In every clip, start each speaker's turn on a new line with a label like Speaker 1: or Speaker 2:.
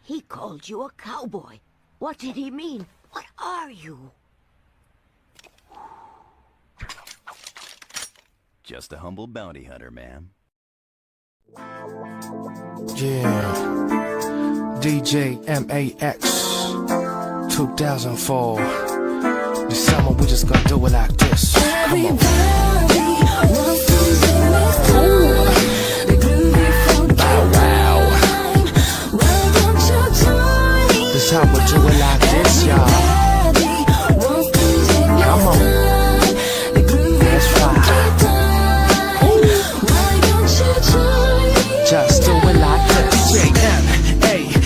Speaker 1: He called you a cowboy. What did he mean? What are you?
Speaker 2: Just a humble bounty hunter, ma'am.
Speaker 3: Yeah, DJ MAX 2004. This summer we just gonna do it like this. Come on. Bow wow. This how we do it like this, y'all. Come on. That's right. Just do it like this.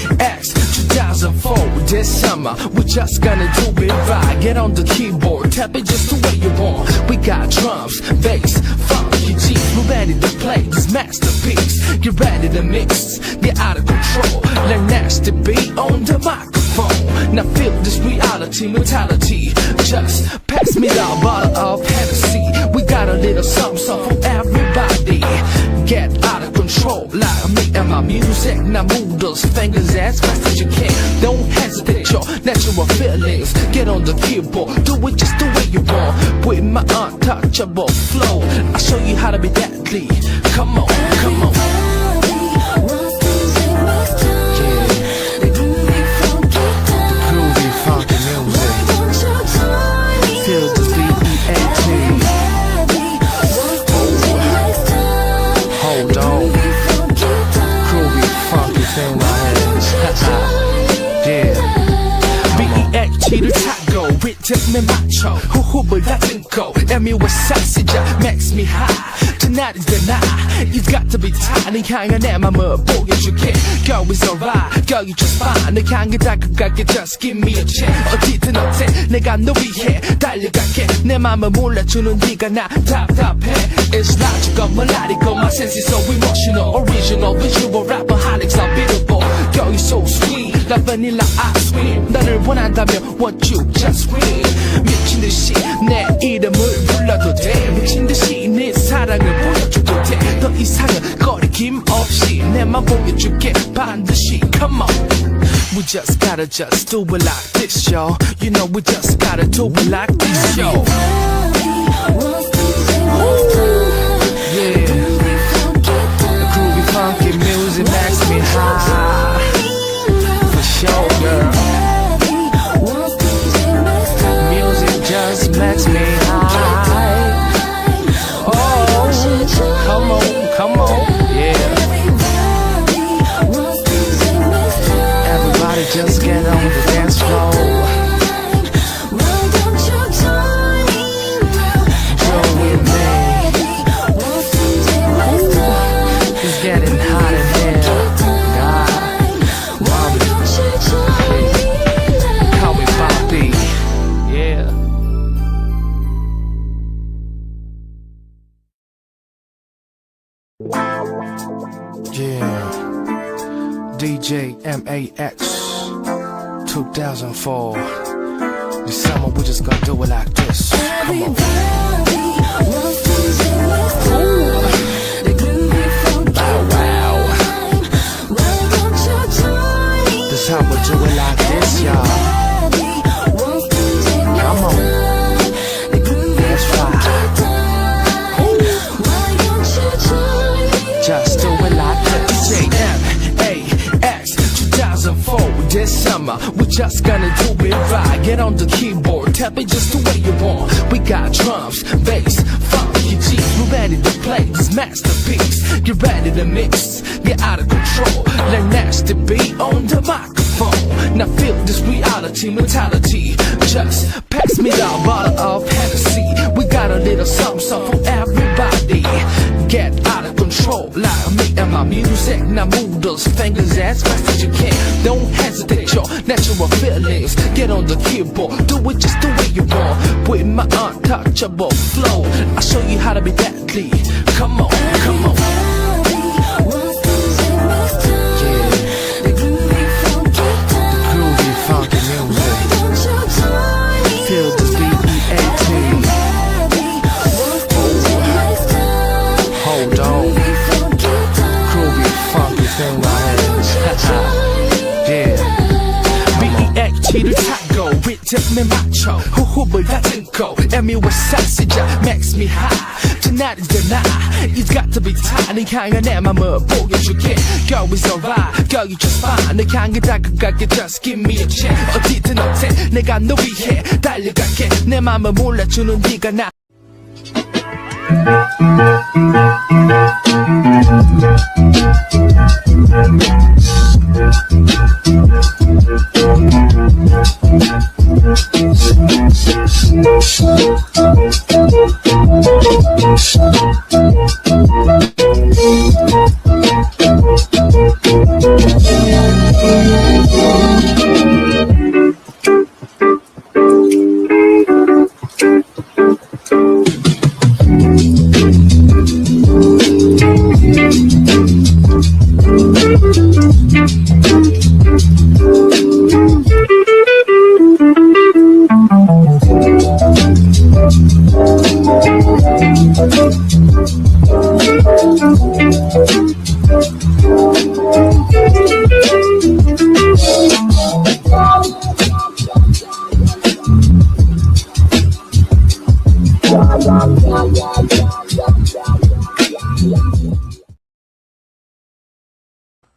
Speaker 3: JMAX 2004. This summer we just gonna do it right. Get on the keyboard, tap it just the way you want. We got drums, bass, funky G's. We're ready to play this masterpiece. Get ready to mix, get out of control. Let nasty beat on the microphone. Now feel this reality mentality. Just pass me the bottle of Hennessy. We got a little something for everybody. Get out of control like me and my music. Now move those fingers as fast as you can. Don't hesitate your natural feelings. Get on the keyboard, do it just the way you want. With my untouchable flow, I'll show you how to be deadly. Come on, come on. Rhythm macho, 호흡을 다듬고 MUSI 진짜 makes me high. Tonight is the night, it's got to be time. 네 향한 내 맘을 보여줄게. Girl is alright, girl you just fine. 내 향해 다가갈게, just give me a chance. 어디든 어때, 내가 너 위해 달려갈게. 내 맘을 몰라주는 네가 나 답답해. It's logical, melodical, my sense is so emotional. Original, visual, rapper, holics are beautiful. Girl you so sweet, like vanilla ice cream. 나를 원한다면 what you just win. 미친듯이 내 이름을 불러도 돼. 미친듯이 네 사랑을 보여줘도 돼. 더 이상은 거리낌 없이 내맘 보여줄게 반드시. Come on, we just gotta just do it like this, yo. You know we just gotta do it like this, yo. Yeah, the groovy funky music makes me high. For sure, girl. Just makes me high. Oh, come on, come on, yeah. Everybody just get on the dance floor. Join with me. It's getting hot in here. God, mommy, call me Bobby. Yeah. Yeah, DJ MAX 2004. This summer we just gonna do it like this. Come on. Bow wow. This how we do it like this, y'all. Come on. That's right. Just do it like this. JMAX 2004. This summer we just gonna do it right. Get on the keyboard, tap it just the way you want. We got drums, bass, funky G's. We're ready to play this masterpiece. Get ready to mix, get out of control. Let nasty beat on the microphone. Now feel this reality mentality. Just pass me the bottle of Hennessy. We got a little something for everybody. Get out of control like me and my music. Now move those fingers as fast as you can. Don't hesitate your natural feelings. Get on the keyboard, do it just the way you want. With my untouchable flow, I'll show you how to be deadly. Come on, come on. The groovy funky music. Feel this BEAT. Hold on. Groovy funky thing right here. Yeah. 숨을 타고 리듬에 맞춰 호흡을 다듬고 애미워사시자 makes me high Tonight is the night It's got to be time 네 향한 내 맘을 보여줄게 Go is alright Girl you just fine 내 향해 다가갈게 Just give me a chance 어디든 어때 내가 너 위해 달려갈게 내 맘을 몰라주는 네가 나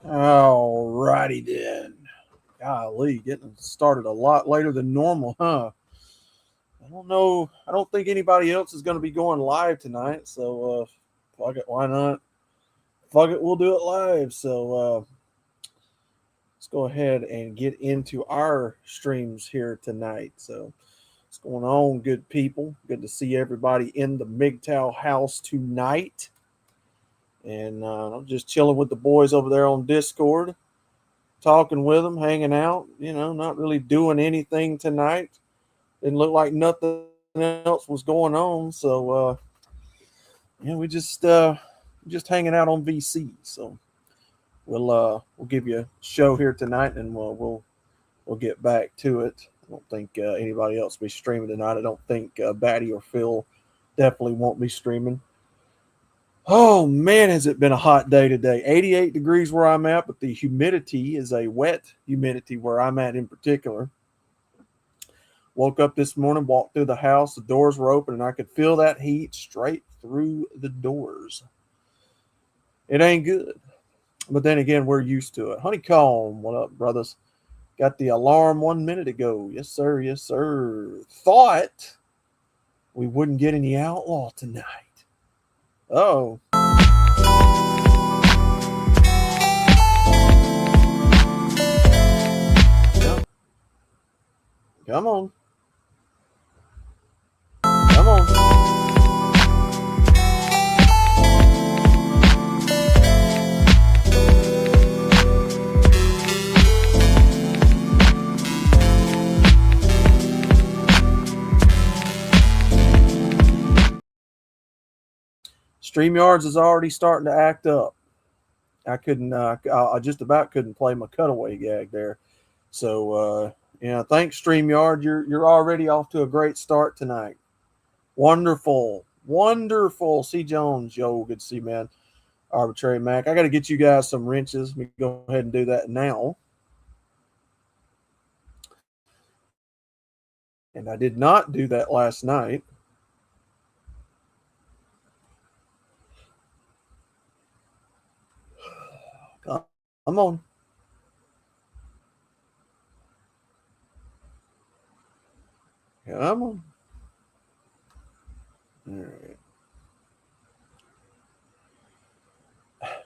Speaker 4: Alrighty then. Golly, getting started a lot later than normal, huh? I don't know. I don't think anybody else is going to be going live tonight. So, fuck it. Why not? Fuck it. We'll do it live. So, let's go ahead and get into our streams here tonight. So, what's going on, good people? Good to see everybody in the MGTOW house tonight. And I'm just chilling with the boys over there on Discord, talking with them, hanging out, not really doing anything tonight. Didn't look like nothing else was going on. So, we just hanging out on VC. So we'll give you a show here tonight, and we'll get back to it. I don't think anybody else will be streaming tonight. I don't think Batty or Phil definitely won't be streaming. Oh, man, has it been a hot day today. 88 degrees where I'm at, but the humidity is a wet humidity where I'm at in particular. Woke up this morning, walked through the house. The doors were open, and I could feel that heat straight through the doors. It ain't good. But then again, we're used to it. Honeycomb, what up, brothers? Got the alarm 1 minute ago. Yes, sir. Yes, sir. Thought we wouldn't get any outlaw tonight. Oh. Yeah. Come on. Come on. StreamYards is already starting to act up. I couldn't, I just about couldn't play my cutaway gag there. So, thanks StreamYard. You're already off to a great start tonight. Wonderful. C. Jones, yo, good to see you, man. Arbitrary Mac. I got to get you guys some wrenches. Let me go ahead and do that now. And I did not do that last night. Come on. Come on. All right.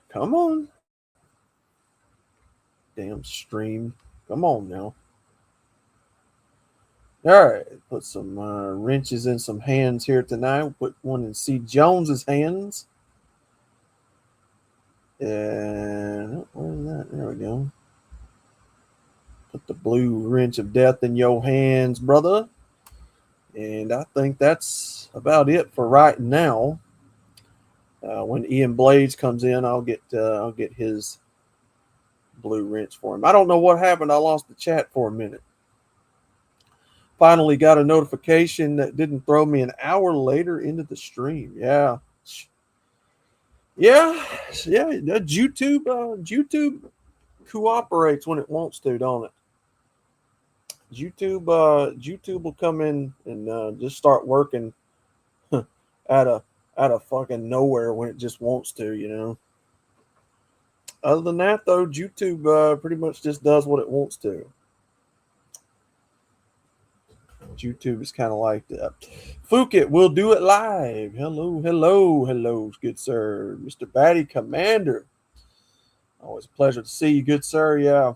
Speaker 4: Come on. Damn stream. Come on now. All right. Put some wrenches in some hands here tonight. We'll put one in C. Jones's hands. And where is that? There we go. Put the blue wrench of death in your hands, brother. And I think that's about it for right now. When Ian Blades comes in, I'll get his blue wrench for him. I don't know what happened. I lost the chat for a minute. Finally got a notification that didn't throw me an hour later into the stream. Yeah. YouTube cooperates when it wants to, don't it? YouTube will come in and just start working out of fucking nowhere when it just wants to, you know. Other than that, though, YouTube pretty much just does what it wants to. YouTube is kind of like that. Fukit, we'll do it live. Hello, good sir. Mr. Batty Commander. Always a pleasure to see you, good sir. Yeah.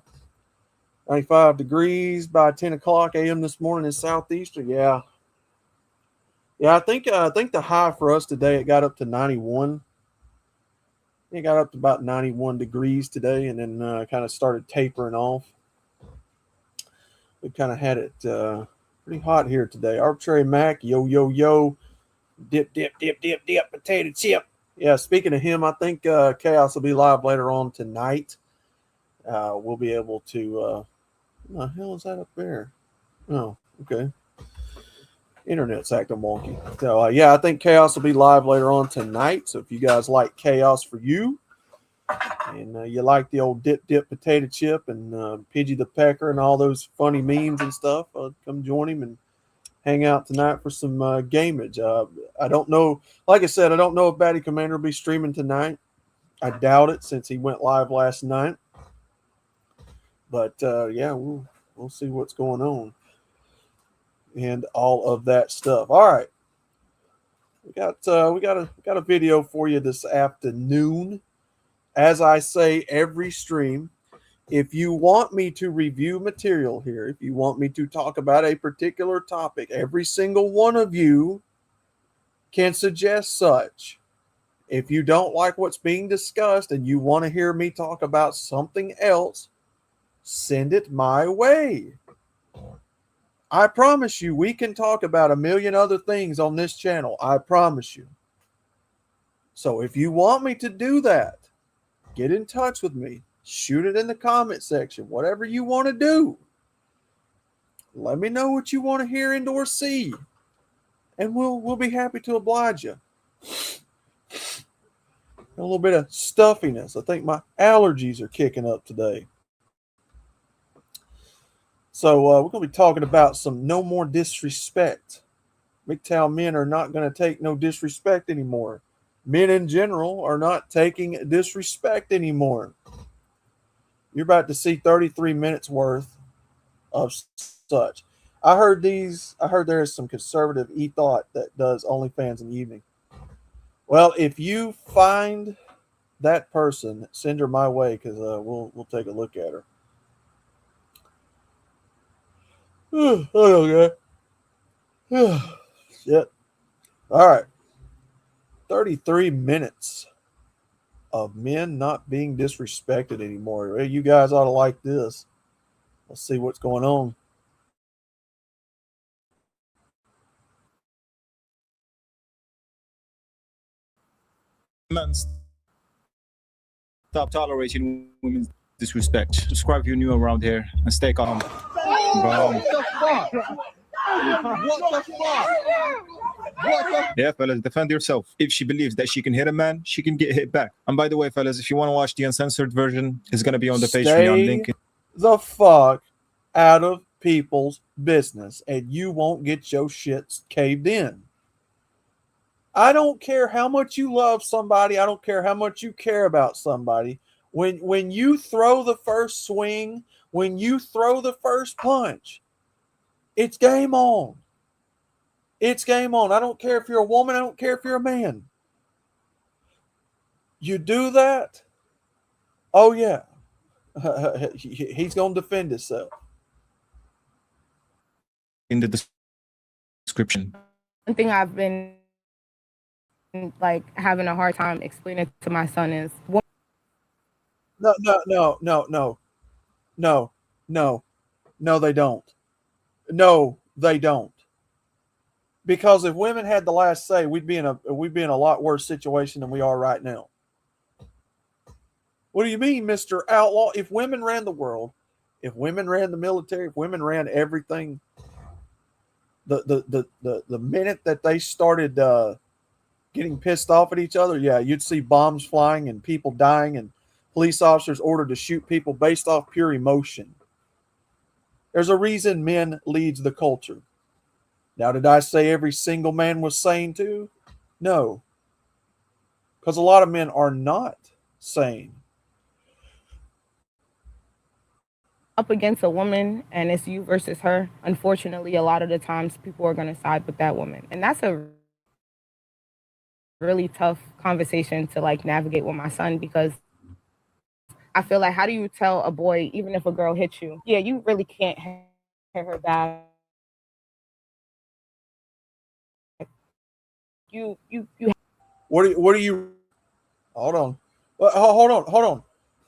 Speaker 4: 95 degrees by 10 o'clock a.m. this morning in Southeastern. Yeah. Yeah, I think the high for us today, it got up to 91. It got up to about 91 degrees today, and then kind of started tapering off. We kind of had it pretty hot here today. Arbitrary Mac, yo. Dip, potato chip. Yeah, speaking of him, I think Chaos will be live later on tonight. We'll be able to... what the hell is that up there? Oh, okay. Internet's acting wonky. So, yeah, I think Chaos will be live later on tonight. So if you guys like Chaos for You, and you like the old dip potato chip and Pidgey the Pecker and all those funny memes and stuff, come join him and hang out tonight for some gamage. I don't know. Like I said, I don't know if Batty Commander will be streaming tonight. I doubt it since he went live last night. But, yeah, we'll see what's going on. And all of that stuff. All right, we got a video for you this afternoon. As I say every stream, if you want me to review material here, if you want me to talk about a particular topic, every single one of you can suggest such. If you don't like what's being discussed and you want to hear me talk about something else, send it my way. I promise you, we can talk about a million other things on this channel. I promise you. So if you want me to do that, get in touch with me. Shoot it in the comment section. Whatever you want to do. Let me know what you want to hear and or see. And we'll be happy to oblige you. A little bit of stuffiness. I think my allergies are kicking up today. So we're going to be talking about some no more disrespect. MGTOW men are not going to take no disrespect anymore. Men in general are not taking disrespect anymore. You're about to see 33 minutes worth of such. I heard there is some conservative e-thought that does OnlyFans in the evening. Well, if you find that person, send her my way because we'll take a look at her. Okay. Shit. All right. 33 minutes of men not being disrespected anymore. You guys ought to like this. Let's see what's going on.
Speaker 5: Men, stop tolerating women's disrespect. Subscribe if you're new around here and stay calm.
Speaker 6: What the fuck?
Speaker 5: Yeah, fellas, defend yourself. If she believes that she can hit a man, she can get hit back. And by the way, fellas, if you want to watch the uncensored version, it's going to be on the Patreon link.
Speaker 4: The fuck out of people's business, and you won't get your shit caved in. I don't care how much you love somebody. I don't care how much you care about somebody. When you throw the first swing, when you throw the first punch, it's game on. It's game on. I don't care if you're a woman. I don't care if you're a man. You do that, oh yeah, he's going to defend himself.
Speaker 5: In the description.
Speaker 6: One thing I've been like having a hard time explaining to my son is
Speaker 4: No, they don't. No, they don't. Because if women had the last say, we'd be in a lot worse situation than we are right now. What do you mean, Mr. Outlaw? If women ran the world, if women ran the military, if women ran everything, the minute that they started getting pissed off at each other, yeah, you'd see bombs flying and people dying and police officers ordered to shoot people based off pure emotion. There's a reason men leads the culture. Now, did I say every single man was sane too? No. Because a lot of men are not sane.
Speaker 6: Up against a woman and it's you versus her, unfortunately, a lot of the times people are going to side with that woman. And that's a really tough conversation to like navigate with my son, because I feel like, how do you tell a boy, even if a girl hits you, yeah, you really can't hit her back. You
Speaker 4: What are you hold on. Hold on.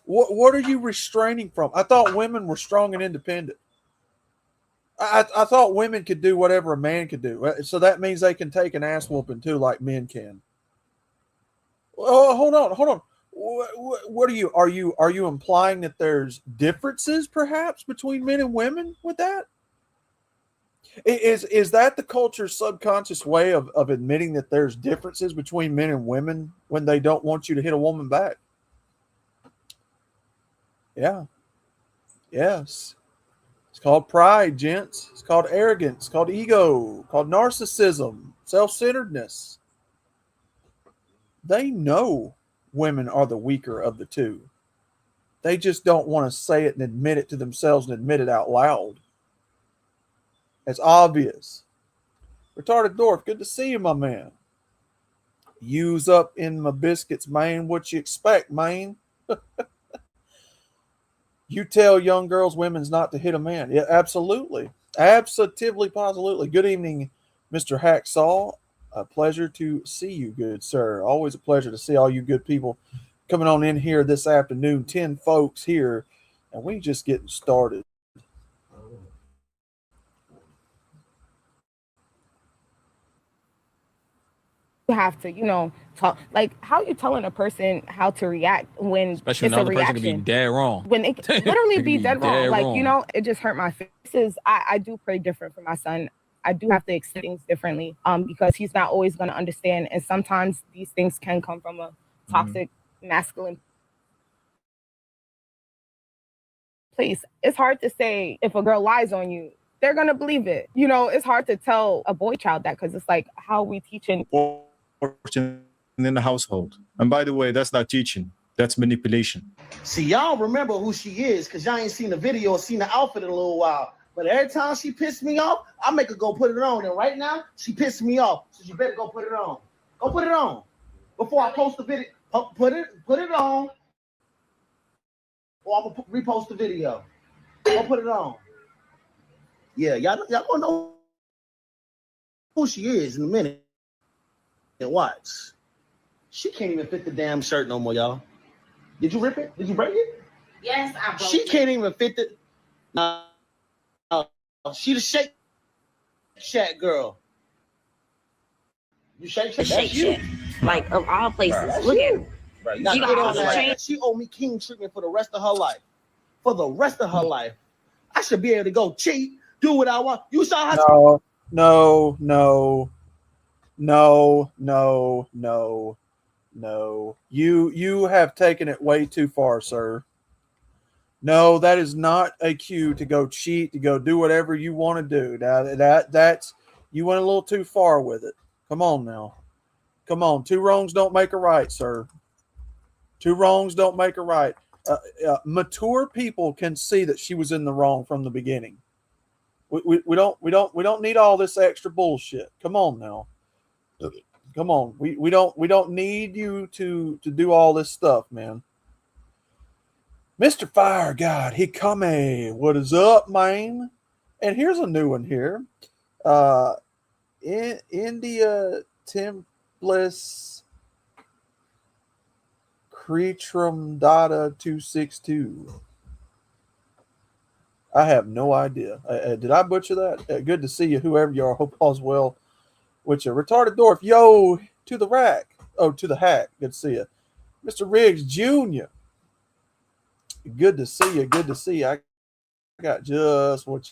Speaker 4: What are you restraining from? I thought women were strong and independent. I thought women could do whatever a man could do. So that means they can take an ass whooping too, like men can. Oh, hold on. What are you implying that there's differences perhaps between men and women with that? Is that the culture's subconscious way of admitting that there's differences between men and women when they don't want you to hit a woman back? Yeah. Yes. It's called pride, gents. It's called arrogance, it's called ego, called narcissism, self-centeredness. They know women are the weaker of the two. They just don't want to say it and admit it to themselves and admit it out loud. It's obvious. Retarded Dwarf, good to see you, my man. Use up in my biscuits, man. What you expect, man? You tell young girls, women's not to hit a man. Yeah, absolutely. Absolutely, positively. Good evening, Mr. Hacksaw. A pleasure to see you, good sir. Always a pleasure to see all you good people coming on in here this afternoon. 10 folks here, and we just getting started.
Speaker 6: have to, talk. Like, how you telling a person how to react when
Speaker 7: especially
Speaker 6: it's
Speaker 7: when
Speaker 6: a
Speaker 7: the other person
Speaker 6: reaction?
Speaker 7: can be dead wrong.
Speaker 6: When it can literally be dead wrong. Like,
Speaker 7: wrong.
Speaker 6: It just hurt my face. I do pray different for my son. I do have to accept things differently because he's not always going to understand. And sometimes these things can come from a toxic masculine place. It's hard to say if a girl lies on you, they're going to believe it. It's hard to tell a boy child that, because it's like, how are we teaching
Speaker 5: in the household? And by the way, that's not teaching, that's manipulation.
Speaker 8: See, y'all remember who she is because y'all ain't seen the video or seen the outfit in a little while. But every time she pissed me off, I make her go put it on. And right now, she pissed me off. So you better go put it on. Go put it on. Before I post the video, put it on. Or I'm going to repost the video. Go put it on. Yeah, y'all gonna know who she is in a minute. And watch. She can't even fit the damn shirt no more, y'all. Did you rip it? Did you break it?
Speaker 9: Yes, I broke it.
Speaker 8: She can't even fit the... she the Shake Shack girl. You Shake Shack?
Speaker 9: Shake Shack. Like, of all places. Look at her.
Speaker 8: Right. You got on that. She owe me king treatment for the rest of her life. For the rest of her life. I should be able to go cheat, do what I want. You saw her...
Speaker 4: No. You have taken it way too far, sir. No, that is not a cue to go cheat, to go do whatever you want to do. Now that's you went a little too far with it. Come on now. Come on. Two wrongs don't make a right, sir. Two wrongs don't make a right. Mature people can see that she was in the wrong from the beginning. We don't need all this extra bullshit. Come on now. Come on. We don't need you to do all this stuff, man. Mr. Fire God, he come. What is up, man? And here's a new one here. India Templis Creatrum Data 262. I have no idea. Did I butcher that? Good to see you, whoever you are. Hope all's well with you. Retarded Dwarf, yo, to the rack. Oh, to the hack. Good to see you. Mr. Riggs Jr. Good to see you. Good to see you. I got just what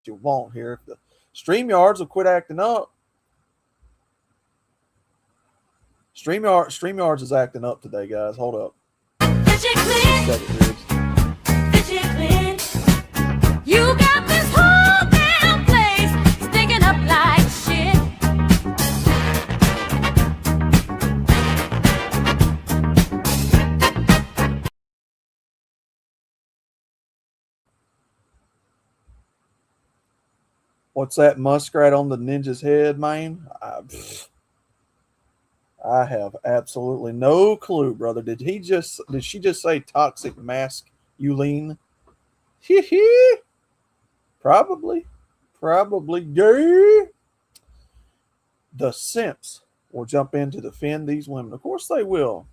Speaker 4: you want here. If the StreamYards will quit acting up. StreamYards is acting up today, guys. Hold up.
Speaker 10: You
Speaker 4: What's that muskrat on the ninja's head, man? I have absolutely no clue, brother. Did she just say toxic masculine? Probably. Yeah. The simps will jump in to defend these women. Of course they will.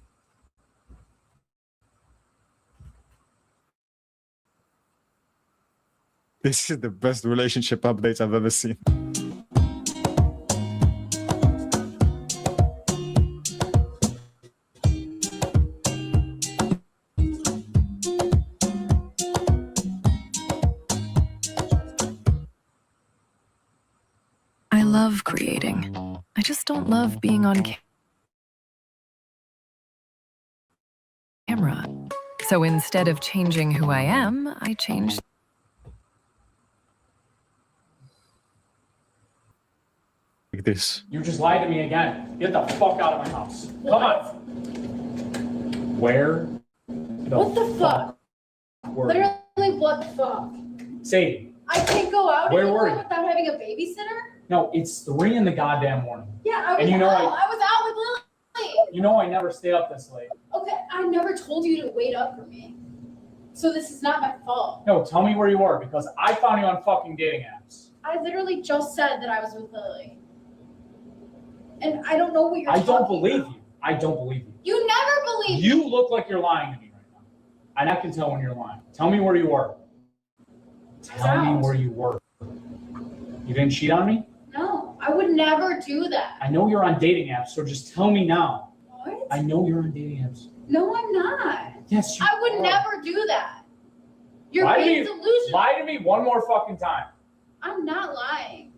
Speaker 5: This is the best relationship updates I've ever seen.
Speaker 7: I love creating. I just don't love being on camera. So instead of changing who I am, I changed.
Speaker 5: Like this.
Speaker 10: You just lied to me again. Get the fuck out of my house. Come on. Where?
Speaker 11: What the fuck? Literally, what the fuck?
Speaker 10: Sadie.
Speaker 11: I can't go out
Speaker 10: Where
Speaker 11: anymore
Speaker 10: were you?
Speaker 11: without having a babysitter?
Speaker 10: No, it's 3 in the goddamn morning.
Speaker 11: Yeah, I was
Speaker 10: And you know
Speaker 11: out. I was out with Lily.
Speaker 10: You know I never stay up this late.
Speaker 11: Okay, I never told you to wait up for me. So this is not my fault.
Speaker 10: No, tell me where you were because I found you on fucking dating apps.
Speaker 11: I literally just said that I was with Lily. And I don't know what you're
Speaker 10: I
Speaker 11: talking
Speaker 10: don't believe
Speaker 11: about.
Speaker 10: you. I don't believe you.
Speaker 11: You never believe me.
Speaker 10: You look like you're lying to me right now. And I can tell when you're lying. Tell me where you were. Tell me where you were. You didn't cheat on me?
Speaker 11: No, I would never do that.
Speaker 10: I know you're on dating apps, so just tell me now.
Speaker 11: What?
Speaker 10: I know you're on dating apps.
Speaker 11: No, I'm not.
Speaker 10: Yes, you
Speaker 11: I would
Speaker 10: are.
Speaker 11: never do that. You're
Speaker 10: Lie to
Speaker 11: being
Speaker 10: me.
Speaker 11: delusional.
Speaker 10: Lie to me one more fucking time.
Speaker 11: I'm not lying.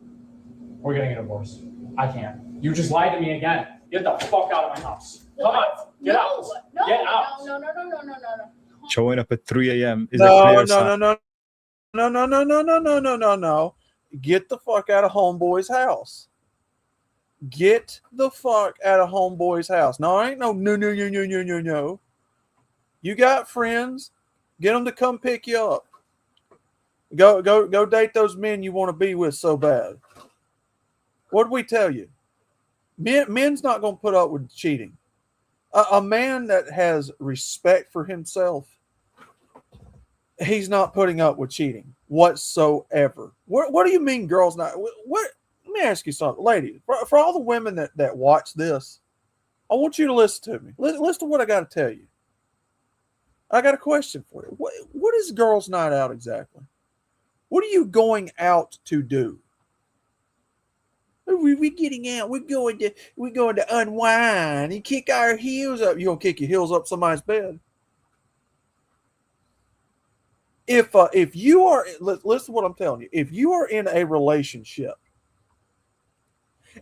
Speaker 10: We're getting a divorce. I can't. You just lied to me again. Get the fuck out of my house. Come on. Get out.
Speaker 11: No,
Speaker 10: Get out.
Speaker 11: no.
Speaker 5: Showing up at 3 a.m. is a
Speaker 4: No.
Speaker 5: clear sign.
Speaker 4: No. Get the fuck out of homeboy's house. Get the fuck out of homeboy's house. No, ain't no. You got friends. Get them to come pick you up. Go date those men you want to be with so bad. What did we tell you? Men's not going to put up with cheating. A man that has respect for himself, he's not putting up with cheating whatsoever. What do you mean girls not? What? Let me ask you something. Ladies, for all the women that watch this, I want you to listen to me. Listen to what I got to tell you. I got a question for you. What is girls' night out exactly? What are you going out to do? We're getting out. We're going to unwind and kick our heels up. You're gonna kick your heels up somebody's bed. If you are, listen to what I'm telling you. If you are in a relationship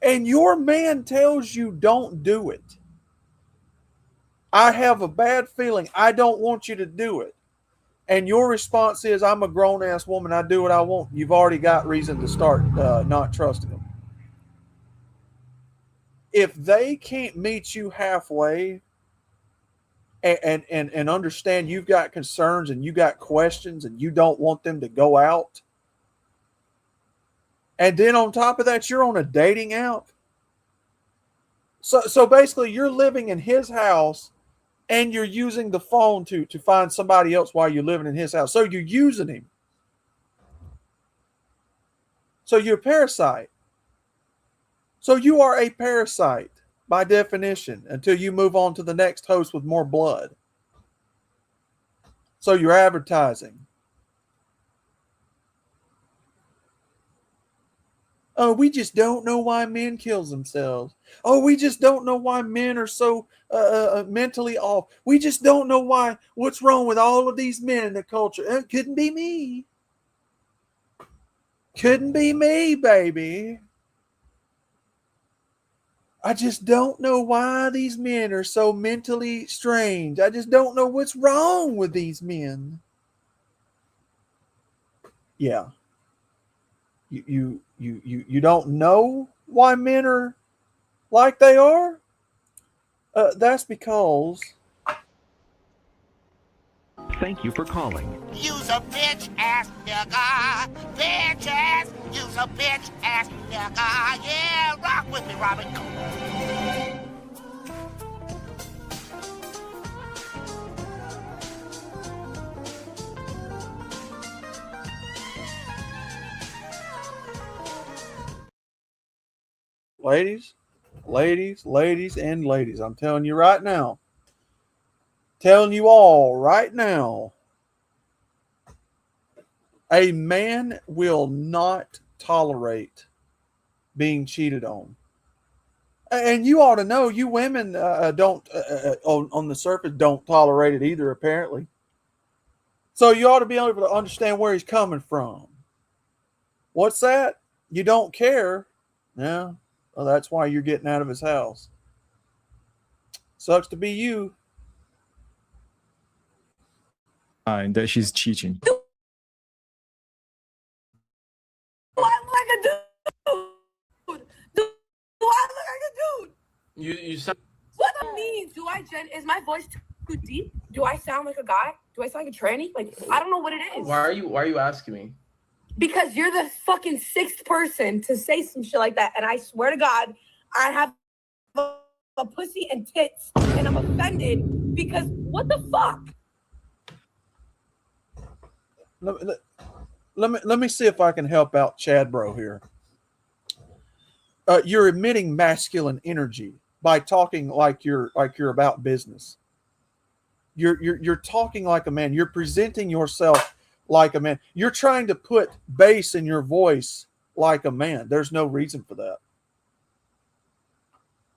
Speaker 4: and your man tells you don't do it, I have a bad feeling. I don't want you to do it. And your response is, I'm a grown-ass woman. I do what I want. You've already got reason to start not trusting them. If they can't meet you halfway and understand you've got concerns and you got questions and you don't want them to go out, and then on top of that, you're on a dating app. So basically, you're living in his house and you're using the phone to find somebody else while you're living in his house. So you're using him. So you're a parasite. So you are a parasite by definition until you move on to the next host with more blood. So you're advertising. Oh, we just don't know why men kill themselves. Oh, we just don't know why men are so mentally off. We just don't know why. What's wrong with all of these men in the culture? It couldn't be me. Couldn't be me, baby. I just don't know why these men are so mentally strange. I just don't know what's wrong with these men. Yeah. You don't know why men are like they are? That's because...
Speaker 12: Thank you for calling.
Speaker 13: You's a bitch ass nigga. Bitch ass.
Speaker 12: you's a bitch ass nigga. Yeah, rock with me, Robin.
Speaker 4: Ladies, and ladies, I'm telling you right now, telling you all right now, a man will not tolerate being cheated on. And you ought to know, you women don't, on the surface, don't tolerate it either, apparently. So you ought to be able to understand where he's coming from. What's that? You don't care? Yeah. Well, that's why you're getting out of his house. Sucks to be you.
Speaker 5: And that she's cheating.
Speaker 1: Do I look like a dude? Do I look like a dude?
Speaker 13: You sound.
Speaker 1: What that means? Is my voice too deep? Do I sound like a guy? Do I sound like a tranny? Like, I don't know what it is.
Speaker 13: Why are you asking me?
Speaker 1: Because you're the fucking sixth person to say some shit like that, and I swear to God, I have a pussy and tits, and I'm offended because what the fuck?
Speaker 4: Let me see if I can help out Chad Bro here. You're emitting masculine energy by talking like you're about business. You're talking like a man. You're presenting yourself like a man. You're trying to put bass in your voice like a man. There's no reason for that.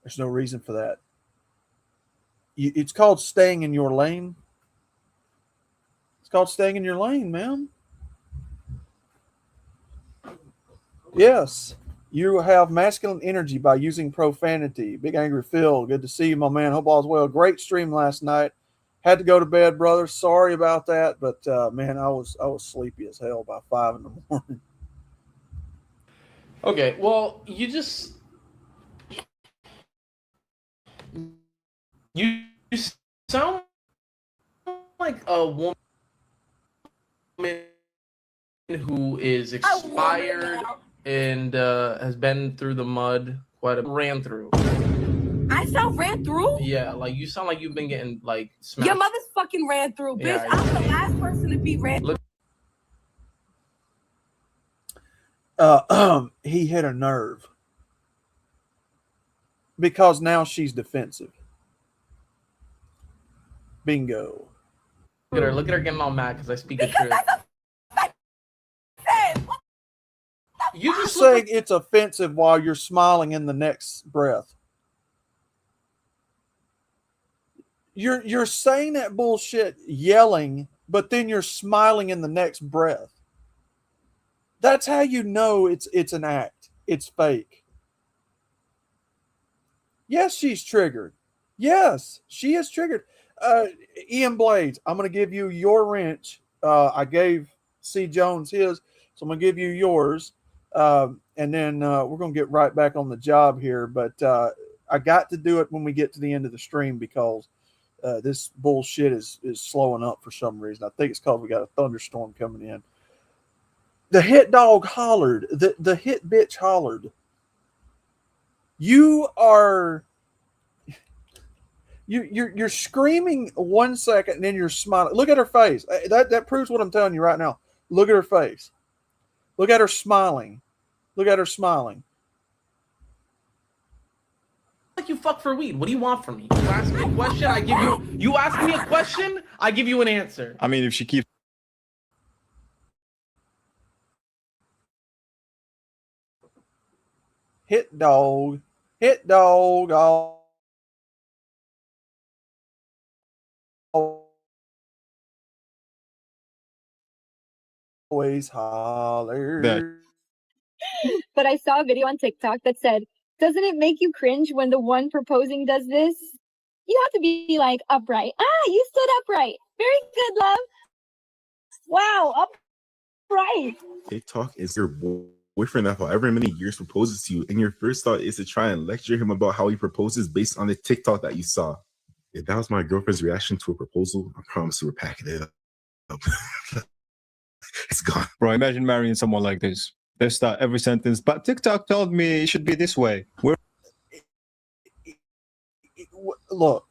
Speaker 4: There's no reason for that. It's called staying in your lane. It's called staying in your lane, man. Yes, you have masculine energy by using profanity. Big Angry Phil, good to see you, my man. Hope all's well. Great stream last night. Had to go to bed, brother. Sorry about that, but man, I was sleepy as hell by 5 a.m.
Speaker 13: Okay, well, you sound like a woman who is expired and has been through the mud ran through.
Speaker 1: I sound ran through?
Speaker 13: Yeah, like you sound like you've been getting like smashed.
Speaker 1: Your mother's fucking ran through, bitch.
Speaker 13: Yeah,
Speaker 1: I'm the last person to be ran through.
Speaker 4: He hit a nerve because now she's defensive. Bingo.
Speaker 13: Look at her getting all mad because I speak the truth.
Speaker 4: You just saying it's offensive while you're smiling in the next breath. You're saying that bullshit, yelling, but then you're smiling in the next breath. That's how you know it's an act. It's fake. Yes, she's triggered. Yes, she is triggered. Ian Blades, I'm going to give you your wrench. I gave C. Jones his, so I'm going to give you yours. And then we're going to get right back on the job here. But I got to do it when we get to the end of the stream because this bullshit is slowing up for some reason. I think it's because we got a thunderstorm coming in. The hit dog hollered. The hit bitch hollered. You're screaming 1 second and then you're smiling. Look at her face. That proves what I'm telling you right now. Look at her face. Look at her smiling. Look at her smiling.
Speaker 13: Like you fuck for weed. What do you want from me? You ask me a question, I give you. You ask me a question, I give you an answer.
Speaker 5: I mean, if she keeps.
Speaker 4: Hit dog. Hit dog. Always holler.
Speaker 14: But I saw a video on TikTok that said, doesn't it make you cringe when the one proposing does this? You have to be like upright. You stood upright. Very good, love. Wow, upright.
Speaker 15: TikTok is your boyfriend that however many years proposes to you, and your first thought is to try and lecture him about how he proposes based on the TikTok that you saw. If that was my girlfriend's reaction to a proposal, I promise we're packing it up. It's gone.
Speaker 5: Bro, imagine marrying someone like this. They start every sentence, but TikTok told me it should be this way.
Speaker 4: Look,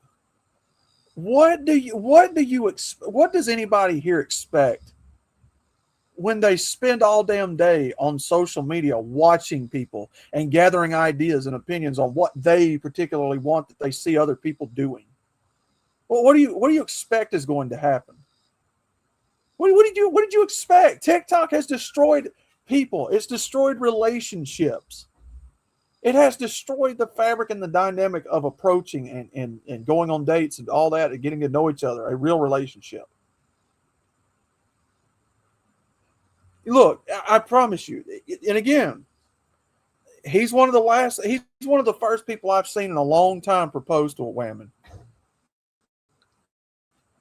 Speaker 4: what does anybody here expect when they spend all damn day on social media watching people and gathering ideas and opinions on what they particularly want that they see other people doing? Well, what do you expect is going to happen? What did you expect? TikTok has destroyed people. It's destroyed relationships. It has destroyed the fabric and the dynamic of approaching and going on dates and all that and getting to know each other, a real relationship. Look, I promise you, and again, he's one of the first people I've seen in a long time propose to a woman.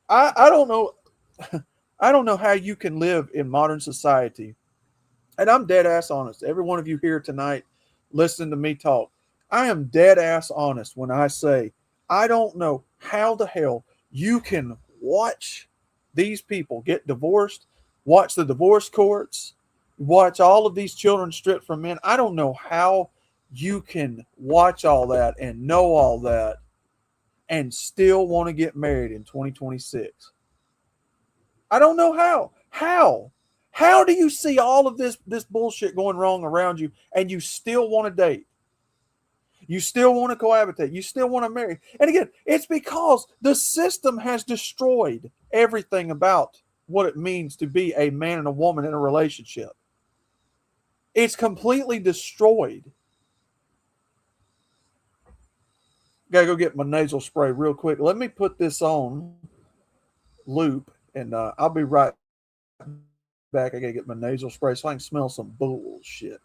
Speaker 4: I don't know. I don't know how you can live in modern society. And I'm dead ass honest. Every one of you here tonight listening to me talk, I am dead ass honest when I say I don't know how the hell you can watch these people get divorced, watch the divorce courts, watch all of these children stripped from men. I don't know how you can watch all that and know all that and still want to get married in 2026. I don't know how. How do you see all of this bullshit going wrong around you and you still want to date? You still want to cohabitate. You still want to marry. And again, it's because the system has destroyed everything about what it means to be a man and a woman in a relationship. It's completely destroyed. Gotta go get my nasal spray real quick. Let me put this on loop and I'll be right back. I gotta get my nasal spray so I can smell some bullshit.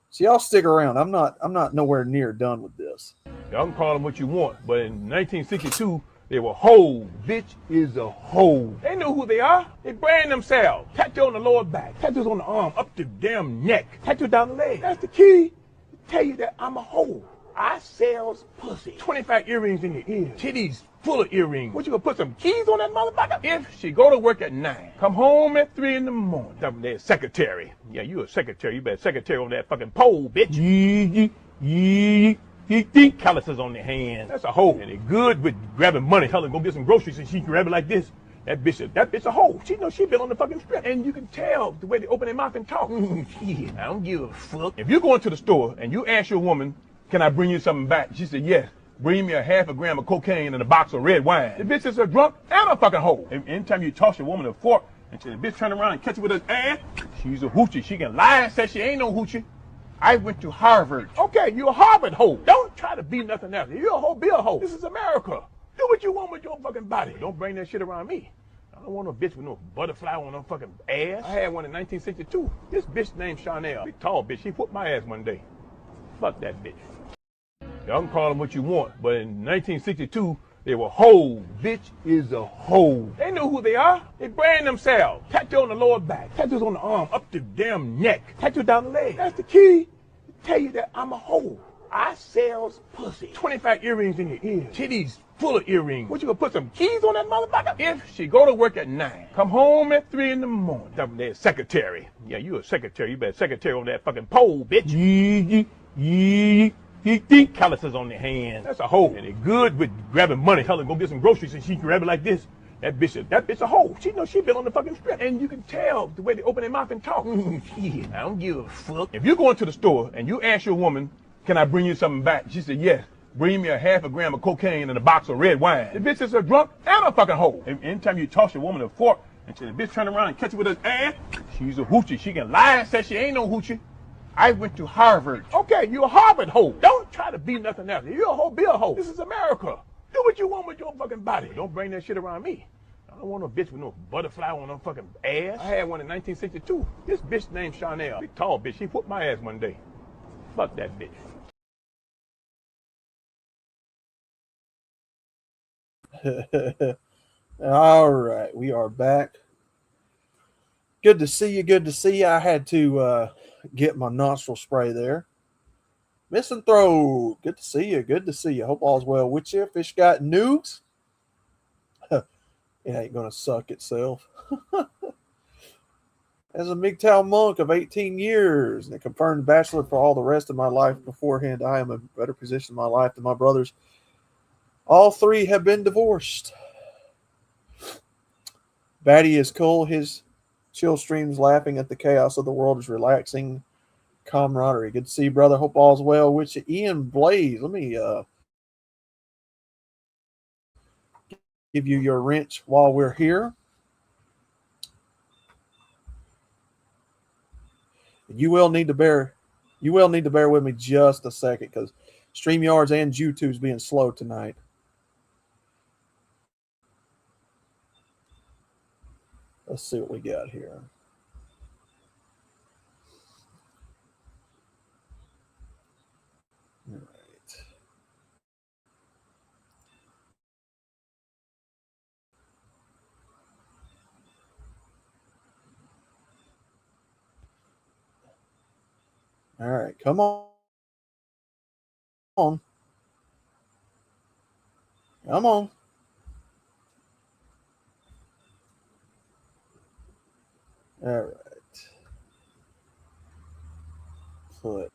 Speaker 4: So y'all stick around. I'm not nowhere near done with this.
Speaker 16: Y'all can call them what you want, but in 1962, they were hoes. Bitch is a hoe. They know who they are. They brand themselves. Tattoo on the lower back, tattoos on the arm, up the damn neck, tattoo down the leg. That's the key to tell you that I'm a hoe. I sells pussy. 25 earrings in your ears. Titties full of earrings. What, you gonna put some keys on that motherfucker? If she go to work at 9, come home at 3 in the morning. Dump their secretary. Yeah, you a secretary. You better secretary on that fucking pole, bitch. Calluses on their hands. That's a hoe. And they good with grabbing money. Tell her go get some groceries and she can grab it like this. That bitch a hoe. She knows she been on the fucking strip. And you can tell the way they open their mouth and talk. Shit, I don't give a fuck. If you go into the store and you ask your woman, can I bring you something back? She said, yes. Bring me a half a gram of cocaine and a box of red wine. The bitch is a drunk and a fucking hoe. Anytime you toss your woman a fork and the bitch turn around and catch it with her ass, she's a hoochie. She can lie and say she ain't no hoochie. I went to Harvard. Okay, you a Harvard hoe. Don't try to be nothing else. You're a hoe, be a hoe. This is America. Do what you want with your fucking body. Don't bring that shit around me. I don't want no bitch with no butterfly on her fucking ass. I had one in 1962. This bitch named Chanel. Big tall bitch. She whooped my ass one day. Fuck that bitch. Y'all can call them what you want, but in 1962, they were hoes. Bitch is a hoe. They know who they are. They brand themselves. Tattoo on the lower back, tattoos on the arm, up the damn neck, tattoo down the leg. That's the key to tell you that I'm a hoe. I sells pussy. 25 earrings in your ears. Titties full of earrings. What, you gonna put some keys on that motherfucker? If she go to work at 9, come home at 3 in the morning. Dump their secretary. Yeah, you a secretary. You better secretary on that fucking pole, bitch. Calluses on their hands. That's a hoe. And they good with grabbing money. Tell her go get some groceries and she can grab it like this. That bitch a hoe. She knows she been on the fucking strip. And you can tell the way they open their mouth and talk. Shit, I don't give a fuck. If you go into the store and you ask your woman, can I bring you something back? She said, yes. Bring me a half a gram of cocaine and a box of red wine. The bitch is a drunk and a fucking hoe. Anytime you toss your woman a fork and the bitch turn around and catch it with her ass, she's a hoochie. She can lie and say she ain't no hoochie. I went to Harvard. Okay, you a Harvard hoe. Don't try to be nothing else. You're a hoe, be a hoe. This is America. Do what you want with your fucking body. Don't bring that shit around me. I don't want no bitch with no butterfly on her fucking ass. I had one in 1962. This bitch named Chanel. Big tall bitch. She whooped my ass one day. Fuck that bitch.
Speaker 4: All right, we are back. Good to see you. Good to see you. I had to get my nostril spray there. Missing throat. Good to see you. Good to see you. Hope all's well with you. Fish got nukes. It ain't gonna suck itself. as a MGTOW monk of 18 years and a confirmed bachelor for all the rest of my life beforehand, I am in a better position in my life than my brothers. All three have been divorced. Batty is cool. His chill streams laughing at the chaos of the world is relaxing camaraderie. Good to see you, brother. Hope all's well with you. Ian Blaze, let me give you your wrench while we're here. You will need to bear with me just a second because StreamYards and YouTube's being slow tonight. Let's see what we got here. All right. All right, come on. Come on. All right. Put.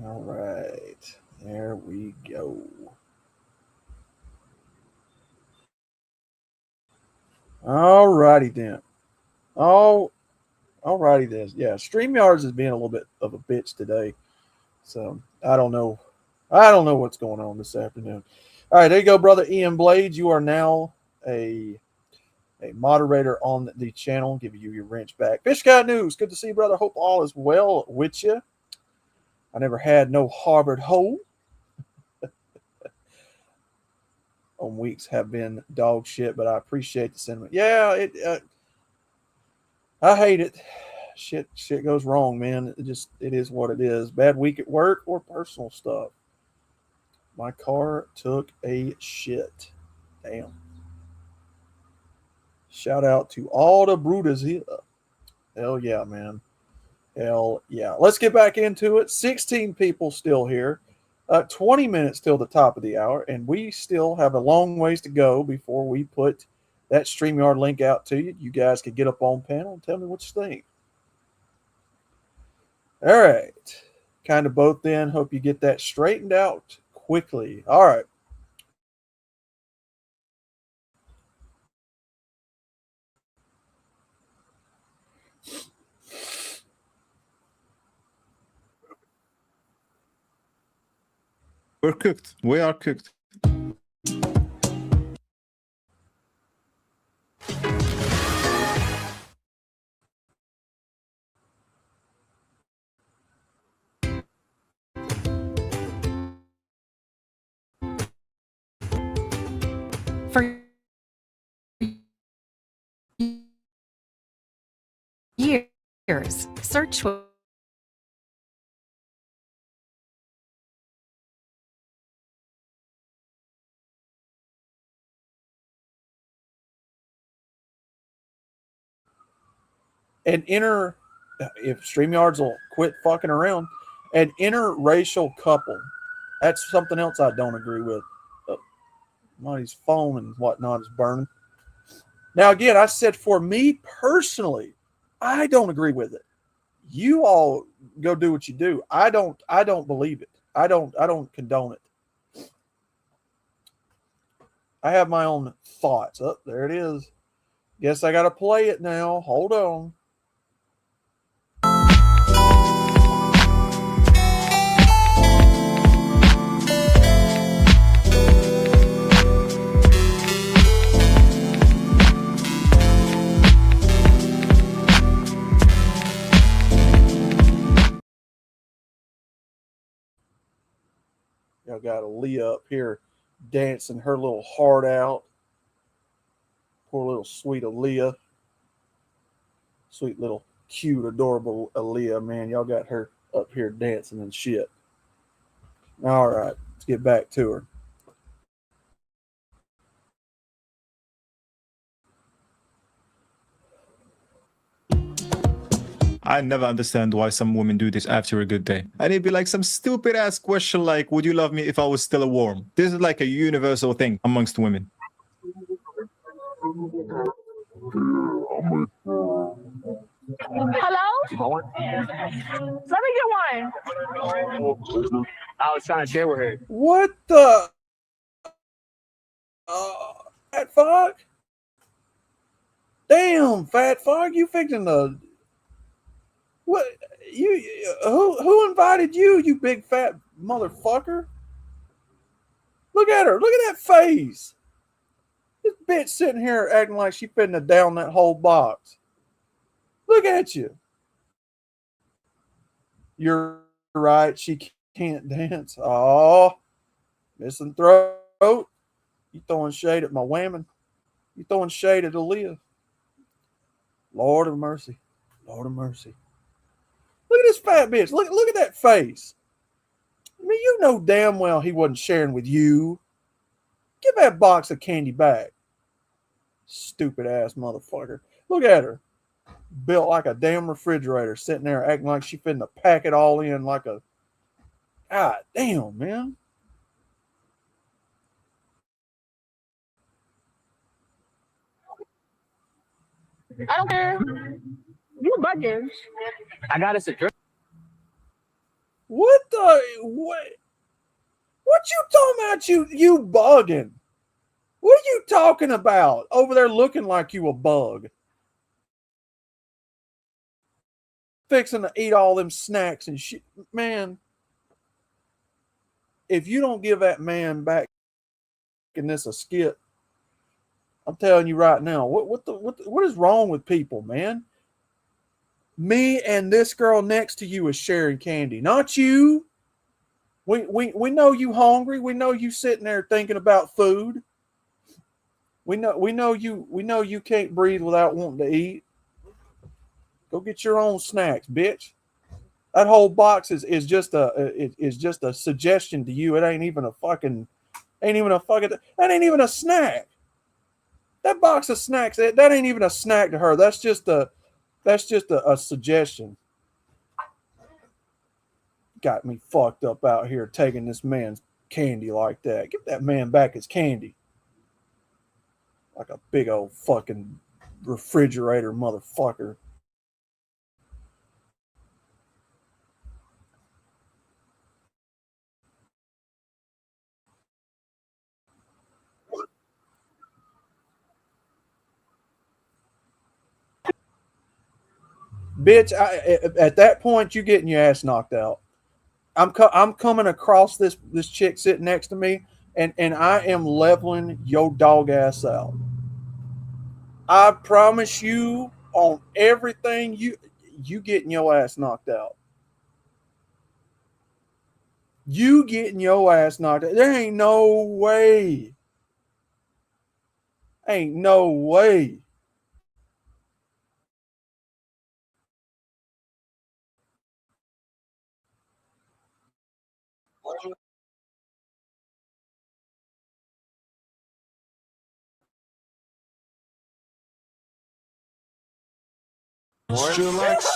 Speaker 4: All right. There we go. All righty then. All righty then. Yeah, StreamYards is being a little bit of a bitch today. So I don't know. What's going on this afternoon. All right, there you go, brother Ian Blades. You are now a moderator on the channel. Give you your wrench back. Fish Guy News. Good to see you, brother. Hope all is well with you. I never had no Harvard hole. On weeks have been dog shit, but I appreciate the sentiment. Yeah, I hate it. Shit goes wrong, man. It is what it is. Bad week at work or personal stuff. My car took a shit. Damn. Shout out to all the Brutas here. Hell yeah, man. Hell yeah. Let's get back into it. 16 people still here. 20 minutes till the top of the hour, and we still have a long ways to go before we put that StreamYard link out to you. You guys can get up on panel and tell me what you think. All right. Kind of both then. Hope you get that straightened out quickly. All right.
Speaker 5: We're cooked. We are cooked.
Speaker 7: For years, search
Speaker 4: if StreamYards will quit fucking around, an interracial couple. That's something else I don't agree with. Money's phone and whatnot is burning. Now, again, I said for me personally, I don't agree with it. You all go do what you do. I don't believe it. I don't condone it. I have my own thoughts. Oh, there it is. Guess I got to play it now. Hold on. Y'all got Aaliyah up here dancing her little heart out. Poor little sweet Aaliyah. Sweet little cute, adorable Aaliyah, man. Y'all got her up here dancing and shit. All right, let's get back to her.
Speaker 5: I never understand why some women do this after a good day. And it'd be like some stupid ass question like, would you love me if I was still a worm? This is like a universal thing amongst women.
Speaker 17: Hello? Let me get one. I was trying to share with her.
Speaker 4: What the? Fat fuck? Damn, fat fuck! You fixing the what? Who invited you? You big fat motherfucker! Look at her! Look at that face! This bitch sitting here acting like she finna down that whole box. Look at you. You're right. She can't dance. Oh, missing throat. You throwing shade at my women. You throwing shade at Aaliyah. Lord of mercy. Lord of mercy. Look at this fat bitch. Look at that face. I mean, you know damn well he wasn't sharing with you. Give that box of candy back. Stupid ass motherfucker. Look at her. Built like a damn refrigerator, sitting there acting like she finna pack it all in like a... God damn, man.
Speaker 17: I don't care. You bugging. I got us a drink.
Speaker 4: What the... What you talking about, you bugging? What are you talking about? Over there looking like you a bug. Fixing to eat all them snacks and shit. Man, if you don't give that man back in this a skit, I'm telling you right now, what is wrong with people, man? Me and this girl next to you is sharing candy, not you. We know you hungry. We know you sitting there thinking about food. We know you can't breathe without wanting to eat. Go get your own snacks, bitch. That whole box is just a suggestion to you. It ain't even a snack. That box of snacks, that ain't even a snack to her. That's just a suggestion. Got me fucked up out here taking this man's candy like that. Give that man back his candy. Like a big old fucking refrigerator motherfucker. Bitch, at that point, you getting your ass knocked out. I'm coming across this chick sitting next to me, and I am leveling your dog ass out. I promise you on everything, you getting your ass knocked out. You getting your ass knocked out. There ain't no way. Ain't no way.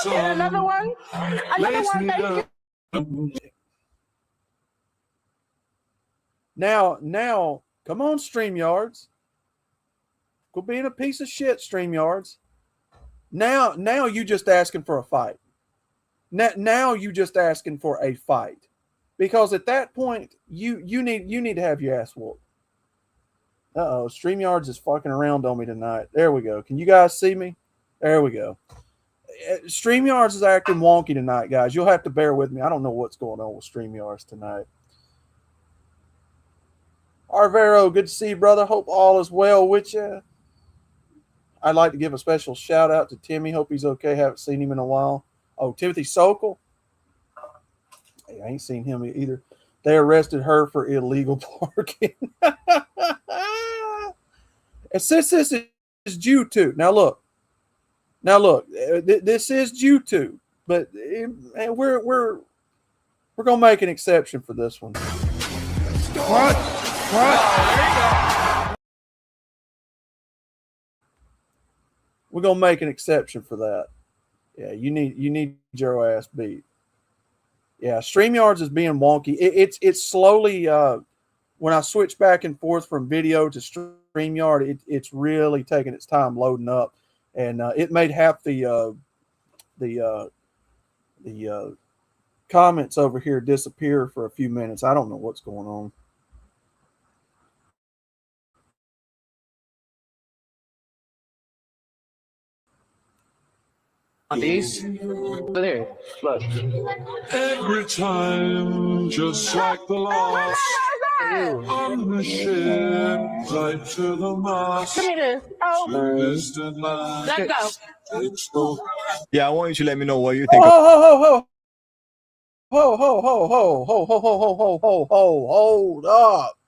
Speaker 17: And another one. Thank you.
Speaker 4: Now, come on, StreamYards. Quit being a piece of shit, StreamYards. Now you just asking for a fight. Now you just asking for a fight. Because at that point, you need to have your ass whooped. Uh-oh, StreamYards is fucking around on me tonight. There we go. Can you guys see me? There we go. StreamYards is acting wonky tonight, guys. You'll have to bear with me. I don't know what's going on with StreamYards tonight. Arvero, good to see you, brother. Hope all is well with you. I'd like to give a special shout out to Timmy. Hope he's okay. Haven't seen him in a while. Oh, Timothy Sokol. Hey, I ain't seen him either. They arrested her for illegal parking. And since this is YouTube, now look, this is YouTube, but we're gonna make an exception for this one. What? We're gonna make an exception for that. Yeah, you need your ass beat. Yeah, StreamYards is being wonky. It's slowly when I switch back and forth from video to StreamYard, it's really taking its time loading up, and it made half the comments over here disappear for a few minutes. I don't know what's going on.
Speaker 17: On these? Over there. Look.
Speaker 3: Every time, just like the last. On the ship, tied to the mast.
Speaker 17: Come here. Oh. Let's go.
Speaker 5: Yeah, I want you to let me know what you think.
Speaker 4: Ho, hold up.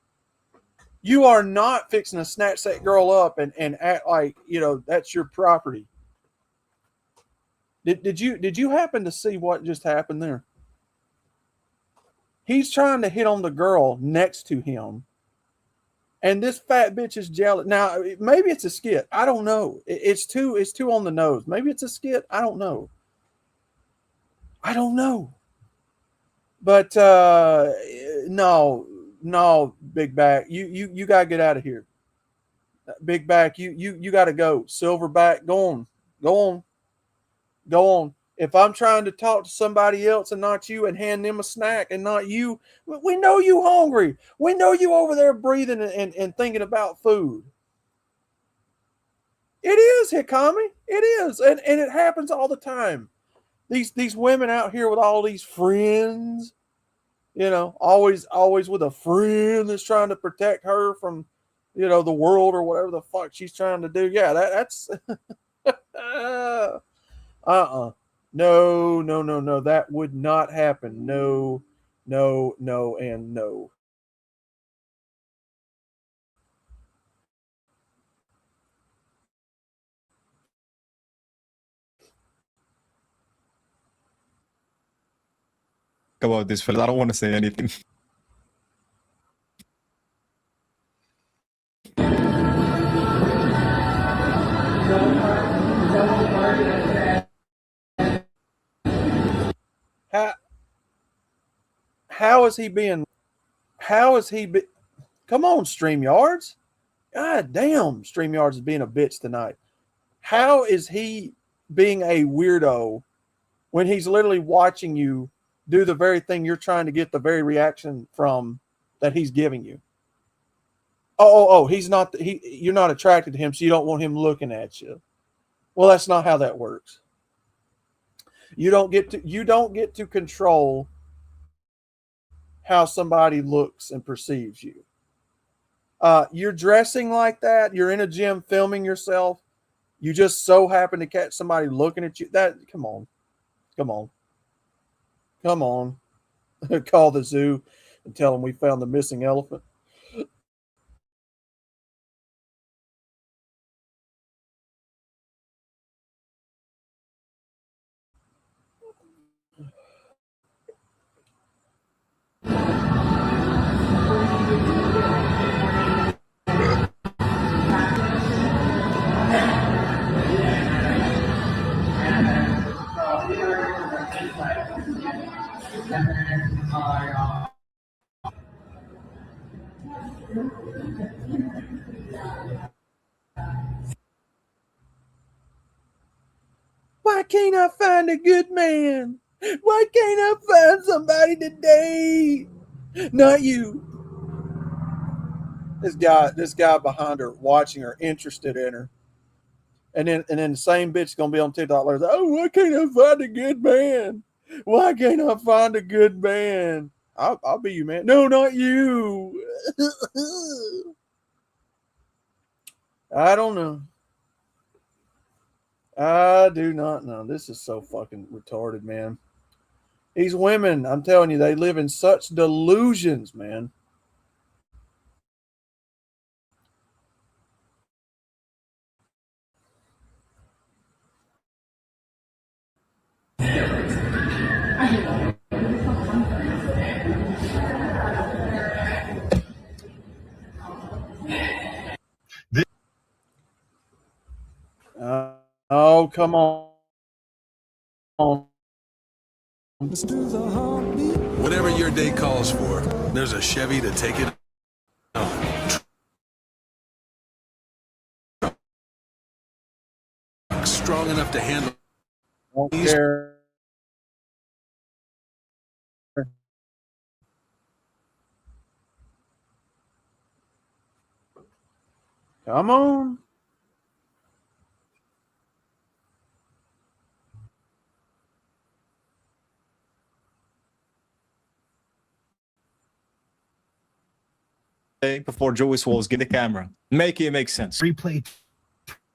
Speaker 4: You are not fixing to snatch that girl up and act like, that's your property. Did you happen to see what just happened there? He's trying to hit on the girl next to him, and this fat bitch is jealous. Now, maybe it's a skit. I don't know. It's too on the nose. Maybe it's a skit. I don't know. But no, Big Back, you gotta get out of here. Big Back, you gotta go. Silverback, go on. If I'm trying to talk to somebody else and not you and hand them a snack and not you, we know you hungry. We know you over there breathing and thinking about food. It is, Hikami. It is. And it happens all the time. These women out here with all these friends, always with a friend that's trying to protect her from, the world or whatever the fuck she's trying to do. Yeah, that's No. That would not happen. No, and no.
Speaker 5: About this, fellas. I don't want to say anything.
Speaker 4: How is he being? Come on, StreamYards. God damn, StreamYards is being a bitch tonight. How is he being a weirdo when he's literally watching you do the very thing you're trying to get the very reaction from that he's giving you? He's not. You're not attracted to him, so you don't want him looking at you. Well, that's not how that works. You don't get to control how somebody looks and perceives you. You're dressing like that. You're in a gym filming yourself. You just so happen to catch somebody looking at you. Come on. Call the zoo and tell them we found the missing elephant. Why can't I find a good man? Why can't I find somebody to date? Not you. This guy behind her, watching her, interested in her. And then the same bitch gonna be on TikTok like, oh, why can't I find a good man? Why can't I find a good man? I'll be you, man. No, not you. I don't know. I do not know. This is so fucking retarded, man. These women, I'm telling you, they live in such delusions, man. Oh, come on.
Speaker 18: Whatever your day calls for, there's a Chevy to take it on. Strong enough to handle.
Speaker 4: Don't care. Come on.
Speaker 5: Before Joey Swallows get the camera. Make it make sense.
Speaker 19: Replay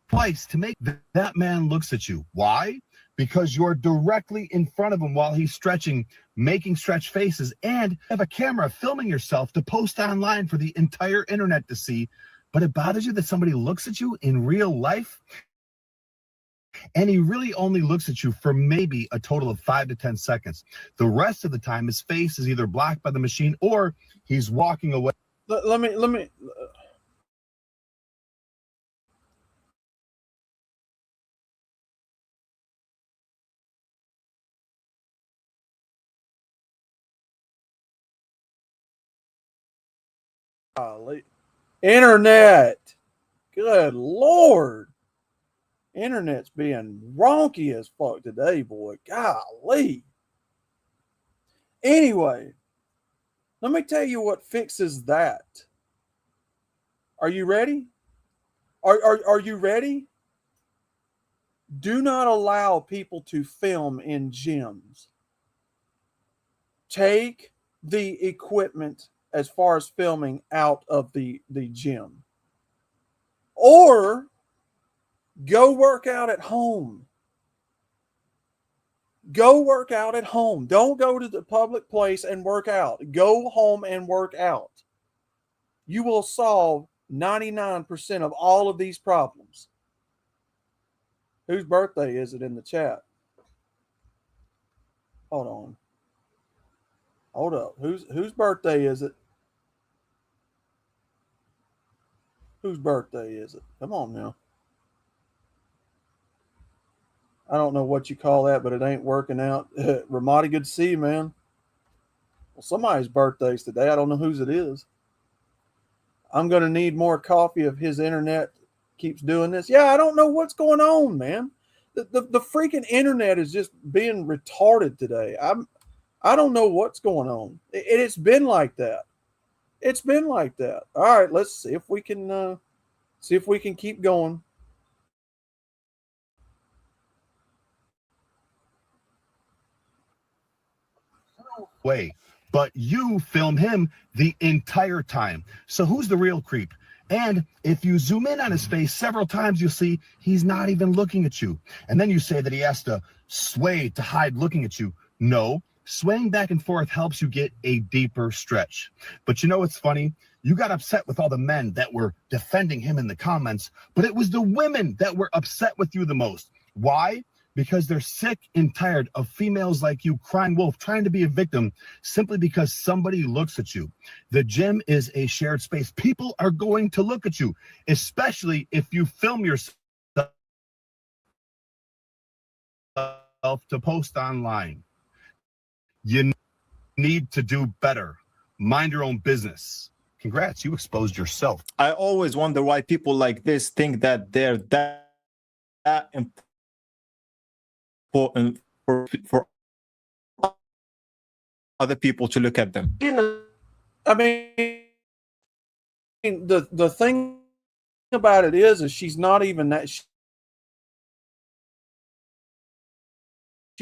Speaker 19: twice to make that man looks at you. Why? Because you're directly in front of him while he's stretching, making stretch faces, and have a camera filming yourself to post online for the entire internet to see. But it bothers you that somebody looks at you in real life, and he really only looks at you for maybe a total of 5 to 10 seconds. The rest of the time, his face is either blocked by the machine or he's walking away.
Speaker 4: Let me. Internet. Good Lord. Internet's being wonky as fuck today, boy. Golly. Anyway, let me tell you what fixes that. Are you ready? Are you ready? Do not allow people to film in gyms. Take the equipment as far as filming out of the gym. Or go work out at home. Go work out at home. Don't go to the public place and work out. Go home and work out. You will solve 99% of all of these problems. Whose birthday is it in the chat? Hold on. Hold up. Whose birthday is it? Whose birthday is it? Come on now. I don't know what you call that, but it ain't working out. Ramadi, good to see you, man. Well, somebody's birthday's today. I don't know whose it is. I'm going to need more coffee if his internet keeps doing this. Yeah, I don't know what's going on, man. The freaking internet is just being retarded today. I don't know what's going on. It's been like that. It's been like that. All right, let's see if we can keep going.
Speaker 19: Way, but you film him the entire time. So who's the real creep? And if you zoom in on his face several times, you'll see he's not even looking at you. And then you say that he has to sway to hide looking at you. No, swaying back and forth helps you get a deeper stretch. But you know what's funny? You got upset with all the men that were defending him in the comments, but it was the women that were upset with you the most. Why? Because they're sick and tired of females like you crying wolf, trying to be a victim simply because somebody looks at you. The gym is a shared space. People are going to look at you, especially if you film yourself to post online. You need to do better. Mind your own business. Congrats, you exposed yourself.
Speaker 5: I always wonder why people like this think that they're that important for other people to look at them.
Speaker 4: I mean, the thing about it is she's not even that. She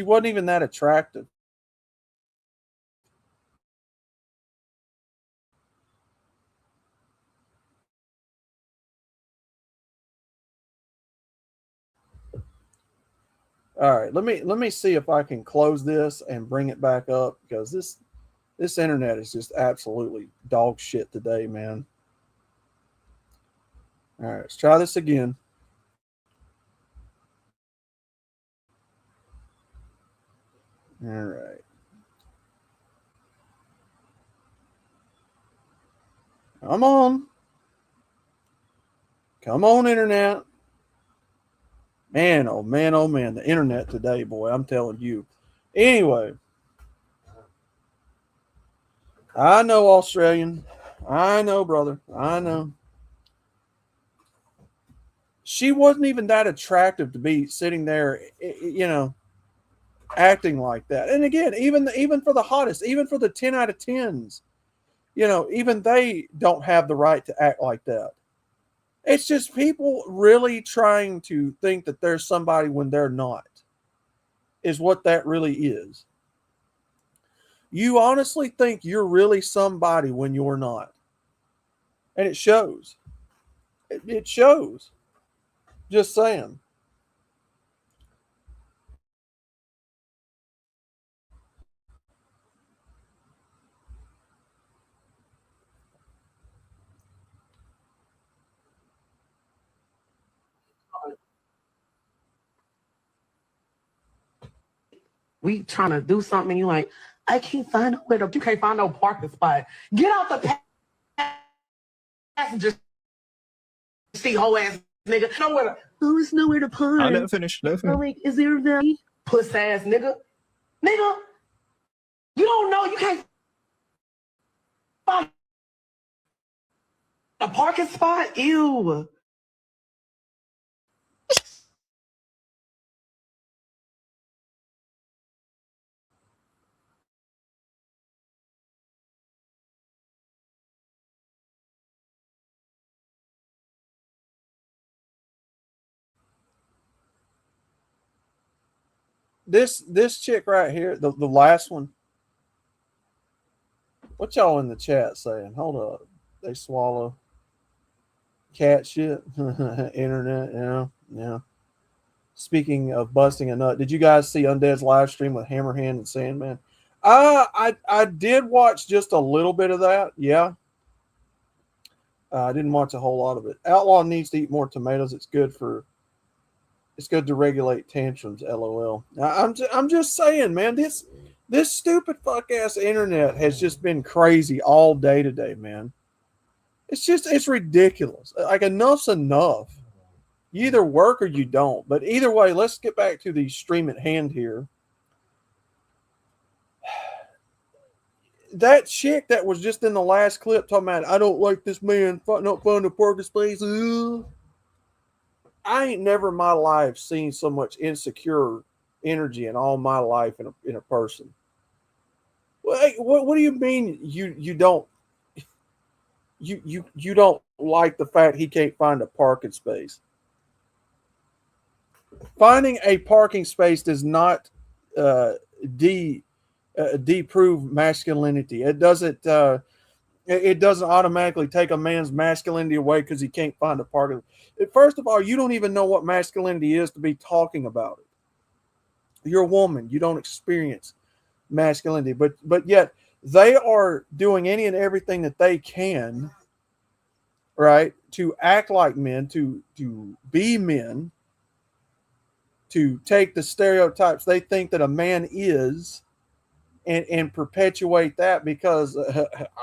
Speaker 4: wasn't even that attractive. All right, let me see if I can close this and bring it back up, because this internet is just absolutely dog shit today, man. All right, let's try this again. All right. Come on. Come on, internet. Man, oh man, oh man. The internet today, boy, I'm telling you. Anyway, I know, Australian. I know, brother. I know. She wasn't even that attractive to be sitting there, acting like that. And again, even for the hottest, even for the 10 out of 10s, even they don't have the right to act like that. It's just people really trying to think that there's somebody when they're not, is what that really is. You honestly think you're really somebody when you're not. And it shows. It shows. Just saying.
Speaker 20: We trying to do something, and you like, I can't find nowhere to. You can't find no parking spot. Get out the passenger seat, whole ass nigga. Nowhere to. Oh, it's nowhere to park.
Speaker 5: I'll let her finish. Let her finish.
Speaker 20: Like, is there the puss ass nigga? Nigga, you don't know. You can't find a parking spot. Ew.
Speaker 4: This chick right here, the last one. What y'all in the chat saying? Hold up. They swallow cat shit. Internet, yeah. Speaking of busting a nut, did you guys see Undead's live stream with Hammerhand and Sandman? I did watch just a little bit of that. Yeah. I didn't watch a whole lot of it. Outlaw needs to eat more tomatoes. It's good to regulate tantrums. LOL. I'm just saying, man. This stupid fuck ass internet has just been crazy all day today, man. It's ridiculous. Like, enough's enough. You either work or you don't. But either way, let's get back to the stream at hand here. That chick that was just in the last clip talking about, I don't like this man not finding a parking space. Ugh. I ain't never in my life seen so much insecure energy in all my life in a person. What do you mean you don't you don't like the fact he can't find a parking space? Finding a parking space does not deprove masculinity. It doesn't automatically take a man's masculinity away because he can't find a parking. First of all, you don't even know what masculinity is to be talking about it. You're a woman. You don't experience masculinity, but yet they are doing any and everything that they can, right, to act like men, to be men, to take the stereotypes they think that a man is and perpetuate that because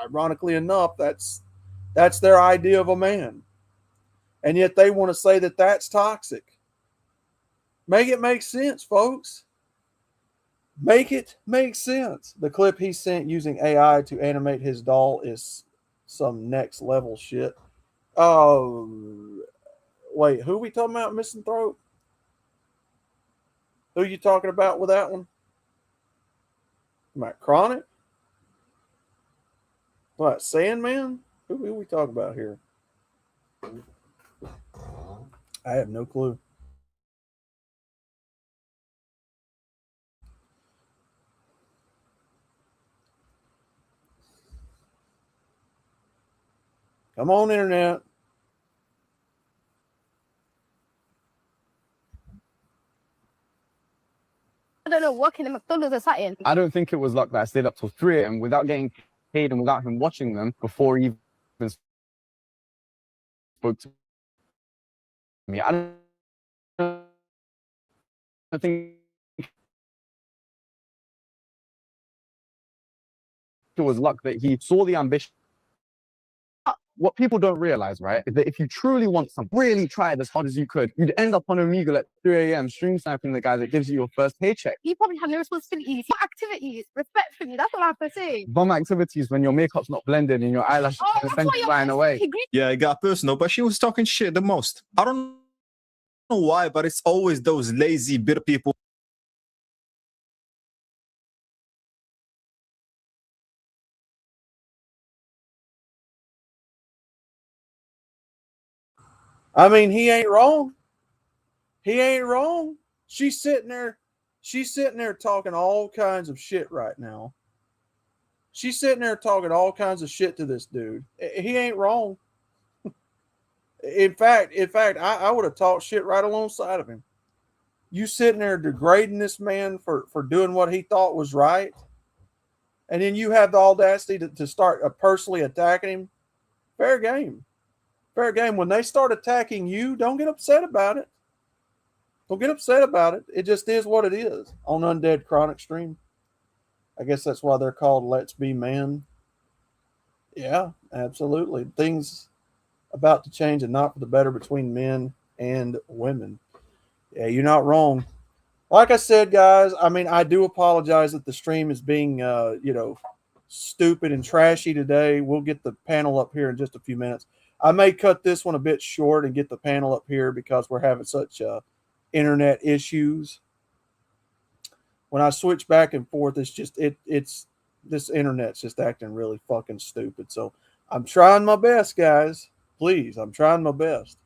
Speaker 4: ironically enough, that's their idea of a man. And yet they want to say that that's toxic. Make it make sense, folks. Make it make sense. The clip he sent using AI to animate his doll is some next level shit. Oh, wait, who we talking about, Missing Throat? Who you talking about with that one? About Chronic? What, Sandman? Who we talking about here? I have no clue. Come on, internet.
Speaker 6: I don't know, working at McDonald's or something.
Speaker 21: I don't think it was luck that I stayed up till 3 a.m. without getting paid and without him watching them before he even spoke to me. I don't think it was luck that he saw the ambition what people don't realize, right, is that if you truly want something, really try it as hard as you could, you'd end up on Omegle at 3 a.m. stream sniping the guy that gives you your first paycheck.
Speaker 17: You probably have no responsibilities, activities, respectfully. That's what I have to say.
Speaker 21: Bum activities when your makeup's not blended and your eyelashes are flying away.
Speaker 5: Yeah, it got personal, but she was talking shit the most. I don't know why, but it's always those lazy, bitter people.
Speaker 4: I mean, he ain't wrong. He ain't wrong. She's sitting there talking all kinds of shit right now. She's sitting there talking all kinds of shit to this dude. He ain't wrong. In fact, I would have talked shit right alongside of him. You sitting there degrading this man for doing what he thought was right, and then you have the audacity to start personally attacking him. Fair game. Fair game. When they start attacking you, don't get upset about it. Don't get upset about it. It just is what it is on Undead Chronic Stream. I guess that's why they're called Let's Be Man. Yeah, absolutely. Things about to change and not for the better between men and women. Yeah, you're not wrong. Like I said, guys, I mean, I do apologize that the stream is being, stupid and trashy today. We'll get the panel up here in just a few minutes. I may cut this one a bit short and get the panel up here because we're having such internet issues. When I switch back and forth, it's just it's this internet's just acting really fucking stupid. So I'm trying my best, guys. Please, I'm trying my best.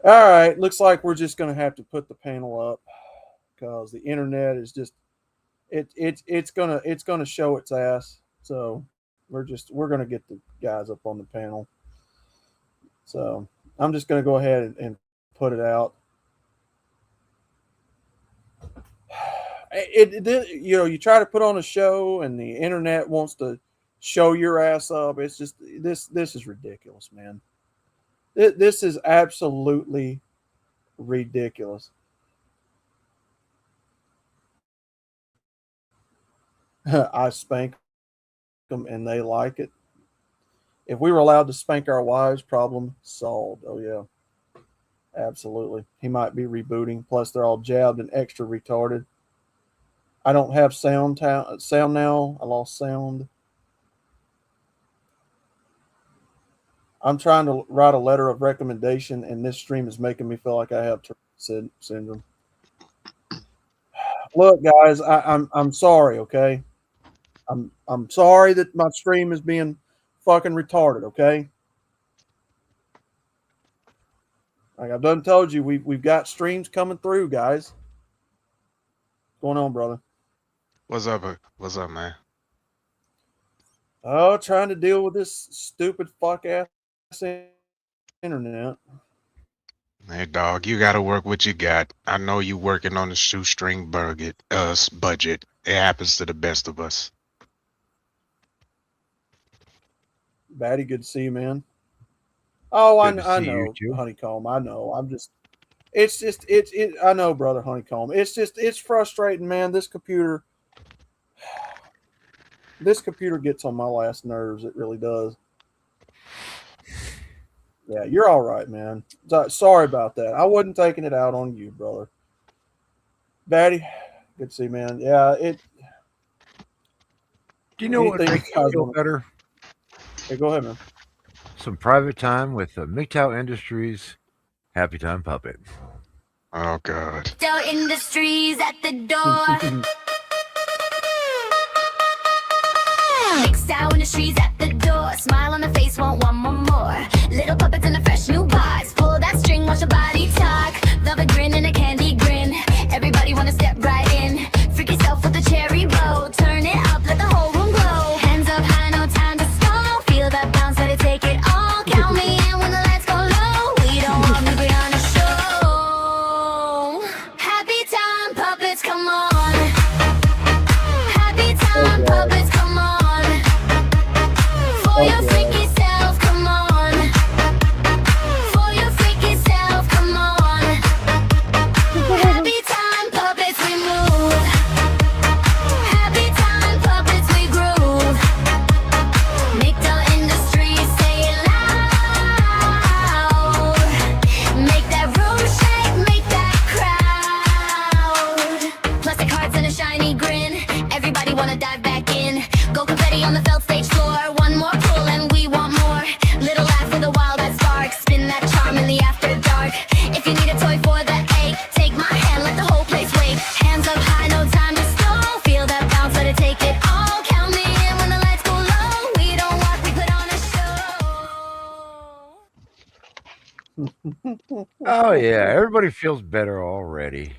Speaker 4: All right, looks like we're just going to have to put the panel up because the internet is just it's gonna show its ass. So we're going to get the guys up on the panel. So I'm just going to go ahead and put it out. You try to put on a show and the internet wants to show your ass up. It's just this is ridiculous, man. This is absolutely ridiculous. I spank them and they like it. If we were allowed to spank our wives, problem solved. Oh yeah, absolutely. He might be rebooting. Plus, they're all jabbed and extra retarded. I don't have sound now. I lost sound. I'm trying to write a letter of recommendation, and this stream is making me feel like I have Tourette syndrome. Look, guys, I'm sorry. Okay, I'm sorry that my stream is being fucking retarded. Okay, like I've done told you, we've got streams coming through, guys. What's going on, brother?
Speaker 2: What's up? What's up, man?
Speaker 4: Oh, trying to deal with this stupid fuck ass internet.
Speaker 2: Hey, dog, you gotta work what you got. I know you working on the shoestring budget. It happens to the best of us.
Speaker 4: Batty, good to see you, man. Oh, I
Speaker 22: see you
Speaker 4: know,
Speaker 22: too.
Speaker 4: Honeycomb. I know. It's I know, brother Honeycomb. It's frustrating, man. This computer gets on my last nerves. It really does. Yeah, you're all right, man. Sorry about that. I wasn't taking it out on you, brother. Batty, good to see you, man. Yeah,
Speaker 22: Do you know what makes you feel better?
Speaker 4: Hey, go ahead, man.
Speaker 22: Some private time with MGTOW Industries Happy Time Puppet.
Speaker 2: Oh, God.
Speaker 23: MGTOW Industries at the door. MGTOW Industries at the door. Smile on the face, want one more. Little puppets in a fresh new box. Pull that string, watch your body talk. Love a grin and a candy grin. Everybody wanna step right in. Freak yourself with the cherry bow. Turn it up, let the whole room glow. Hands up high, no time to stall. Feel that bounce, let it take it all. Count me in when the lights go low. We don't want to be on a show. Happy time puppets, come on. Happy time puppets, come on. For your freaky self, come on. For your freaky self, come on. Happy time puppets, we move. Happy time puppets, we groove. MGTOW Industries, say it loud. Make that room shake, make that crowd. Plastic hearts and a shiny grin. Everybody wanna dive back in. Go confetti on the felt stage floor. One more pull and we want more. Little laugh with a wild that spark. Spin that charm in the after dark. If you need a toy for the ache, take my hand, let the whole place wake. Hands up high, no time to stall. Feel that bounce, let it take it all. Count me in when the lights go low. We don't walk, we put on a show.
Speaker 22: Oh yeah, everybody feels better already.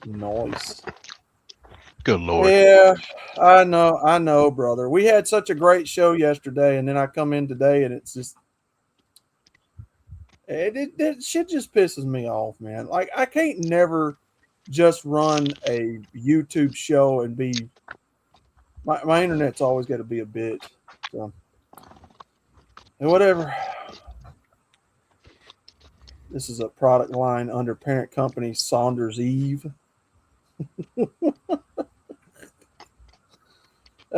Speaker 4: Nice.
Speaker 2: Good Lord.
Speaker 4: Yeah, I know, brother. We had such a great show yesterday, and then I come in today, and it's just it shit just pisses me off, man. Like I can't never just run a YouTube show and be my internet's always got to be a bitch. So and whatever. This is a product line under parent company Saunders Eve.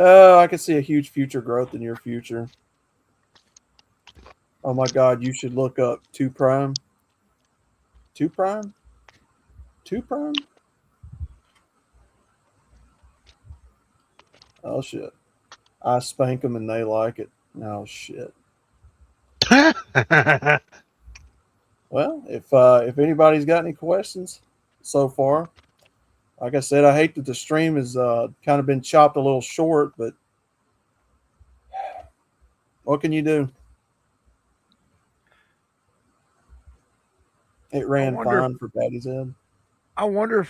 Speaker 4: I can see a huge future growth in your future. Oh my God, you should look up 2 Prime. 2 Prime? 2 Prime? Oh shit. I spank them and they like it. Oh shit. Well, if anybody's got any questions so far, like I said, I hate that the stream has kind of been chopped a little short, but what can you do? It ran fine for Patty's Head.
Speaker 22: I wonder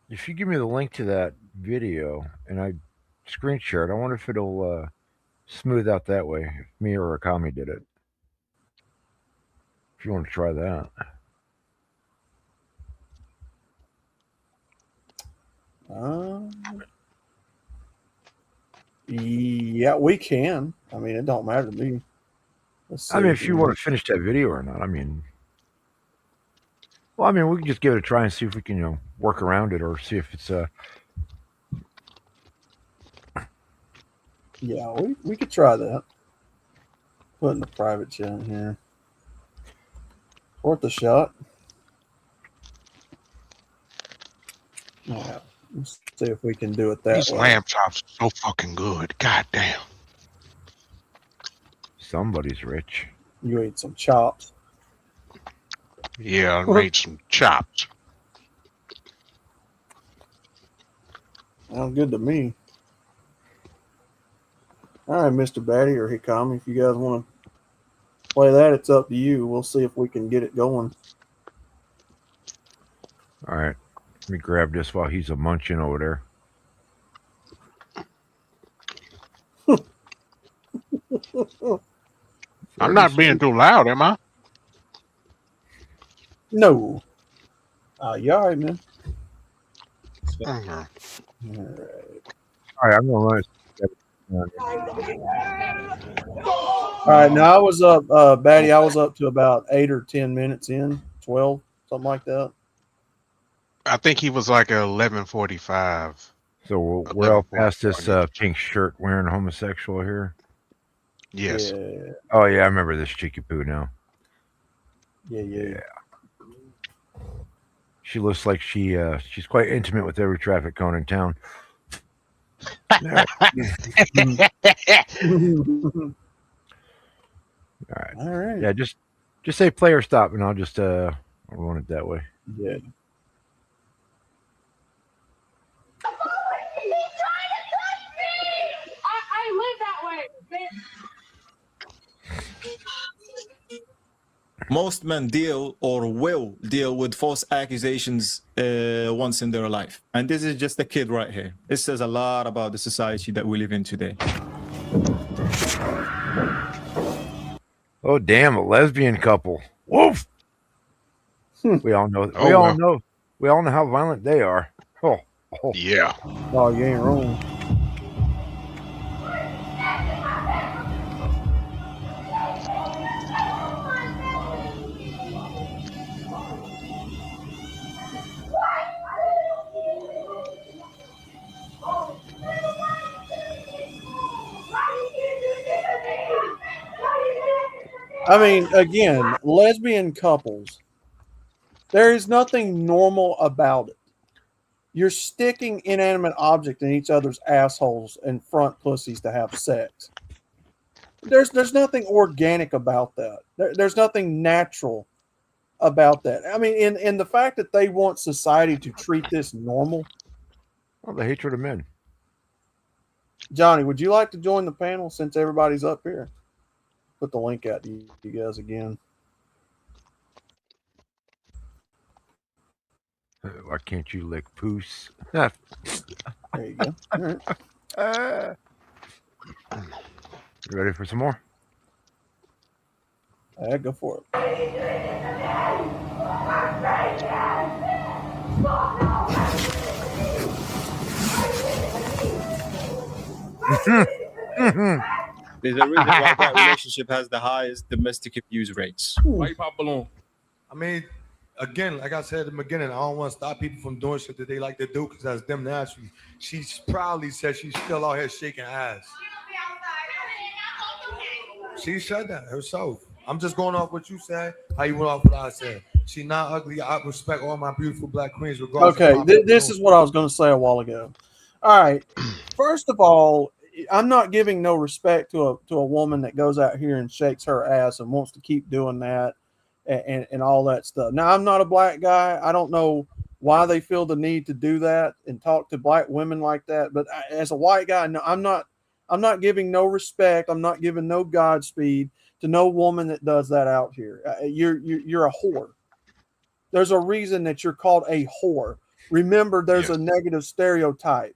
Speaker 22: if you give me the link to that video and I screen share it, I wonder if it'll smooth out that way. If me or Akami did it. If you want to try that.
Speaker 4: Yeah, we can. I mean, it don't matter to me. Let's
Speaker 22: I mean, if
Speaker 4: see
Speaker 22: you
Speaker 4: here.
Speaker 22: want to finish that video or not, I mean, well, I mean, we can just give it a try and see if we can, work around it or see if it's
Speaker 4: Yeah, we could try that. Putting the private chat in here. Worth a shot. Yeah, let's see if we can do it that
Speaker 2: These
Speaker 4: way.
Speaker 2: lamb chops are so fucking good. God damn.
Speaker 22: somebody's rich.
Speaker 4: You ate some chops.
Speaker 2: Yeah, I made some chops.
Speaker 4: Sounds good to me. All right, Mr. Batty or Hikami, if you guys want to play that, it's up to you. We'll see if we can get it going.
Speaker 22: All right. Let me grab this while he's a munching over there.
Speaker 2: I'm not being too loud, am I?
Speaker 4: No. You all right, man?
Speaker 2: Mm-hmm.
Speaker 4: All right.
Speaker 22: All right, I'm gonna run it.
Speaker 4: All right, now I was up, Batty, I was up to about 8 or 10 minutes in, 12, something like that.
Speaker 2: I think he was like 11:45.
Speaker 22: So we're all past this pink shirt wearing homosexual here.
Speaker 2: Yes.
Speaker 4: Yeah.
Speaker 22: Oh yeah, I remember this cheeky poo now.
Speaker 4: Yeah.
Speaker 22: She looks like she's quite intimate with every traffic cone in town. All right.
Speaker 4: All right.
Speaker 22: Yeah, just say play or stop, and I'll just I'll run it that way.
Speaker 4: Yeah.
Speaker 17: I live that way.
Speaker 5: Most men deal or will deal with false accusations once in their life. And this is just a kid right here. It says a lot about the society that we live in today.
Speaker 22: Oh damn, a lesbian couple. Woof. We all know. We all know how violent they are. Oh.
Speaker 2: Yeah.
Speaker 4: Oh, you ain't wrong. I mean, again, lesbian couples, there is nothing normal about it. You're sticking inanimate object in each other's assholes and front pussies to have sex. There's nothing organic about that. There's nothing natural about that. I mean, in the fact that they want society to treat this normal.
Speaker 22: Well, the hatred of men.
Speaker 4: Johnny, would you like to join the panel since everybody's up here? Put the link out to you guys again.
Speaker 22: Why can't you lick poos?
Speaker 4: There you go. All right.
Speaker 22: You ready for some more?
Speaker 4: Go for it.
Speaker 5: There's a reason why that relationship has the highest domestic abuse rates.
Speaker 8: Why you pop balloon? I mean, again, like I said at the beginning, I don't want to stop people from doing shit that they like to do because that's them naturally. She proudly said she's still out here shaking ass. She said that herself. I'm just going off what you said, how you went off what I said. She's not ugly. I respect all my beautiful black queens regardless.
Speaker 4: Okay, this is what I was going to say a while ago. All right. First of all, I'm not giving no respect to a woman that goes out here and shakes her ass and wants to keep doing that and all that stuff. Now, I'm not a black guy. I don't know why they feel the need to do that and talk to black women like that. But as a white guy, no, I'm not giving no respect. I'm not giving no Godspeed to no woman that does that out here. You're a whore. There's a reason that you're called a whore. Remember, there's a negative stereotype.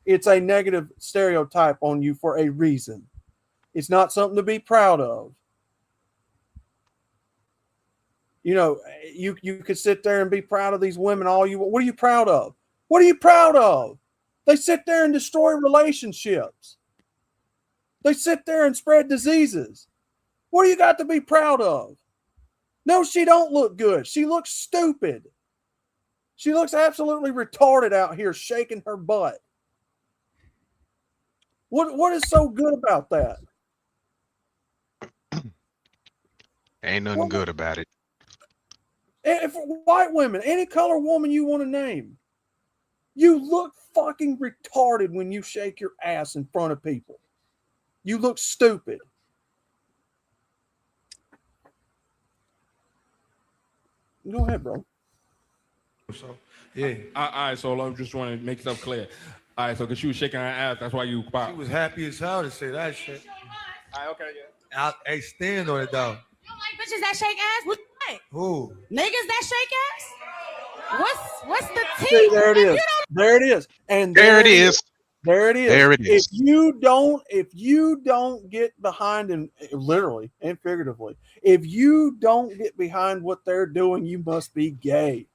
Speaker 4: It's a negative stereotype on you for a reason. It's not something to be proud of. You know, you could sit there and be proud of these women all you want. What are you proud of? What are you proud of? They sit there and destroy relationships. They sit there and spread diseases. What do you got to be proud of? No, she don't look good. She looks stupid. She looks absolutely retarded out here shaking her butt. What is so good about that?
Speaker 2: Ain't nothing good about it.
Speaker 4: If white women, any color woman you want to name, you look fucking retarded when you shake your ass in front of people. You look stupid. Go ahead, bro.
Speaker 9: So, yeah. All right, so I just want to make stuff clear. All right, so because she was shaking her ass, that's why you popped.
Speaker 8: She was happy as hell to say that shit.
Speaker 9: All right, okay, yeah.
Speaker 8: Hey, stand on it, though.
Speaker 10: Like bitches that shake ass? What you like?
Speaker 8: Who?
Speaker 10: Niggas that shake ass? What's the tea?
Speaker 4: See, there it is. There it is. And
Speaker 2: there it is.
Speaker 4: There it is.
Speaker 2: There it is.
Speaker 4: If you don't get behind, and literally and figuratively, if you don't get behind what they're doing, you must be gay.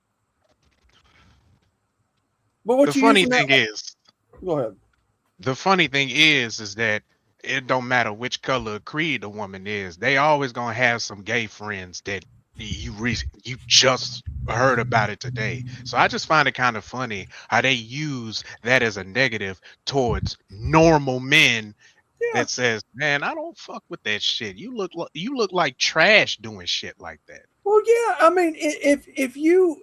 Speaker 4: But what
Speaker 2: The
Speaker 4: you
Speaker 2: funny
Speaker 4: using
Speaker 2: thing
Speaker 4: that-
Speaker 2: is,
Speaker 4: go ahead.
Speaker 2: the funny thing is that it don't matter which color or creed the woman is. They always gonna have some gay friends that you just heard about it today. So I just find it kind of funny how they use that as a negative towards normal men. That says, "Man, I don't fuck with that shit. You look like trash doing shit like that."
Speaker 4: Well, yeah. I mean, if you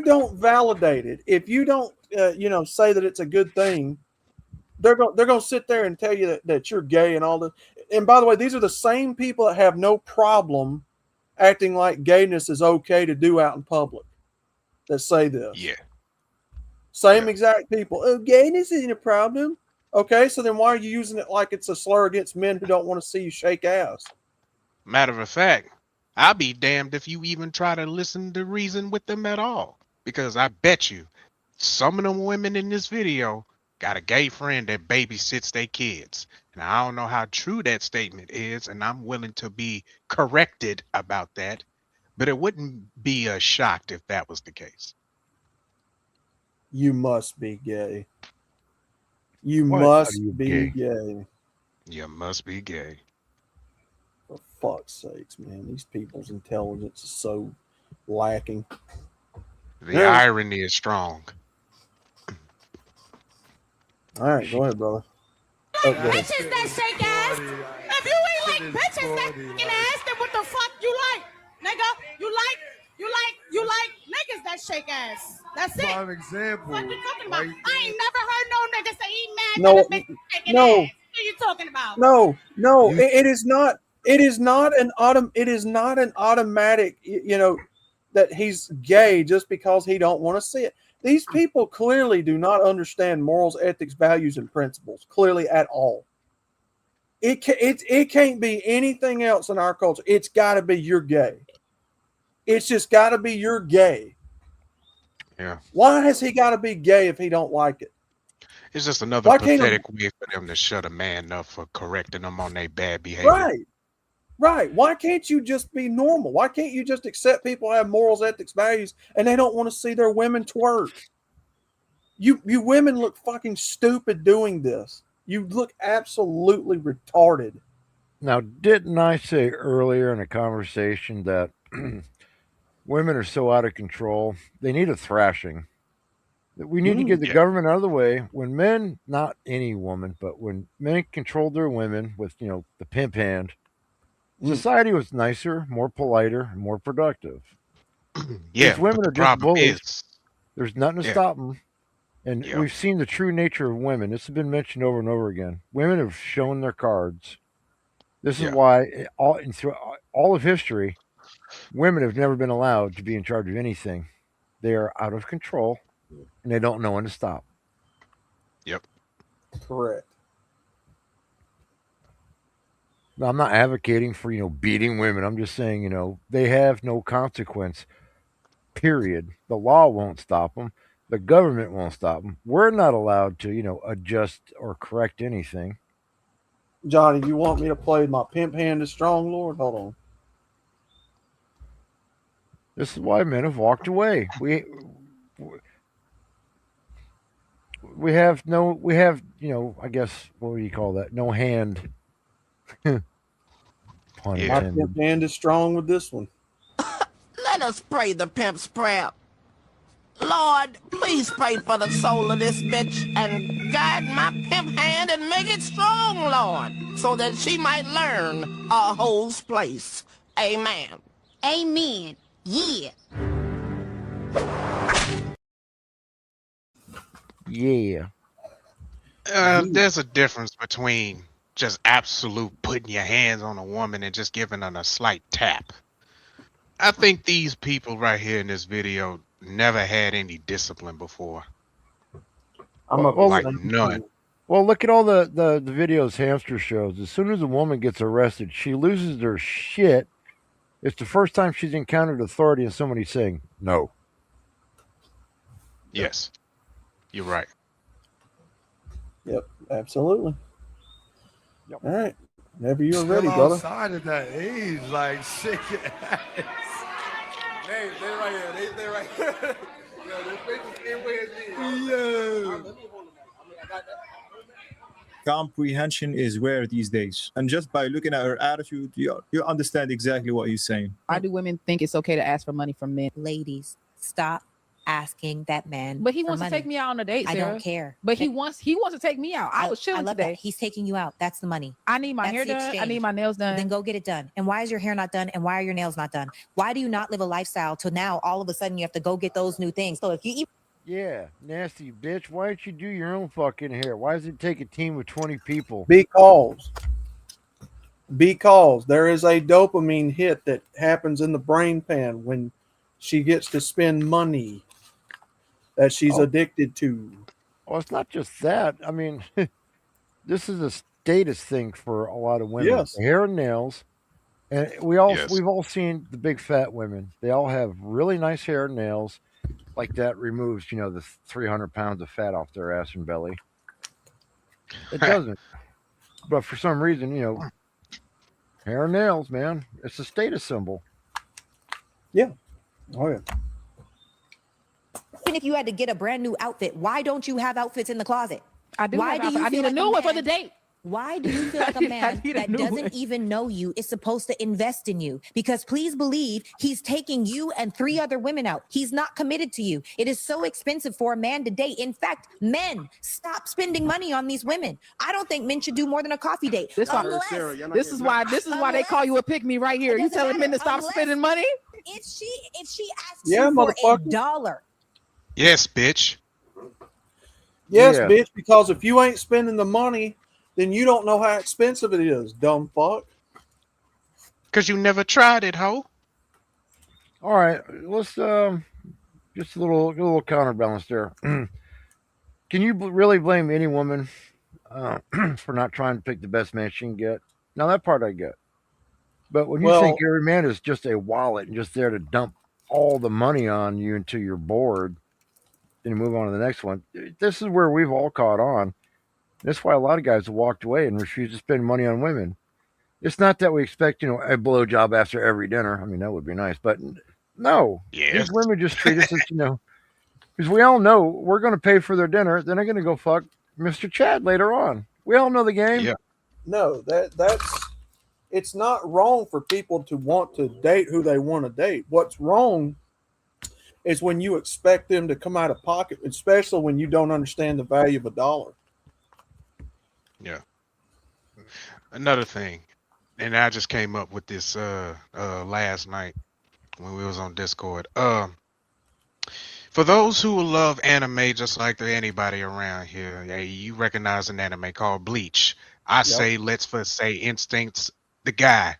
Speaker 4: don't validate it, if you don't say that it's a good thing, they're going to sit there and tell you that you're gay and all this. And by the way, these are the same people that have no problem acting like gayness is okay to do out in public that say this.
Speaker 2: Yeah.
Speaker 4: Same exact people. Oh, gayness isn't a problem. Okay, so then why are you using it like it's a slur against men who don't want to see you shake ass?
Speaker 2: Matter of fact, I'll be damned if you even try to listen to reason with them at all. Because I bet you some of them women in this video got a gay friend that babysits their kids. And I don't know how true that statement is, and I'm willing to be corrected about that. But it wouldn't be a shock if that was the case.
Speaker 4: You must be gay. You
Speaker 22: What?
Speaker 4: must
Speaker 22: Are you
Speaker 4: be
Speaker 22: gay?
Speaker 4: gay.
Speaker 2: You must be gay.
Speaker 4: For fuck's sakes, man. These people's intelligence is so lacking.
Speaker 2: The irony is strong.
Speaker 4: All right, go ahead, brother. Oh, go ahead.
Speaker 10: Bitches that shake ass. If you ain't like bitches that shaking ass, then what the fuck you like? Nigga, you like niggas that shake ass. That's it.
Speaker 8: Prime example.
Speaker 10: What you talking about? I ain't never heard no niggas say he mad
Speaker 4: No,
Speaker 10: that his bitch shaking
Speaker 4: no.
Speaker 10: ass. What are you talking about?
Speaker 4: No, it is not. It is not an automatic. That he's gay just because he don't want to see it. These people clearly do not understand morals, ethics, values, and principles. Clearly, at all. It can't be anything else in our culture. It's got to be you're gay. It's just got to be you're gay.
Speaker 2: Yeah.
Speaker 4: Why has he got to be gay if he don't like it?
Speaker 2: It's just another
Speaker 4: Why can't
Speaker 2: pathetic way for them to shut a man up for correcting them on their bad behavior.
Speaker 4: Right. Why can't you just be normal? Why can't you just accept people have morals, ethics, values, and they don't want to see their women twerk? You women look fucking stupid doing this. You look absolutely retarded.
Speaker 22: Now, didn't I say earlier in a conversation that women are so out of control, they need a thrashing? That we need to get the government out of the way. When men, not any woman, but when men controlled their women with, the pimp hand, society was nicer, more politer, and more productive.
Speaker 2: Yeah,
Speaker 22: These women
Speaker 2: but the
Speaker 22: are just
Speaker 2: problem
Speaker 22: bullies.
Speaker 2: is,
Speaker 22: There's nothing to stop them. And we've seen the true nature of women. This has been mentioned over and over again. Women have shown their cards. This is why through all of history, women have never been allowed to be in charge of anything. They are out of control, and they don't know when to stop.
Speaker 2: Yep.
Speaker 4: Correct.
Speaker 22: Now, I'm not advocating for, beating women. I'm just saying, they have no consequence, period. The law won't stop them. The government won't stop them. We're not allowed to, adjust or correct anything.
Speaker 4: Johnny, you want me to play my pimp hand is strong, Lord? Hold on.
Speaker 22: This is why men have walked away. we have I guess what do you call that? No hand. Pun
Speaker 4: My
Speaker 22: intended.
Speaker 4: pimp hand is strong with this one.
Speaker 1: Let us pray the pimp's prayer. Lord, please pray for the soul of this bitch and guide my pimp hand and make it strong, Lord, so that she might learn a hoe's place. Amen.
Speaker 23: Amen. Yeah.
Speaker 22: Yeah.
Speaker 2: There's a difference between just absolute putting your hands on a woman and just giving her a slight tap. I think these people right here in this video never had any discipline before. Like none.
Speaker 22: Well, look at all the videos Hamster shows. As soon as a woman gets arrested, she loses her shit. It's the first time she's encountered authority and somebody saying no.
Speaker 2: Yes, you're right.
Speaker 4: Yep, absolutely.
Speaker 22: Yep.
Speaker 4: All right, whenever you're
Speaker 8: Still
Speaker 4: ready, brother.
Speaker 8: outside of that age, like shake your ass.
Speaker 9: They right here. They right here. Yo, this bitch is the same way as me.
Speaker 8: Yeah.
Speaker 5: Comprehension is rare these days, and just by looking at her attitude, you understand exactly what he's saying.
Speaker 11: Why do women think it's okay to ask for money from men?
Speaker 12: Ladies, stop asking that man.
Speaker 11: But he
Speaker 12: for
Speaker 11: wants
Speaker 12: money.
Speaker 11: to take me out on a date,
Speaker 12: I
Speaker 11: Sarah.
Speaker 12: don't care.
Speaker 11: But he wants to take me out. I was chilling
Speaker 12: I love
Speaker 11: today.
Speaker 12: that. He's taking you out. That's the money.
Speaker 11: I need my hair
Speaker 12: the
Speaker 11: done. I
Speaker 12: exchange.
Speaker 11: need my nails done.
Speaker 12: Then go get it done. And why is your hair not done? And why are your nails not done? Why do you not live a lifestyle till now all of a sudden you have to go get those new things? So if you
Speaker 22: Yeah, nasty bitch. Why don't you do your own fucking hair? Why does it take a team of 20 people?
Speaker 4: Because there is a dopamine hit that happens in the brain pan when she gets to spend money that she's addicted to.
Speaker 22: Well, it's not just that. I mean, this is a status thing for a lot of women.
Speaker 4: Yes.
Speaker 22: Hair and nails. And we've all seen the big fat women. They all have really nice hair and nails. Like that removes, the 300 pounds of fat off their ass and belly. It doesn't. But for some reason, hair and nails, man, it's a status symbol.
Speaker 4: Yeah. Oh, yeah.
Speaker 12: even if you had to get a brand new outfit, why don't you have outfits in the closet?
Speaker 11: I do.
Speaker 12: Why
Speaker 11: have
Speaker 12: do
Speaker 11: outfit.
Speaker 12: you
Speaker 11: I
Speaker 12: feel
Speaker 11: need
Speaker 12: like
Speaker 11: a new one for the date.
Speaker 12: Why do you feel like a man
Speaker 11: need a
Speaker 12: that
Speaker 11: new
Speaker 12: doesn't
Speaker 11: one.
Speaker 12: even know you is supposed to invest in you? Because please believe he's taking you and 3 other women out. He's not committed to you. It is so expensive for a man to date. In fact, men, stop spending money on these women. I don't think men should do more than a coffee date.
Speaker 11: This is why they call you a pick me right here. You telling men to stop spending money?
Speaker 12: If she asks
Speaker 4: Yeah,
Speaker 12: you for
Speaker 4: motherfucker.
Speaker 12: $1,
Speaker 2: Yes, bitch.
Speaker 4: Yes,
Speaker 2: Yeah.
Speaker 4: bitch, because if you ain't spending the money, then you don't know how expensive it is, dumb fuck.
Speaker 2: Because you never tried it, ho.
Speaker 22: All right, let's just a little counterbalance there. Can you really blame any woman for not trying to pick the best man she can get? Now that part I get, but when you
Speaker 4: Well-
Speaker 22: think every man is just a wallet and just there to dump all the money on you until you're bored, then you move on to the next one. This is where we've all caught on. That's why a lot of guys have walked away and refused to spend money on women. It's not that we expect, a blowjob after every dinner. I mean, that would be nice, but no.
Speaker 2: Yes.
Speaker 22: These women just treat us as, because we all know we're going to pay for their dinner. Then they're going to go fuck Mr. Chad later on. We all know the game.
Speaker 2: Yeah.
Speaker 4: No, it's not wrong for people to want to date who they want to date. What's wrong is when you expect them to come out of pocket, especially when you don't understand the value of a dollar.
Speaker 2: Yeah. Another thing, and I just came up with this last night when we was on Discord. For those who love anime just like anybody around here, yeah, you recognize an anime called Bleach. I say, let's first say Instinct's the guy.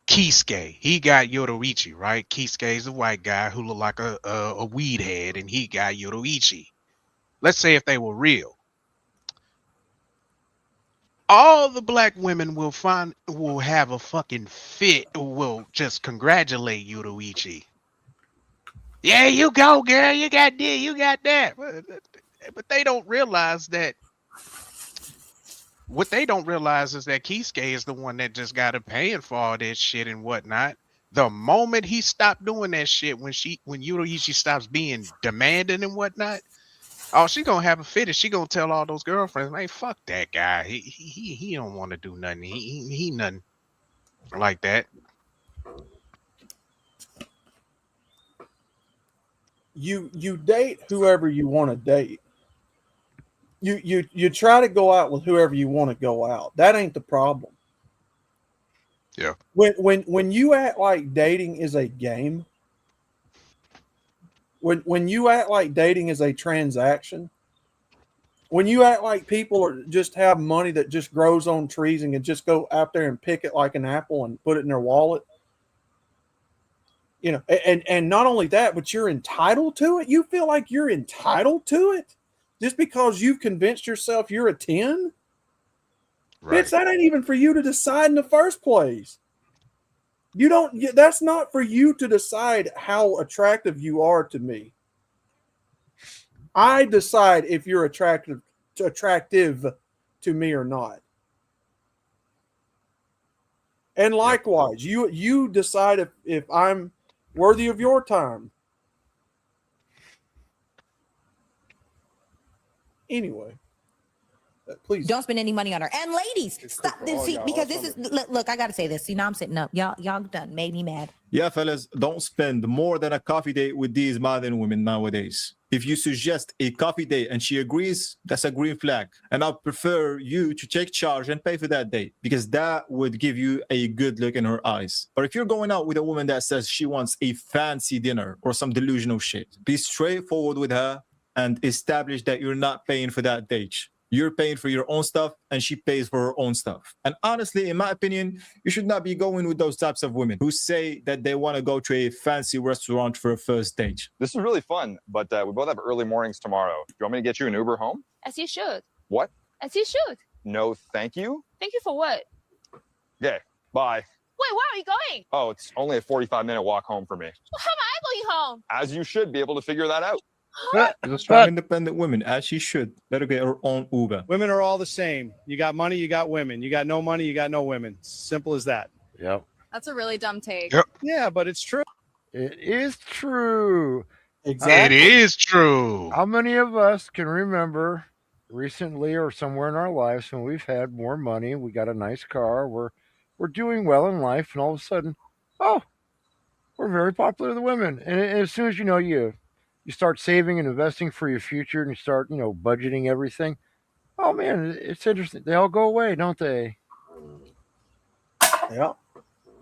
Speaker 2: Kisuke, he got Yoruichi, right? Kisuke is a white guy who looked like a weed head, and he got Yoruichi. Let's say if they were real. All the black women will have a fucking fit, will just congratulate Yoruichi. Yeah, you go, girl. You got this, you got that. But they don't realize that. What they don't realize is that Kisuke is the one that just got to paying for all this shit and whatnot. The moment he stopped doing that shit, when Yoruichi stops being demanding and whatnot, Oh, she gonna have a fit. She gonna tell all those girlfriends, "Hey, fuck that guy. He don't want to do nothing. He nothing like that."
Speaker 4: You date whoever you want to date. You try to go out with whoever you want to go out. That ain't the problem.
Speaker 2: Yeah.
Speaker 4: When you act like dating is a game, when you act like dating is a transaction, when you act like people are just have money that just grows on trees and can just go out there and pick it like an apple and put it in their wallet, you know, and not only that, but you're entitled to it. You feel like you're entitled to it just because you've convinced yourself you're a 10.
Speaker 2: Right.
Speaker 4: Bitch, that ain't even for you to decide in the first place. You don't. That's not for you to decide how attractive you are to me. I decide if you're attractive to me or not. And likewise, you decide if I'm worthy of your time. Anyway. Please
Speaker 12: don't spend any money on her. And ladies, stop this. See, because this is look, I gotta say this. See, now I'm sitting up. Y'all done made me mad.
Speaker 5: Yeah, fellas, don't spend more than a coffee date with these modern women nowadays. If you suggest a coffee date and she agrees, that's a green flag. And I prefer you to take charge and pay for that date because that would give you a good look in her eyes. But if you're going out with a woman that says she wants a fancy dinner or some delusional shit, be straightforward with her and establish that you're not paying for that date. You're paying for your own stuff and she pays for her own stuff. And honestly, in my opinion, you should not be going with those types of women who say that they want to go to a fancy restaurant for a first date.
Speaker 13: This is really fun, but we both have early mornings tomorrow. Do you want me to get you an Uber home?
Speaker 14: As you should.
Speaker 13: What?
Speaker 14: As you should.
Speaker 13: No, thank you.
Speaker 14: Thank you for what?
Speaker 13: Okay, bye.
Speaker 14: Wait, where are you going?
Speaker 13: Oh, it's only a 45-minute walk home for me.
Speaker 14: Well, how am I going home?
Speaker 13: As you should be able to figure that out.
Speaker 5: Strong, independent women, as she should. Better get her own Uber.
Speaker 15: Women are all the same. You got money, you got women. You got no money, you got no women. Simple as that.
Speaker 22: Yep.
Speaker 14: That's a really dumb take.
Speaker 2: Yep.
Speaker 15: Yeah, but it's true.
Speaker 22: It is true.
Speaker 2: Exactly. It is true.
Speaker 22: How many of us can remember recently or somewhere in our lives when we've had more money, we got a nice car, we're doing well in life, and all of a sudden, oh, we're very popular with the women. And as soon as you start saving and investing for your future and you start, budgeting everything. Oh, man, it's interesting. They all go away, don't they?
Speaker 4: Yeah.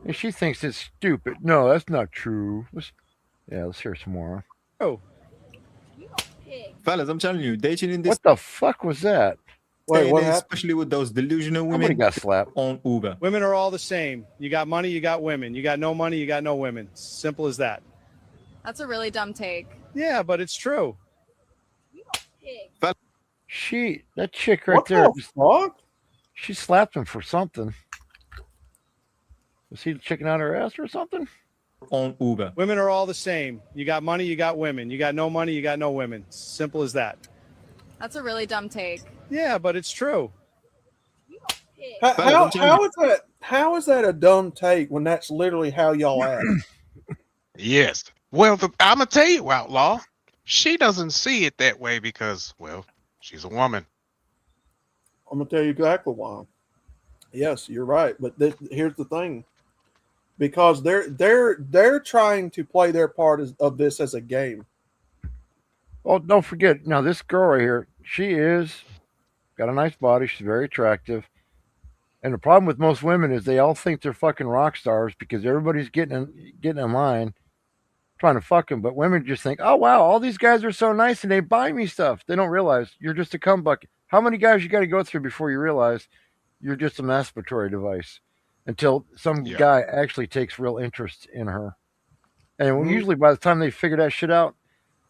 Speaker 22: And she thinks it's stupid. No, that's not true. Let's hear some more.
Speaker 15: Oh.
Speaker 5: Fellas, I'm telling you, dating in this...
Speaker 22: What the fuck was that?
Speaker 4: Wait, what happened?
Speaker 5: Especially with those delusional women.
Speaker 22: Somebody got slapped.
Speaker 5: On Uber.
Speaker 15: Women are all the same. You got money, you got women. You got no money, you got no women. Simple as that.
Speaker 14: That's a really dumb take.
Speaker 15: Yeah, but it's true.
Speaker 22: That chick right there.
Speaker 4: Fuck?
Speaker 22: She slapped him for something. Was he checking out her ass or something?
Speaker 5: On Uber.
Speaker 15: Women are all the same. You got money, you got women. You got no money, you got no women. Simple as that.
Speaker 14: That's a really dumb take.
Speaker 15: Yeah, but it's true.
Speaker 4: How is that a dumb take when that's literally how y'all act?
Speaker 2: Yes. Well, I'm going to tell you, Outlaw, she doesn't see it that way because, well, she's a woman.
Speaker 4: I'm going to tell you exactly why. Yes, you're right. But here's the thing. Because they're trying to play their part of this as a game.
Speaker 22: Oh, don't forget. Now, this girl right here, she got a nice body. She's very attractive. And the problem with most women is they all think they're fucking rock stars because everybody's getting in line trying to fuck them. But women just think, oh, wow, all these guys are so nice and they buy me stuff. They don't realize you're just a cum bucket. How many guys you got to go through before you realize you're just a masturbatory device until some guy actually takes real interest in her? And usually by the time they figure that shit out,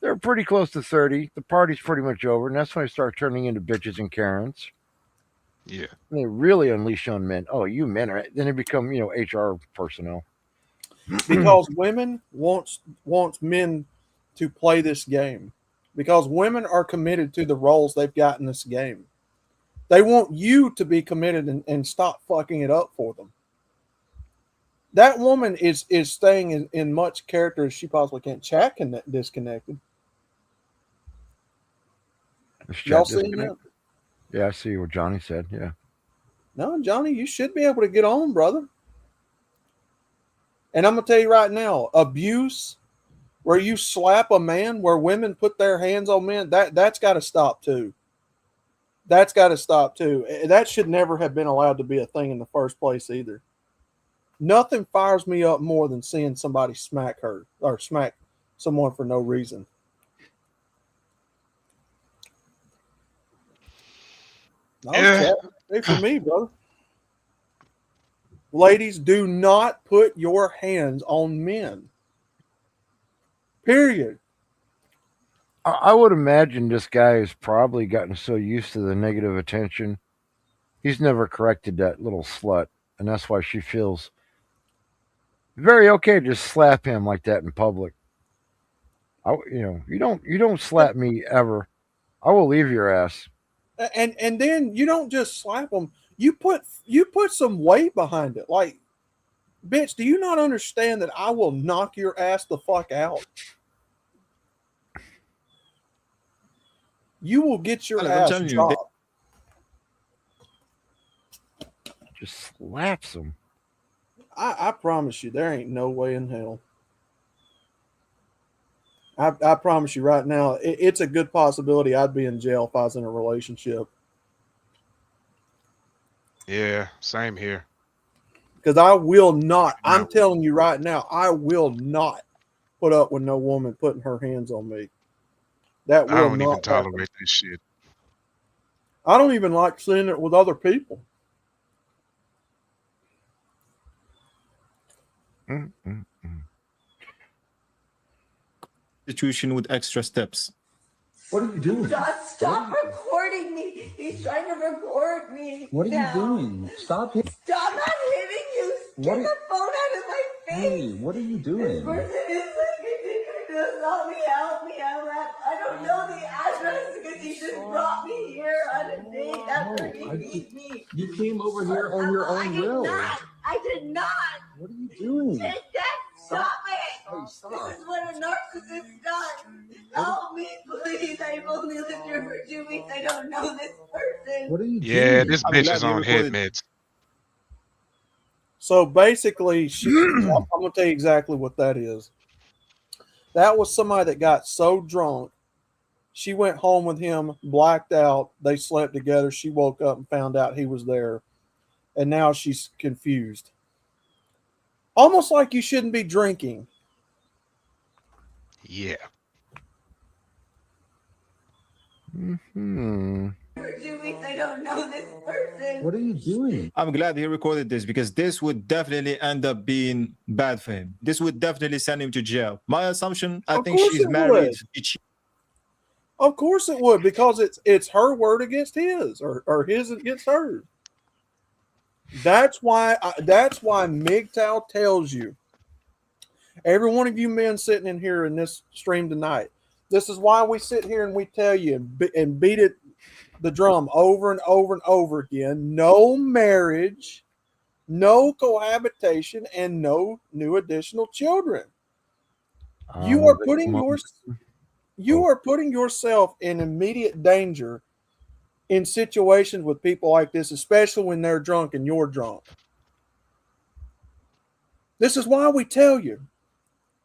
Speaker 22: they're pretty close to 30. The party's pretty much over. And that's when they start turning into bitches and Karens.
Speaker 2: Yeah.
Speaker 22: And they really unleash on men. Oh, you men are... Then they become, HR personnel.
Speaker 4: Because women wants men to play this game. Because women are committed to the roles they've got in this game. They want you to be committed and stop fucking it up for them. That woman is staying in much character as she possibly can. Chat disconnected.
Speaker 22: Y'all
Speaker 4: seen
Speaker 22: disconnect?
Speaker 4: that?
Speaker 22: Yeah, I see what Johnny said. Yeah.
Speaker 4: No, Johnny, you should be able to get on, brother. And I'm gonna tell you right now, abuse where you slap a man, where women put their hands on men, that's got to stop too. That's got to stop too. That should never have been allowed to be a thing in the first place either. Nothing fires me up more than seeing somebody smack her or smack someone for no reason. No,
Speaker 2: Yeah.
Speaker 4: hey, for me, brother. Ladies, do not put your hands on men. Period.
Speaker 22: I would imagine this guy has probably gotten so used to the negative attention, he's never corrected that little slut, and that's why she feels very okay to just slap him like that in public. You don't slap me ever. I will leave your ass.
Speaker 4: And then you don't just slap them. You put some weight behind it. Like, bitch, do you not understand that I will knock your ass the fuck out? You will get your ass dropped.
Speaker 22: Just slaps him.
Speaker 4: I promise you, there ain't no way in hell. I promise you right now, it's a good possibility I'd be in jail if I was in a relationship.
Speaker 2: Yeah, same here.
Speaker 4: Because I will not, I'm telling you right now, I will not put up with no woman putting her hands on me. That will
Speaker 2: I don't
Speaker 4: not
Speaker 2: even tolerate
Speaker 4: happen.
Speaker 2: this shit.
Speaker 4: I don't even like seeing it with other people.
Speaker 5: Situation with extra steps.
Speaker 3: What are you doing?
Speaker 7: Stop recording me. He's trying to record me.
Speaker 3: What are you
Speaker 7: now.
Speaker 3: doing? Stop it.
Speaker 7: Stop not hitting you. Get the phone out of my face.
Speaker 3: Hey, what are you
Speaker 7: This
Speaker 3: doing?
Speaker 7: person is like, help me. I don't know the address because he just brought me here on a date after he beat me.
Speaker 3: You came over here on your own will.
Speaker 7: I did not.
Speaker 3: What are you doing?
Speaker 7: Take that. Stop it.
Speaker 3: Hey, stop.
Speaker 7: This is what a narcissist does. Help me, please. I've only lived here for 2 weeks. I don't know this person.
Speaker 3: What are you doing?
Speaker 2: Yeah, this bitch is on head meds.
Speaker 4: So basically, I'm going to tell you exactly what that is. That was somebody that got so drunk, she went home with him, blacked out. They slept together. She woke up and found out he was there. And now she's confused. Almost like you shouldn't be drinking.
Speaker 2: Yeah.
Speaker 7: For 2 weeks, I don't know this person.
Speaker 3: What are you doing?
Speaker 5: I'm glad he recorded this because this would definitely end up being bad for him. This would definitely send him to jail. My assumption, I think she's married.
Speaker 4: Of course it would, because it's her word against his, or his against hers. That's why MGTOW tells you, every one of you men sitting in here in this stream tonight, this is why we sit here and we tell you and beat it the drum over and over and over again. No marriage, no cohabitation, and no new additional children. You are putting yourself in immediate danger in situations with people like this, especially when they're drunk and you're drunk. This is why we tell you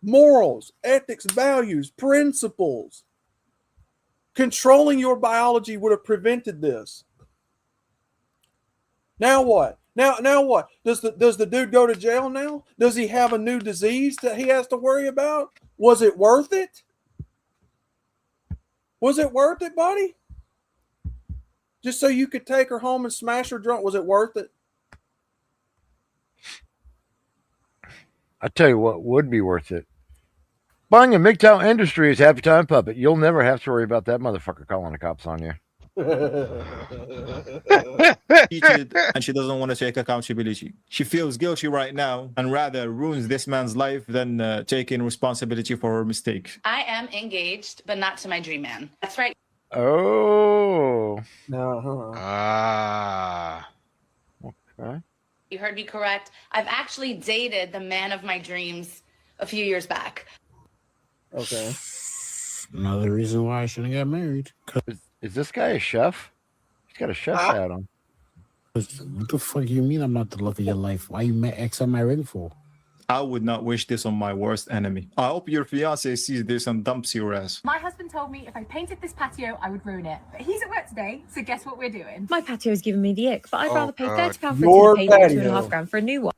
Speaker 4: morals, ethics, values, principles. Controlling your biology would have prevented this. Now what? Now what? Does the dude go to jail now? Does he have a new disease that he has to worry about? Was it worth it? Was it worth it, buddy? Just so you could take her home and smash her drunk, was it worth it?
Speaker 22: I tell you what would be worth it. Buying a MGTOW Industries Happy Time puppet. You'll never have to worry about that motherfucker calling the cops on you.
Speaker 5: And she doesn't want to take accountability. She feels guilty right now and rather ruins this man's life than taking responsibility for her mistake.
Speaker 16: I am engaged, but not to my dream man. That's right.
Speaker 22: Oh. Okay.
Speaker 16: You heard me correct. I've actually dated the man of my dreams a few years back.
Speaker 4: Okay.
Speaker 24: Another reason why I shouldn't get married.
Speaker 22: Is this guy a chef? He's got a chef hat on.
Speaker 18: What the fuck you mean I'm not the love of your life? Why you met X on my ring for?
Speaker 5: I would not wish this on my worst enemy. I hope your fiance sees this and dumps your ass.
Speaker 19: My husband told me if I painted this patio, I would ruin it. But he's at work today, so guess what we're doing?
Speaker 12: My patio has given me the ick, but I'd rather pay £30 for
Speaker 4: Your
Speaker 12: a paint than
Speaker 4: patio.
Speaker 12: £2.5 for a new one.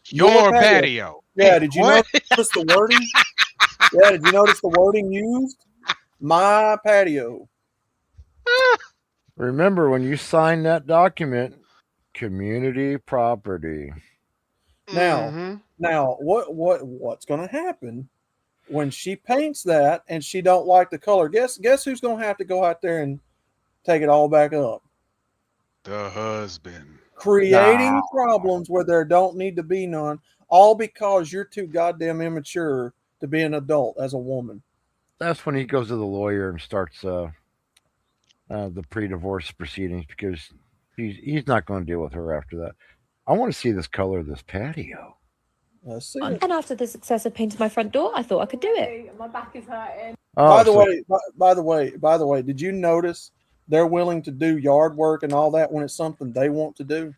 Speaker 2: Your patio.
Speaker 4: Yeah, did you
Speaker 2: What?
Speaker 4: notice the wording? Yeah, did you notice the wording used? My patio.
Speaker 22: Remember, when you sign that document, community property.
Speaker 4: Now, what's going to happen when she paints that and she don't like the color? Guess who's going to have to go out there and take it all back up?
Speaker 2: The husband.
Speaker 4: Creating problems where there don't need to be none, all because you're too goddamn immature to be an adult as a woman.
Speaker 22: That's when he goes to the lawyer and starts the pre-divorce proceedings, because he's not going to deal with her after that. I want to see this color of this patio.
Speaker 4: Let's see
Speaker 12: And after the success of painting my front door, I thought I could do it.
Speaker 19: My back is hurting.
Speaker 4: By the way, did you notice they're willing to do yard work and all that when it's something they want to do?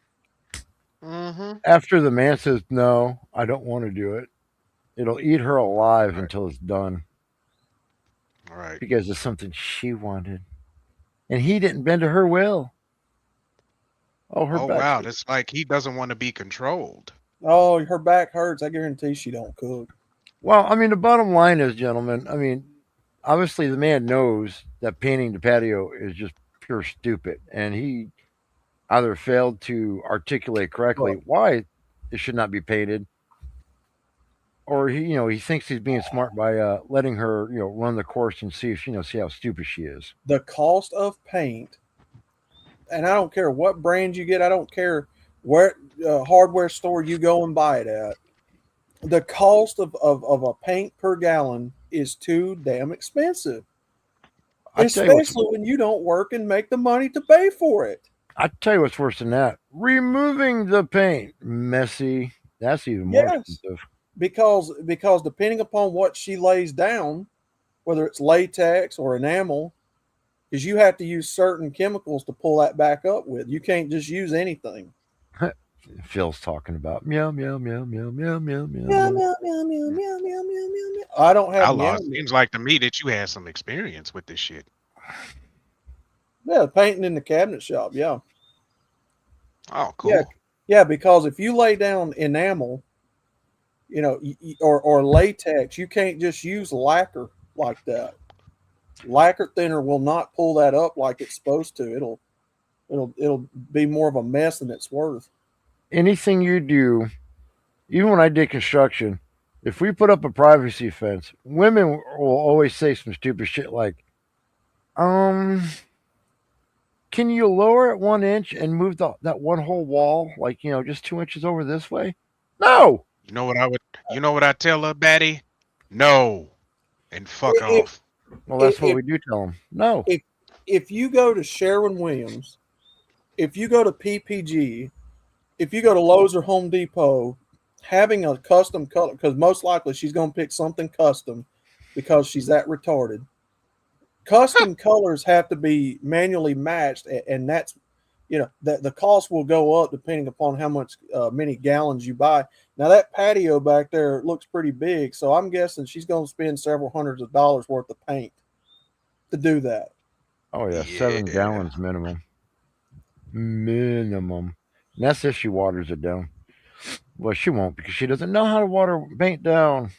Speaker 22: After the man says, no, I don't want to do it, it'll eat her alive until it's done.
Speaker 2: All right.
Speaker 22: Because it's something she wanted. And he didn't bend to her will. Oh, her
Speaker 2: Oh
Speaker 22: back.
Speaker 2: wow, it's like he doesn't want to be controlled.
Speaker 4: Oh, her back hurts. I guarantee she don't cook.
Speaker 22: Well, I mean, the bottom line is, gentlemen, I mean, obviously the man knows that painting the patio is just pure stupid. And he either failed to articulate correctly why it should not be painted, or he thinks he's being smart by letting her, run the course and see how stupid she is.
Speaker 4: The cost of paint, and I don't care what brand you get, I don't care where hardware store you go and buy it at, the cost of a paint per gallon is too damn expensive. Especially when you don't work and make the money to pay for it.
Speaker 22: I tell you what's worse than that. Removing the paint. Messy. That's even more expensive.
Speaker 4: Because depending upon what she lays down, whether it's latex or enamel, because you have to use certain chemicals to pull that back up with. You can't just use anything.
Speaker 22: Phil's talking about meow meow meow meow meow meow meow
Speaker 4: Meow, meow, meow, meow, meow, meow, meow, meow. I don't have
Speaker 2: Outlaw. Seems like to me that you had some experience with this shit.
Speaker 4: Yeah, painting in the cabinet shop. Yeah.
Speaker 2: Oh, cool.
Speaker 4: Yeah, because if you lay down enamel, or latex, you can't just use lacquer like that. Lacquer thinner will not pull that up like it's supposed to. It'll be more of a mess than it's worth.
Speaker 22: Anything you do, even when I did construction, if we put up a privacy fence, women will always say some stupid shit like, can you lower it 1 inch and move that one whole wall, like, just 2 inches over this way? No.
Speaker 2: You know what I tell her, Batty? No. And fuck off.
Speaker 22: Well, that's what we do tell them. No.
Speaker 4: If you go to Sherwin-Williams, if you go to PPG, if you go to Lowe's or Home Depot, having a custom color, because most likely she's going to pick something custom because she's that retarded. Custom colors have to be manually matched, and that's, the cost will go up depending upon how much many gallons you buy. Now that patio back there looks pretty big, so I'm guessing she's going to spend several hundreds of dollars worth of paint to do that.
Speaker 22: Oh yeah, 7 gallons minimum. Minimum. And that's if she waters it down. Well, she won't, because she doesn't know how to water paint down.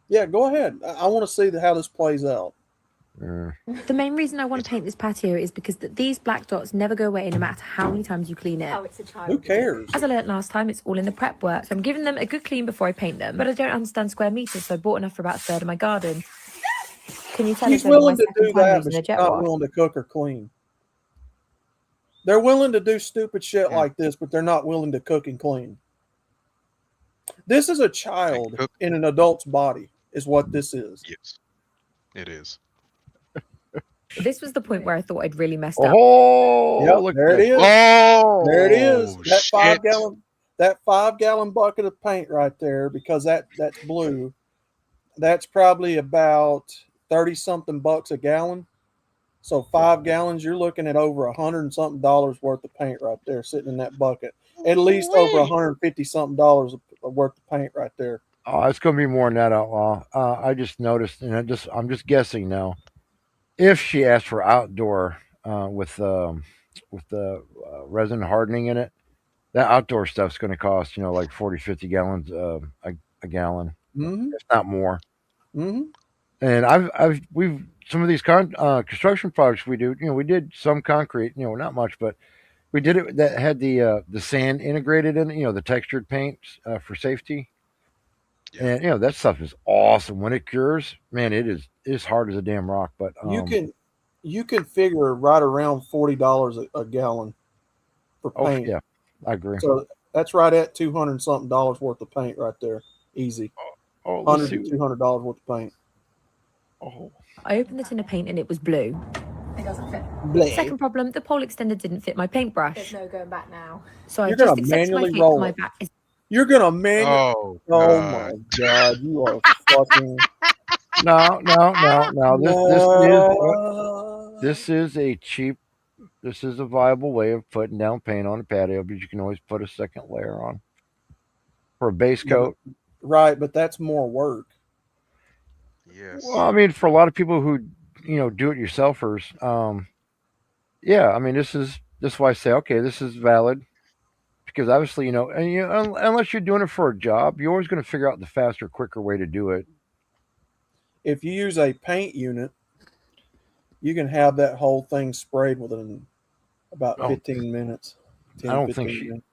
Speaker 4: Yeah, go ahead. I want to see how this plays out.
Speaker 12: The main reason I want to paint this patio is because these black dots never go away no matter how many times you clean it.
Speaker 19: Oh, it's a child.
Speaker 4: Who cares?
Speaker 12: As I learnt last time, it's all in the prep work, so I'm giving them a good clean before I paint them. But I don't understand square meters, so I bought enough for about a third of my garden. Can you tell
Speaker 4: She's
Speaker 12: it's only my
Speaker 4: willing to
Speaker 12: second
Speaker 4: do
Speaker 12: time
Speaker 4: that,
Speaker 12: using
Speaker 4: but
Speaker 12: a
Speaker 4: she's
Speaker 12: jet
Speaker 4: not
Speaker 12: wash?
Speaker 4: willing to cook or clean. They're willing to do stupid shit like this, but they're not willing to cook and clean. This is a child in an adult's body, is what this is.
Speaker 2: Yes, it is.
Speaker 12: This was the point where I thought I'd really messed up.
Speaker 22: Oh,
Speaker 4: Yep,
Speaker 22: look
Speaker 4: there it is.
Speaker 2: Oh,
Speaker 4: there it is. That
Speaker 2: shit.
Speaker 4: 5-gallon bucket of paint right there, because that's blue. That's probably about $30-something a gallon. So 5 gallons, you're looking at over $100 and something worth of paint right there, sitting in that bucket. At least over $150 something worth of paint right there.
Speaker 22: Oh, it's going to be more than that, Outlaw. I just noticed, and I'm just guessing now. If she asked for outdoor with the resin hardening in it, that outdoor stuff's going to cost like 40, 50 gallons a gallon, if not more.
Speaker 4: Mm-hmm.
Speaker 22: And we've some of these construction projects we do. We did some concrete, not much, but we did it that had the sand integrated in it. The textured paints for safety.
Speaker 2: Yeah.
Speaker 22: And that stuff is awesome when it cures. Man, it's hard as a damn rock. But
Speaker 4: you can figure right around $40 a gallon for paint.
Speaker 22: Yeah, I agree.
Speaker 4: So that's right at $200 something worth of paint right there, easy. $100 to $200 worth of paint.
Speaker 22: Oh.
Speaker 12: I opened the tin of paint and it was blue.
Speaker 19: It doesn't fit.
Speaker 4: Blue.
Speaker 12: Second problem, the pole extender didn't fit my paintbrush.
Speaker 19: There's no going back now.
Speaker 12: So I
Speaker 4: You're
Speaker 12: just
Speaker 4: gonna
Speaker 12: accepted my
Speaker 4: manually
Speaker 12: fate.
Speaker 4: roll
Speaker 12: My
Speaker 4: it.
Speaker 12: back is
Speaker 4: You're gonna manually.
Speaker 2: Oh,
Speaker 4: my God! You are fucking.
Speaker 22: No. This is a cheap. This is a viable way of putting down paint on a patio, but you can always put a second layer on for a base coat.
Speaker 4: Right, but that's more work.
Speaker 2: Yes.
Speaker 22: Well, I mean, for a lot of people who do it yourselfers, yeah. I mean, this is why I say okay, this is valid because obviously unless you're doing it for a job, you're always going to figure out the faster, quicker way to do it.
Speaker 4: If you use a paint unit, you can have that whole thing sprayed within about 15 minutes. 10,
Speaker 22: I don't think
Speaker 4: 15 minutes.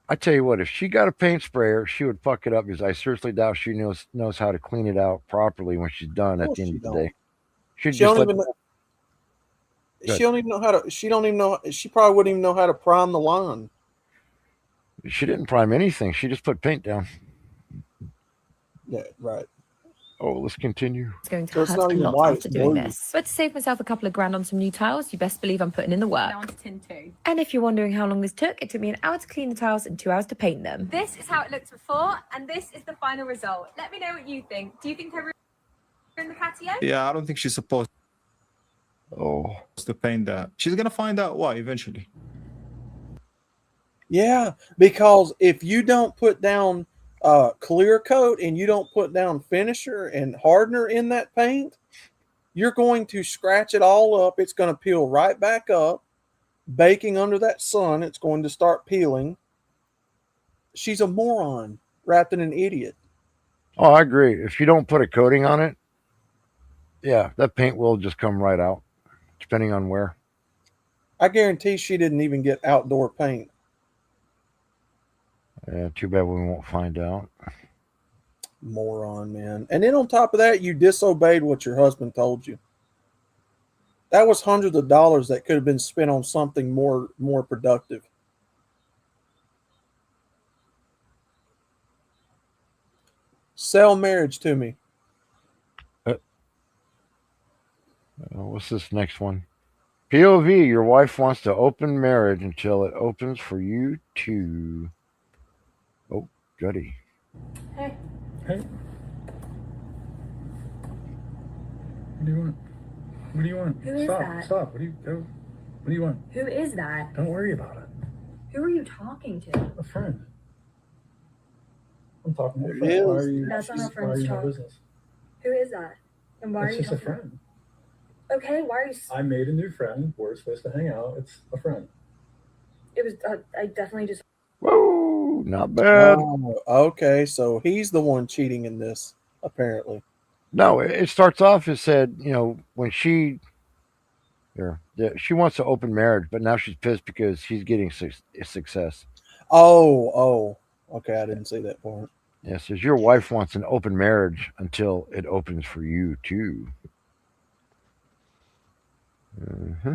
Speaker 22: I tell you what, if she got a paint sprayer, she would fuck it up because I seriously doubt she knows how to clean it out properly when she's done at the end of the day. She don't even know how to. She don't even know. She probably wouldn't even know how to prime the lawn. She didn't prime anything. She just put paint down.
Speaker 4: Yeah, right.
Speaker 22: Oh, let's continue.
Speaker 12: It's going to hurt a lot after doing this. But to save myself a couple of grand on some new tiles, you best believe I'm putting in the work.
Speaker 19: Now on to tin 2.
Speaker 12: And if you're wondering how long this took, it took me an hour to clean the tiles and 2 hours to paint them.
Speaker 19: This is how it looked before, and this is the final result. Let me know what you think. Do you think I ruined the patio?
Speaker 5: Yeah, I don't think she's supposed to paint that. She's gonna find out why eventually.
Speaker 4: Yeah, because if you don't put down clear coat and you don't put down finisher and hardener in that paint, you're going to scratch it all up. It's going to peel right back up, baking under that sun. It's going to start peeling. She's a moron rather than an idiot.
Speaker 22: Oh, I agree. If you don't put a coating on it, yeah, that paint will just come right out, depending on where.
Speaker 4: I guarantee she didn't even get outdoor paint.
Speaker 22: Yeah, too bad we won't find out.
Speaker 4: Moron, man. And then on top of that, you disobeyed what your husband told you. That was hundreds of dollars that could have been spent on something more productive. Sell marriage to me.
Speaker 22: What's this next one? POV, your wife wants to open marriage until it opens for you too. Oh, Juddy.
Speaker 19: Hey.
Speaker 3: Hey. What do you want? What do you want?
Speaker 19: Who is that?
Speaker 3: Stop. What do you want?
Speaker 19: Who is that?
Speaker 3: Don't worry about it.
Speaker 19: Who are you talking to?
Speaker 3: A friend. I'm talking to a
Speaker 4: It
Speaker 3: friend.
Speaker 4: is.
Speaker 3: Why are you?
Speaker 19: That's not how
Speaker 3: why are
Speaker 19: friends
Speaker 3: you in my
Speaker 19: talk.
Speaker 3: business?
Speaker 19: Who is that? And why
Speaker 3: It's
Speaker 19: are you
Speaker 3: just a
Speaker 19: talking?
Speaker 3: friend.
Speaker 19: Okay, why are you?
Speaker 3: I made a new friend. We're supposed to hang out. It's a friend.
Speaker 19: It was. I definitely just.
Speaker 22: Whoa, not bad.
Speaker 4: Oh, okay, so he's the one cheating in this, apparently.
Speaker 22: No, it starts off, it said, when she wants to open marriage, but now she's pissed because she's getting success.
Speaker 4: Oh, okay, I didn't see that part.
Speaker 22: Yeah, it says your wife wants an open marriage until it opens for you too. Mm-hmm.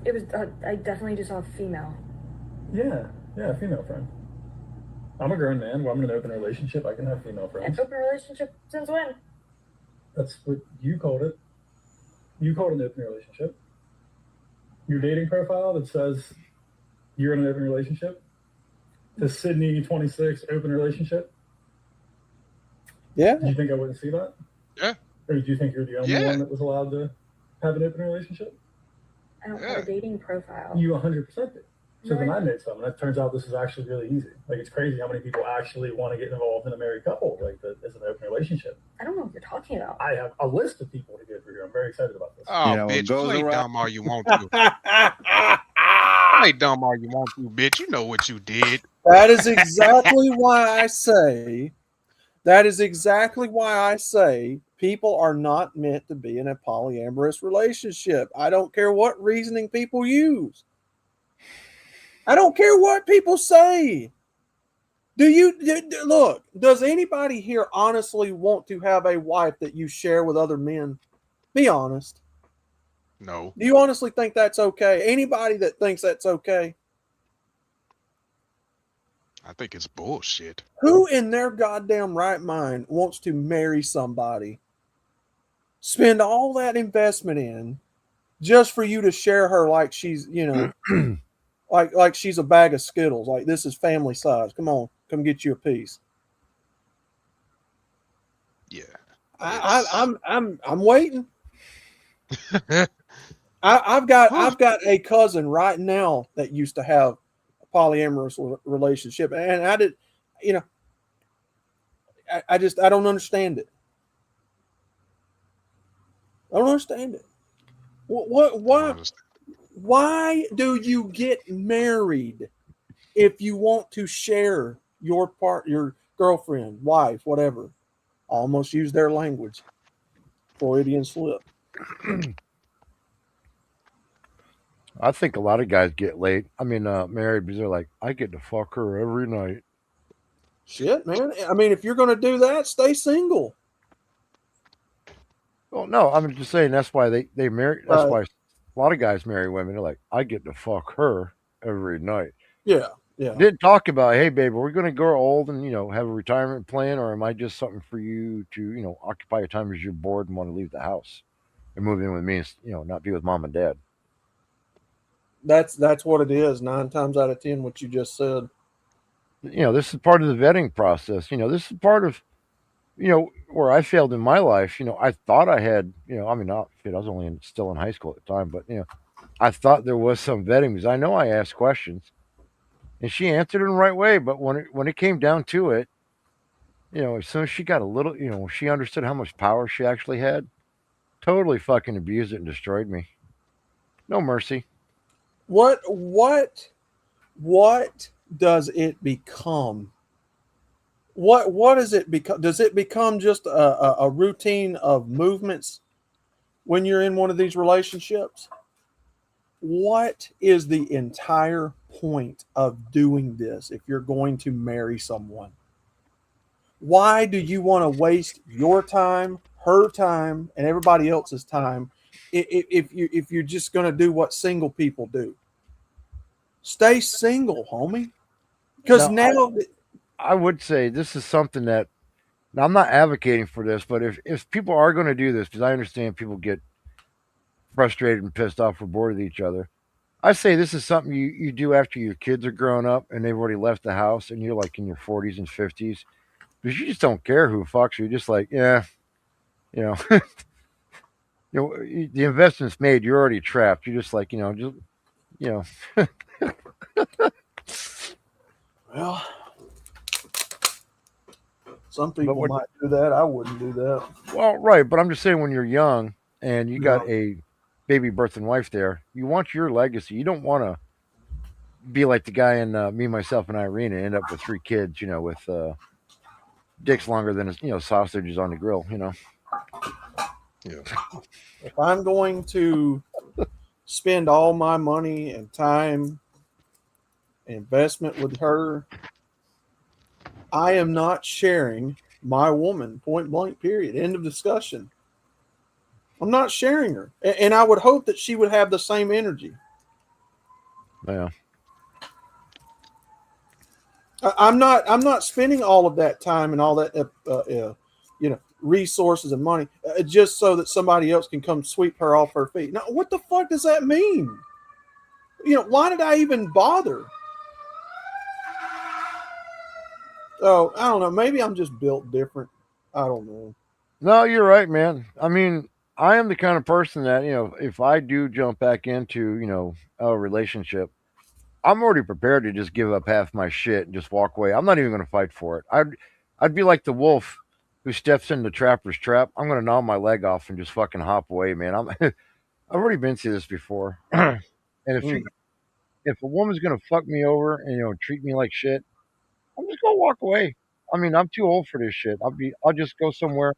Speaker 19: It was. I definitely just saw a female.
Speaker 3: Yeah, female friend. I'm a grown man. Well, I'm in an open relationship. I can have female friends.
Speaker 19: An open relationship since when?
Speaker 3: That's what you called it. You called it an open relationship. Your dating profile that says you're in an open relationship. The Sydney 26 open relationship.
Speaker 4: Yeah.
Speaker 3: Did you think I wouldn't see that?
Speaker 2: Yeah.
Speaker 3: Or did you think you're the only one that was allowed to have an open relationship?
Speaker 19: I don't have a dating profile.
Speaker 3: You 100% did. So
Speaker 19: No,
Speaker 3: then
Speaker 19: I
Speaker 3: I
Speaker 19: don't.
Speaker 3: made some, and it turns out this is actually really easy. Like, it's crazy how many people actually want to get involved in a married couple, like, that is an open relationship.
Speaker 19: I don't know what you're talking about.
Speaker 3: I have a list of people to go through here. I'm very excited about this.
Speaker 2: Oh,
Speaker 5: You know,
Speaker 2: bitch,
Speaker 5: goes
Speaker 2: play
Speaker 5: around.
Speaker 2: dumb all you want to. Play dumb all you want to, bitch. You know what you did.
Speaker 4: That is exactly why I say. That is exactly why I say people are not meant to be in a polyamorous relationship. I don't care what reasoning people use. I don't care what people say. Look, does anybody here honestly want to have a wife that you share with other men? Be honest.
Speaker 2: No.
Speaker 4: Do you honestly think that's okay? Anybody that thinks that's okay?
Speaker 2: I think it's bullshit.
Speaker 4: Who in their goddamn right mind wants to marry somebody, spend all that investment in, just for you to share her like she's, like she's a bag of Skittles. Like, this is family size. Come on, come get you a piece.
Speaker 2: Yeah.
Speaker 4: I'm waiting. I've got a cousin right now that used to have a polyamorous relationship, and I did, I don't understand it. I don't understand it. Why do you get married if you want to share your girlfriend, wife, whatever? Almost use their language. Freudian slip.
Speaker 22: I think a lot of guys get married because they're like, I get to fuck her every night.
Speaker 4: Shit, man. I mean, if you're going to do that, stay single.
Speaker 22: Well, no, I'm just saying that's why they marry. That's why a lot of guys marry women. They're like, I get to fuck her every night.
Speaker 4: Yeah.
Speaker 22: Didn't talk about, hey, babe, are we going to grow old and have a retirement plan, or am I just something for you to occupy your time as you're bored and want to leave the house and move in with me and not be with mom and dad?
Speaker 4: That's what it is. 9 times out of 10, what you just said.
Speaker 22: This is part of the vetting process. This is part of where I failed in my life. I thought I had, I was only still in high school at the time, but I thought there was some vetting because I know I asked questions, and she answered in the right way. But when it came down to it, as soon as she got a little, she understood how much power she actually had, totally fucking abused it and destroyed me. No mercy.
Speaker 4: What does it become? What does it become? Does it become just a routine of movements when you're in one of these relationships? What is the entire point of doing this if you're going to marry someone? Why do you want to waste your time, her time, and everybody else's time if you're just going to do what single people do? Stay single, homie. Because now
Speaker 22: I would say this is something that, now I'm not advocating for this, but if people are going to do this, because I understand people get frustrated and pissed off or bored with each other, I say this is something you do after your kids are grown up and they've already left the house and you're like in your 40s and 50s, because you just don't care who fucks you. You're just like, yeah, the investment's made. You're already trapped. You're just like,
Speaker 4: Well, some people might do that. I wouldn't do that.
Speaker 22: Well, right, but I'm just saying when you're young and you got a baby birth and wife there, you want your legacy. You don't want to be like the guy in Me, Myself, and Irene and end up with 3 kids, with dicks longer than sausages on the grill.
Speaker 2: Yeah.
Speaker 4: If I'm going to spend all my money and time and investment with her, I am not sharing my woman, point blank, period. End of discussion. I'm not sharing her. And I would hope that she would have the same energy.
Speaker 22: Yeah.
Speaker 4: I'm not spending all of that time and all that, resources and money just so that somebody else can come sweep her off her feet. Now, what the fuck does that mean? Why did I even bother? Oh, I don't know. Maybe I'm just built different. I don't know.
Speaker 22: No, you're right, man. I mean, I am the kind of person that, if I do jump back into, a relationship, I'm already prepared to just give up half my shit and just walk away. I'm not even going to fight for it. I'd be like the wolf who steps in the trapper's trap. I'm going to gnaw my leg off and just fucking hop away, man. I've already been through this before. And if a woman's going to fuck me over and, treat me like shit, I'm just going to walk away. I mean, I'm too old for this shit. I'll just go somewhere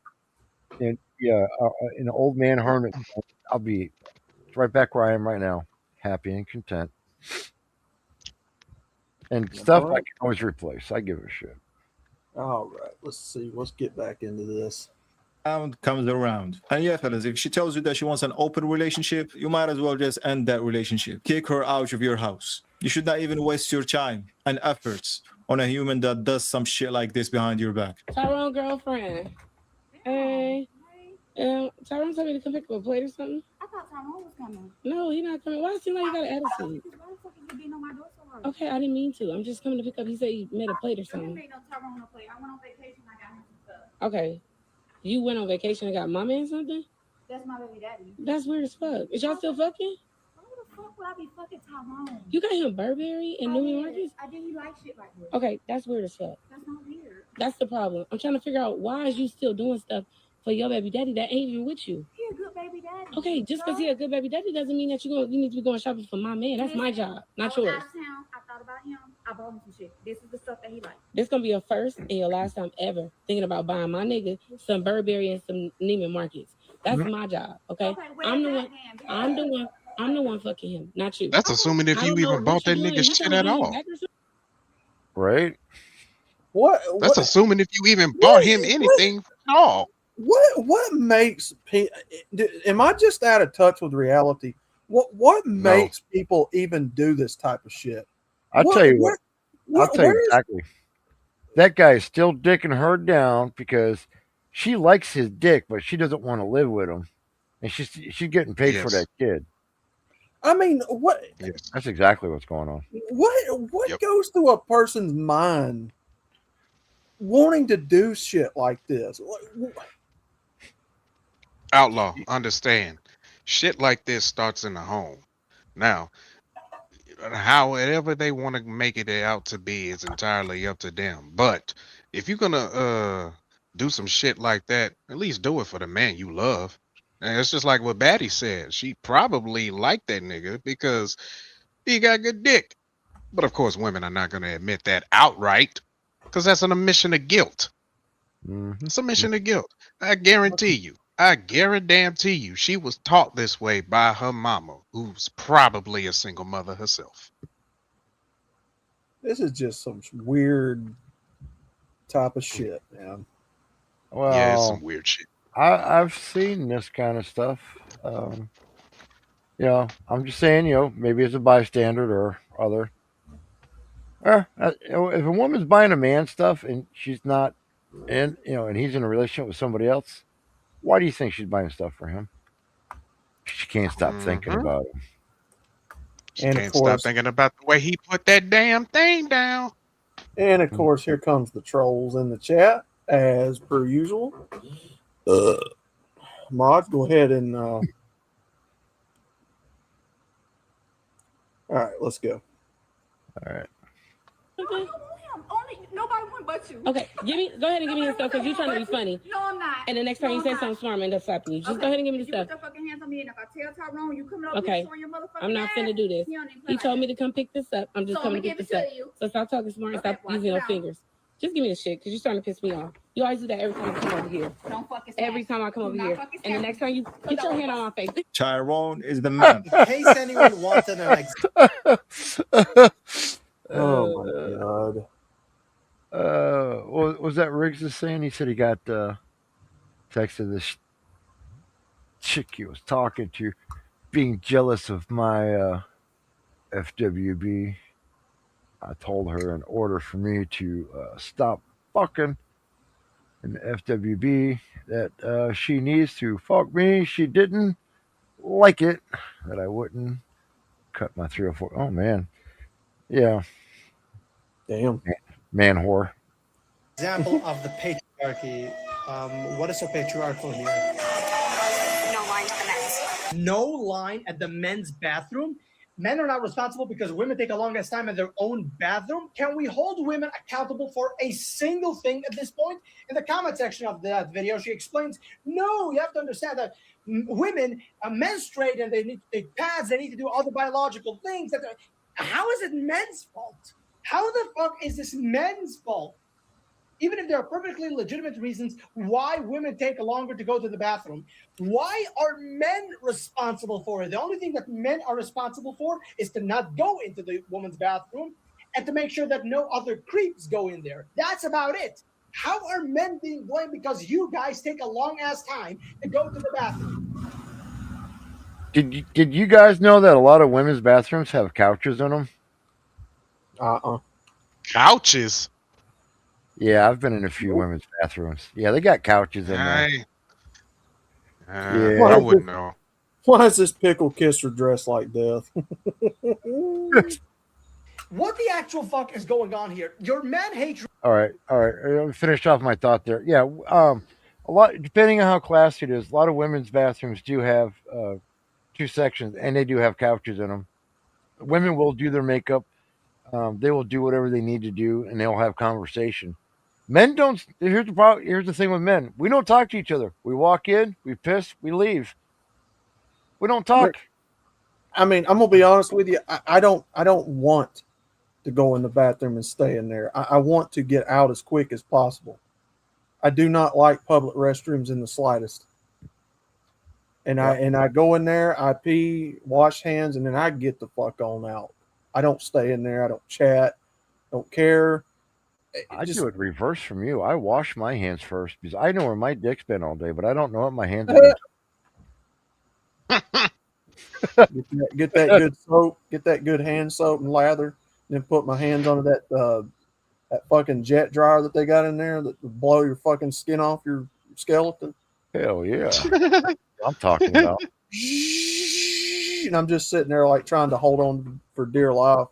Speaker 22: in an old man hermit. I'll be right back where I am right now, happy and content. And stuff I can always replace. I give a shit.
Speaker 4: All right, let's see. Let's get back into this.
Speaker 5: Round comes around. And yeah, fellas, if she tells you that she wants an open relationship, you might as well just end that relationship. Kick her out of your house. You should not even waste your time and efforts on a human that does some shit like this behind your back.
Speaker 10: Tyrone girlfriend. Hey. Tyrone told me to come pick up a plate or something.
Speaker 7: I thought Tyrone was coming.
Speaker 10: No, he's not coming. Why does it seem like you got an attitude?
Speaker 7: Why the fuck is you beating on my door so hard?
Speaker 10: Okay, I didn't mean to. I'm just coming to pick up. He said he made a plate or
Speaker 7: I
Speaker 10: something.
Speaker 7: didn't make no Tyrone no plate. I went on vacation. I got him some stuff.
Speaker 10: Okay. You went on vacation and got my man something?
Speaker 7: That's my baby daddy.
Speaker 10: That's weird as fuck. Is y'all still fucking?
Speaker 7: Why the fuck would I be fucking Tyrone?
Speaker 10: You got him Burberry and Newman Marcus?
Speaker 7: I did. He like shit like this.
Speaker 10: Okay, that's weird as fuck.
Speaker 7: That's not weird.
Speaker 10: That's the problem. I'm trying to figure out why is you still doing stuff for your baby daddy that ain't even with you.
Speaker 7: He a good baby daddy.
Speaker 10: Okay, just because he a good baby daddy doesn't mean that you need to be going shopping for my man. That's my job, not yours.
Speaker 7: Out of town, I thought about him. I bought him some shit. This is the stuff that he likes.
Speaker 10: This gonna be your first and your last time ever thinking about buying my nigga some Burberry and some Neiman Marcus. That's my job, okay? I'm the one fucking him, not you.
Speaker 2: That's assuming if you even bought that nigga shit at all.
Speaker 22: Right?
Speaker 2: That's assuming if you even bought him anything at all.
Speaker 4: What makes people? Am I just out of touch with reality? What makes people even do this type of shit?
Speaker 22: I'll tell you exactly. That guy is still dicking her down because she likes his dick, but she doesn't want to live with him, and she's getting paid for that kid.
Speaker 4: I mean, what?
Speaker 22: Yes. That's exactly what's going on.
Speaker 4: What goes through a person's mind wanting to do shit like this?
Speaker 2: Outlaw, understand. Shit like this starts in the home. Now, however they want to make it out to be is entirely up to them. But if you're gonna do some shit like that, at least do it for the man you love. And it's just like what Batty said. She probably liked that nigga because he got good dick. But of course, women are not gonna admit that outright because that's an admission of guilt. It's a admission of guilt. I guarantee you. I guarantee you, she was taught this way by her mama, who's probably a single mother herself.
Speaker 4: This is just some weird type of shit, man.
Speaker 22: Well,
Speaker 2: yeah, it's some weird shit.
Speaker 22: I've seen this kind of stuff. I'm just saying, maybe as a bystander or other. If a woman's buying a man stuff and she's not in, and he's in a relationship with somebody else, why do you think she's buying stuff for him? She can't stop thinking about him.
Speaker 2: She can't stop thinking about the way he put that damn thing down.
Speaker 4: And of course, here comes the trolls in the chat, as per usual. Mod, go ahead and all right, let's go.
Speaker 22: All right.
Speaker 7: Only nobody went but you.
Speaker 10: Okay, go ahead and give me his stuff because you're trying to be funny.
Speaker 7: No, I'm not.
Speaker 10: And the next time you say something smart, I'm gonna slap you. Just go ahead and give me the stuff.
Speaker 7: You put your fucking hands on me, and if I tell Tyrone you coming up
Speaker 10: Okay,
Speaker 7: showing your motherfucking
Speaker 10: I'm not finna do this. He told me to come pick this up. I'm just coming to pick this up. So stop talking smart and stop using your fingers. Just give me the shit because you're starting to piss me off. You always do that every time I come over here.
Speaker 7: Don't fucking
Speaker 10: every time I come over here. And the next time you get your hand on my face.
Speaker 5: Tyrone is the man.
Speaker 6: In case anyone wanted an
Speaker 4: Oh my god.
Speaker 22: What was that Riggs is saying? He said he got texted this chick he was talking to being jealous of my FWB. I told her in order for me to stop fucking in the FWB that she needs to fuck me. She didn't like it, that I wouldn't cut my 304. Oh, man. Yeah.
Speaker 4: Damn.
Speaker 22: Man whore.
Speaker 6: example of the patriarchy. What is so patriarchal here?
Speaker 20: No, I
Speaker 17: no line at the men's bathroom. Men are not responsible because women take a long ass time at their own bathroom. Can we hold women accountable for a single thing at this point? In the comment section of that video, she explains, no, you have to understand that women menstruate and they need to take pads, they need to do all the biological things. How is it men's fault? How the fuck is this men's fault? Even if there are perfectly legitimate reasons why women take longer to go to the bathroom, why are men responsible for it? The only thing that men are responsible for is to not go into the woman's bathroom and to make sure that no other creeps go in there. That's about it. How are men being blamed because you guys take a long ass time to go to the bathroom?
Speaker 22: Did you guys know that a lot of women's bathrooms have couches in them?
Speaker 2: Couches?
Speaker 22: Yeah, I've been in a few women's bathrooms. Yeah, they got couches in there.
Speaker 2: I wouldn't know.
Speaker 4: Why is this pickle kisser dressed like death?
Speaker 17: What the actual fuck is going on here? Your men hate.
Speaker 22: All right. Finish off my thought there. Yeah, a lot depending on how classy it is. A lot of women's bathrooms do have 2 sections, and they do have couches in them. Women will do their makeup. They will do whatever they need to do, and they'll have conversation. Men don't. Here's the problem. Here's the thing with men. We don't talk to each other. We walk in, we piss, we leave. We don't talk.
Speaker 4: I mean, I'm gonna be honest with you. I don't want to go in the bathroom and stay in there. I want to get out as quick as possible. I do not like public restrooms in the slightest. And I go in there, I pee, wash hands, and then I get the fuck on out. I don't stay in there. I don't chat. Don't care.
Speaker 22: I do it reverse from you. I wash my hands first because I know where my dick's been all day, but I don't know what my hands have been.
Speaker 4: Get that good soap. Get that good hand soap and lather. And then put my hands under that fucking jet dryer that they got in there that will blow your fucking skin off your skeleton.
Speaker 22: Hell yeah. I'm talking about.
Speaker 4: And I'm just sitting there like trying to hold on for dear life,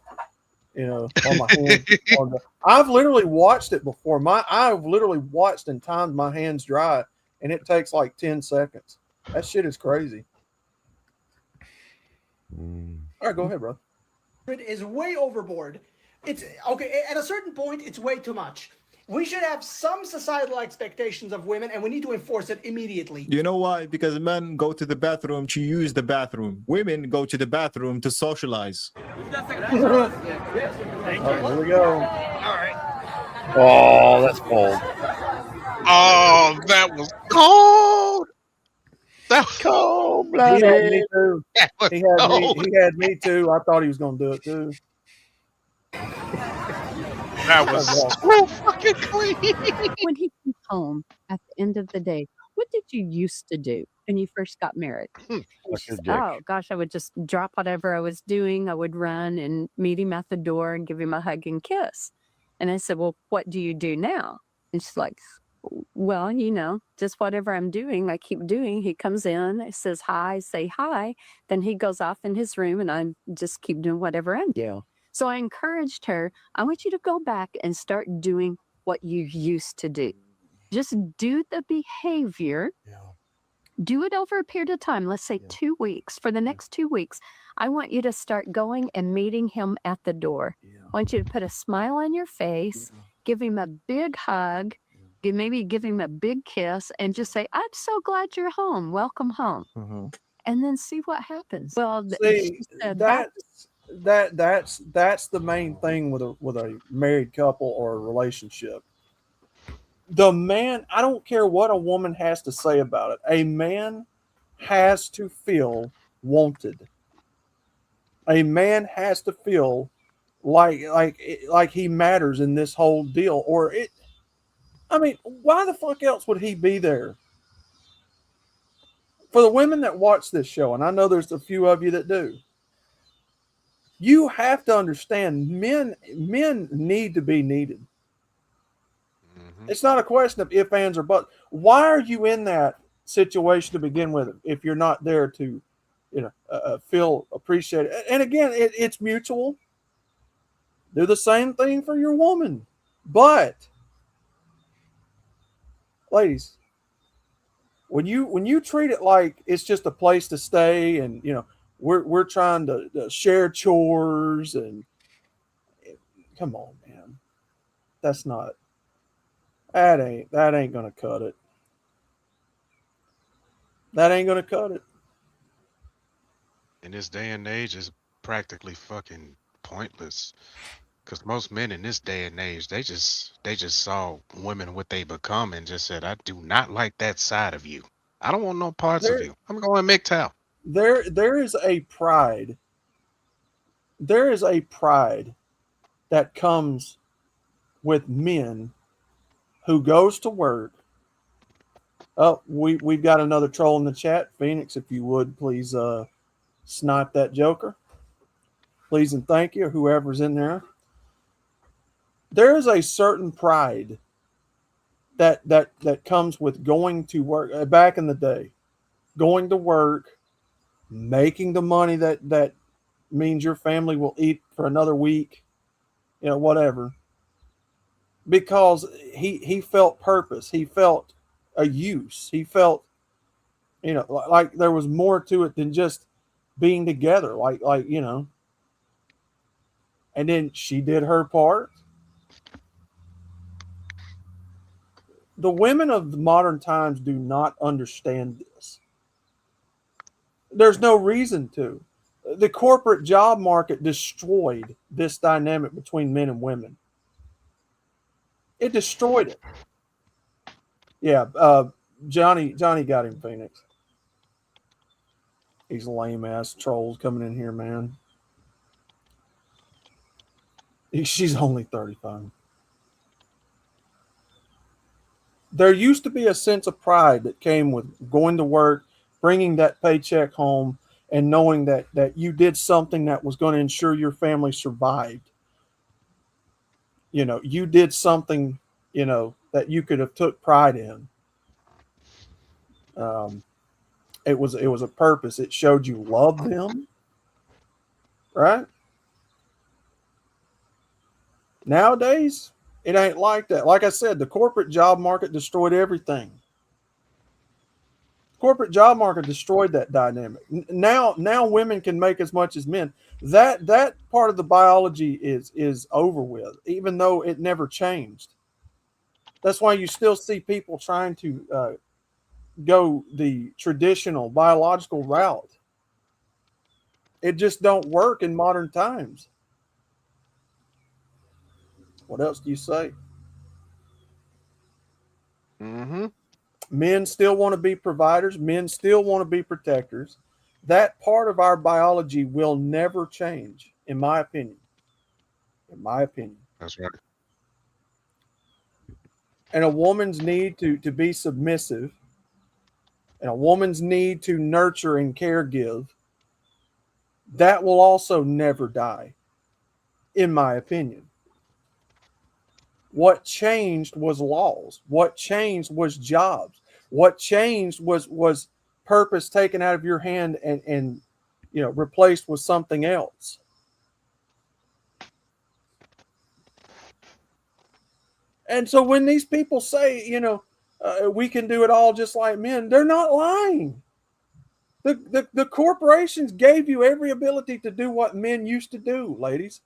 Speaker 4: on my hands. I've literally watched it before. I've literally watched and timed my hands dry, and it takes like 10 seconds. That shit is crazy. All right, go ahead, bro.
Speaker 17: It is way overboard. It's okay. At a certain point, it's way too much. We should have some societal expectations of women, and we need to enforce it immediately.
Speaker 5: You know why? Because men go to the bathroom to use the bathroom. Women go to the bathroom to socialize.
Speaker 17: Thank you.
Speaker 4: Here we go.
Speaker 17: All right.
Speaker 22: Oh, that's cold.
Speaker 2: Oh, that was cold. That was
Speaker 22: cold
Speaker 4: He had
Speaker 22: blooded.
Speaker 4: me too. He had me too. I thought he was going to do it too.
Speaker 2: That was so fucking clean.
Speaker 20: When he comes home at the end of the day, what did you used to do when you first got married? And
Speaker 22: Suck
Speaker 20: she
Speaker 22: your
Speaker 20: said,
Speaker 22: dick.
Speaker 20: oh gosh, I would just drop whatever I was doing. I would run and meet him at the door and give him a hug and kiss. And I said, well, what do you do now? And she's like, well, just whatever I'm doing, I keep doing. He comes in, says hi, say hi. Then he goes off in his room and I just keep doing whatever I'm doing. So I encouraged her, I want you to go back and start doing what you used to do. Just do the behavior. Do it over a period of time. Let's say 2 weeks. For the next 2 weeks, I want you to start going and meeting him at the door. I want you to put a smile on your face, give him a big hug, maybe give him a big kiss, and just say, I'm so glad you're home. Welcome home. And then see what happens. Well,
Speaker 4: See,
Speaker 20: she said
Speaker 4: that's the main thing with a married couple or a relationship. The man, I don't care what a woman has to say about it. A man has to feel wanted. A man has to feel like he matters in this whole deal. I mean, why the fuck else would he be there? For the women that watch this show, and I know there's a few of you that do, you have to understand men need to be needed. It's not a question of if, ands, or buts. Why are you in that situation to begin with if you're not there to, feel appreciated? And again, it's mutual. Do the same thing for your woman. But, ladies, when you treat it like it's just a place to stay, and we're trying to share chores, and come on, man, that ain't gonna cut it. That ain't gonna cut it.
Speaker 2: In this day and age, it's practically fucking pointless. Because most men in this day and age, they just saw women what they become and just said, I do not like that side of you. I don't want no parts of you. I'm going MGTOW.
Speaker 4: There is a pride. There is a pride that comes with men who goes to work. Oh, we've got another troll in the chat. Phoenix, if you would please snipe that joker. Please and thank you, whoever's in there. There is a certain pride that comes with going to work. Back in the day, going to work, making the money that means your family will eat for another week, whatever. Because he felt purpose. He felt a use. He felt, like there was more to it than just being together. Like. And then she did her part. The women of the modern times do not understand this. There's no reason to. The corporate job market destroyed this dynamic between men and women. It destroyed it. Yeah, Johnny got him, Phoenix. These lame ass trolls coming in here, man. She's only 35. There used to be a sense of pride that came with going to work, bringing that paycheck home, and knowing that you did something that was going to ensure your family survived. You did something, that you could have took pride in. It was a purpose. It showed you loved them, right? Nowadays, it ain't like that. Like I said, the corporate job market destroyed everything. Corporate job market destroyed that dynamic. Now women can make as much as men. That part of the biology is over with, even though it never changed. That's why you still see people trying to go the traditional biological route. It just don't work in modern times. What else do you say?
Speaker 2: Mm-hmm.
Speaker 4: Men still want to be providers. Men still want to be protectors. That part of our biology will never change, in my opinion. In my opinion.
Speaker 2: That's right.
Speaker 4: And a woman's need to be submissive, and a woman's need to nurture and care give, that will also never die, in my opinion. What changed was laws. What changed was jobs. What changed was purpose taken out of your hand and replaced with something else. And so when these people say, we can do it all just like men, they're not lying. The corporations gave you every ability to do what men used to do, ladies.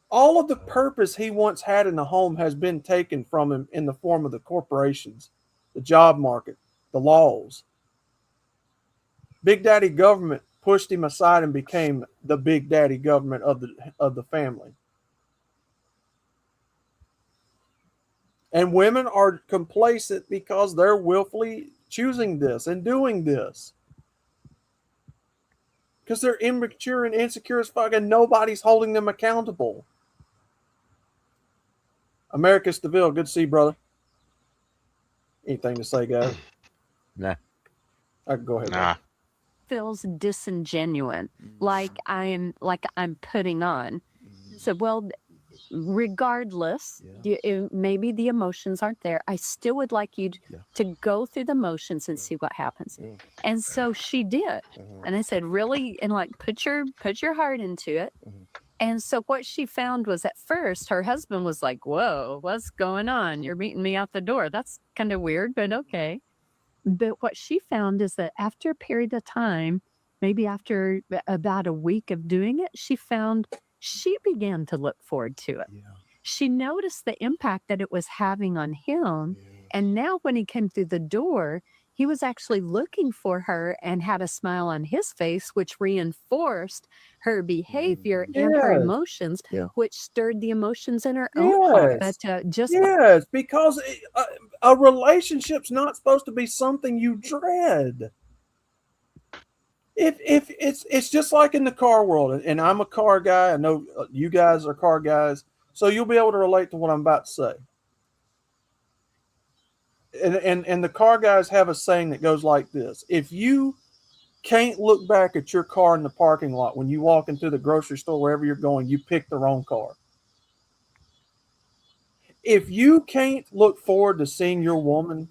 Speaker 4: All of the purpose he once had in the home has been taken from him in the form of the corporations, the job market, the laws. Big Daddy government pushed him aside and became the Big Daddy government of the family. And women are complacent because they're willfully choosing this and doing this. Because they're immature and insecure as fuck, and nobody's holding them accountable. America Staville, good to see you, brother. Anything to say, guys?
Speaker 22: Nah.
Speaker 4: I can go ahead.
Speaker 2: Nah.
Speaker 20: Feels disingenuous, like I'm putting on. So, well, regardless, maybe the emotions aren't there. I still would like you to go through the motions and see what happens. And so she did. And I said, really, and put your heart into it. And so what she found was at first her husband was like, whoa, what's going on? You're meeting me out the door. That's kind of weird, but okay. But what she found is that after a period of time, maybe after about a week of doing it, she found she began to look forward to it. She noticed the impact that it was having on him. And now when he came through the door, he was actually looking for her and had a smile on his face, which reinforced her behavior and her
Speaker 4: Yes.
Speaker 20: emotions,
Speaker 4: Yeah.
Speaker 20: which stirred the emotions in her own heart.
Speaker 4: Yes.
Speaker 20: But just
Speaker 4: Yes, because a relationship's not supposed to be something you dread. If it's just like in the car world, and I'm a car guy. I know you guys are car guys, so you'll be able to relate to what I'm about to say. And the car guys have a saying that goes like this: if you can't look back at your car in the parking lot when you walk into the grocery store, wherever you're going, you picked the wrong car. If you can't look forward to seeing your woman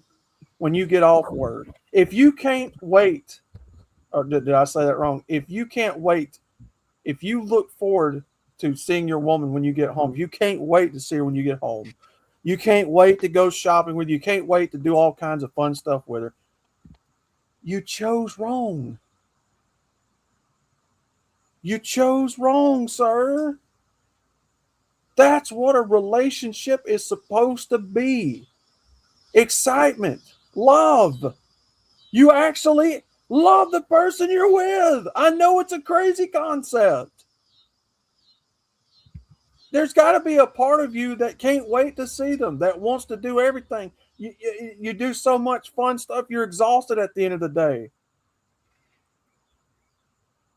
Speaker 4: when you get off work, if you can't wait, or did I say that wrong? If you can't wait, if you look forward to seeing your woman when you get home, you can't wait to see her when you get home. You can't wait to go shopping with you. You can't wait to do all kinds of fun stuff with her. You chose wrong. You chose wrong, sir. That's what a relationship is supposed to be. Excitement, love. You actually love the person you're with. I know it's a crazy concept. There's got to be a part of you that can't wait to see them, that wants to do everything. You do so much fun stuff, you're exhausted at the end of the day.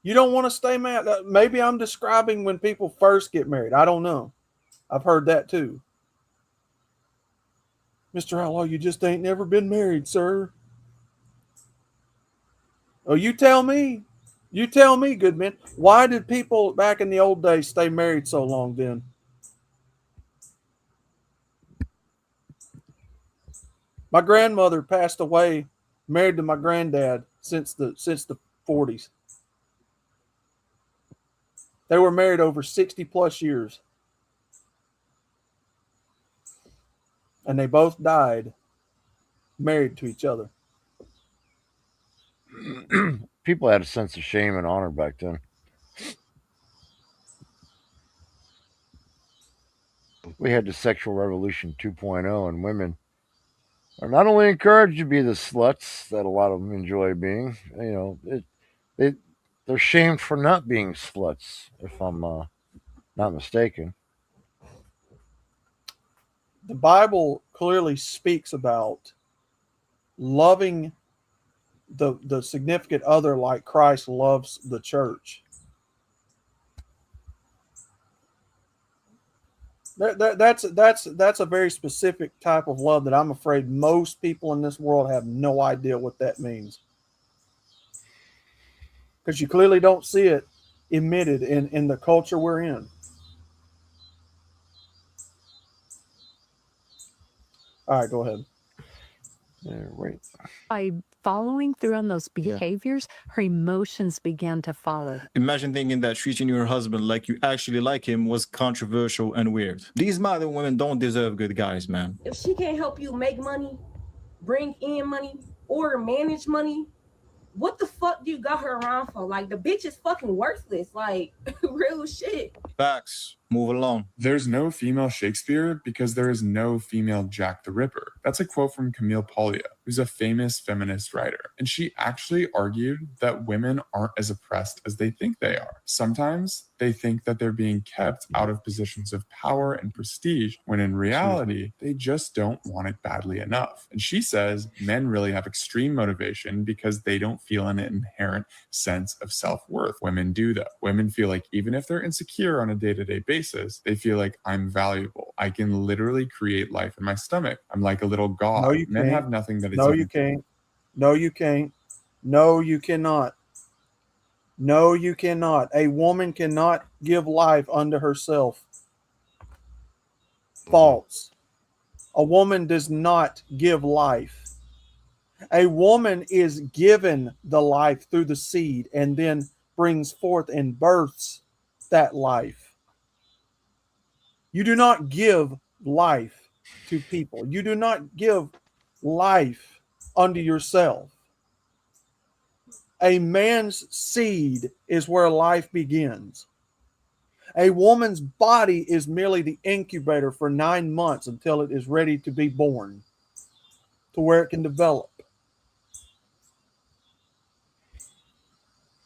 Speaker 4: You don't want to stay mad. Maybe I'm describing when people first get married. I don't know. I've heard that too. Mr. Outlaw, you just ain't never been married, sir. Oh, you tell me. You tell me, good man. Why did people back in the old days stay married so long then? My grandmother passed away, married to my granddad since the 40s. They were married over 60 plus years. And they both died married to each other.
Speaker 22: People had a sense of shame and honor back then. We had the sexual revolution 2.0, and women are not only encouraged to be the sluts that a lot of them enjoy being, they're shamed for not being sluts, if I'm not mistaken.
Speaker 4: The Bible clearly speaks about loving the significant other like Christ loves the church. That's a very specific type of love that I'm afraid most people in this world have no idea what that means. Because you clearly don't see it emitted in the culture we're in. All right, go ahead.
Speaker 22: Right.
Speaker 20: By following through on those behaviors, her emotions began to follow.
Speaker 5: Imagine thinking that treating your husband like you actually like him was controversial and weird. These modern women don't deserve good guys, man.
Speaker 7: If she can't help you make money, bring in money, or manage money, what the fuck do you got her around for? Like, the bitch is fucking worthless. Like, real shit.
Speaker 5: Facts. Move along.
Speaker 1: There's no female Shakespeare because there is no female Jack the Ripper. That's a quote from Camille Paglia, who's a famous feminist writer. And she actually argued that women aren't as oppressed as they think they are. Sometimes they think that they're being kept out of positions of power and prestige, when in reality, they just don't want it badly enough. And she says men really have extreme motivation because they don't feel an inherent sense of self-worth. Women do, though. Women feel like even if they're insecure on a day-to-day basis, they feel like I'm valuable. I can literally create life in my stomach. I'm like a little god.
Speaker 4: No, you
Speaker 1: Men
Speaker 4: can't.
Speaker 1: have nothing that is
Speaker 4: No,
Speaker 1: even-
Speaker 4: you can't. No, you can't. No, you cannot. No, you cannot. A woman cannot give life unto herself. False. A woman does not give life. A woman is given the life through the seed and then brings forth and births that life. You do not give life to people. You do not give life unto yourself. A man's seed is where life begins. A woman's body is merely the incubator for 9 months until it is ready to be born, to where it can develop.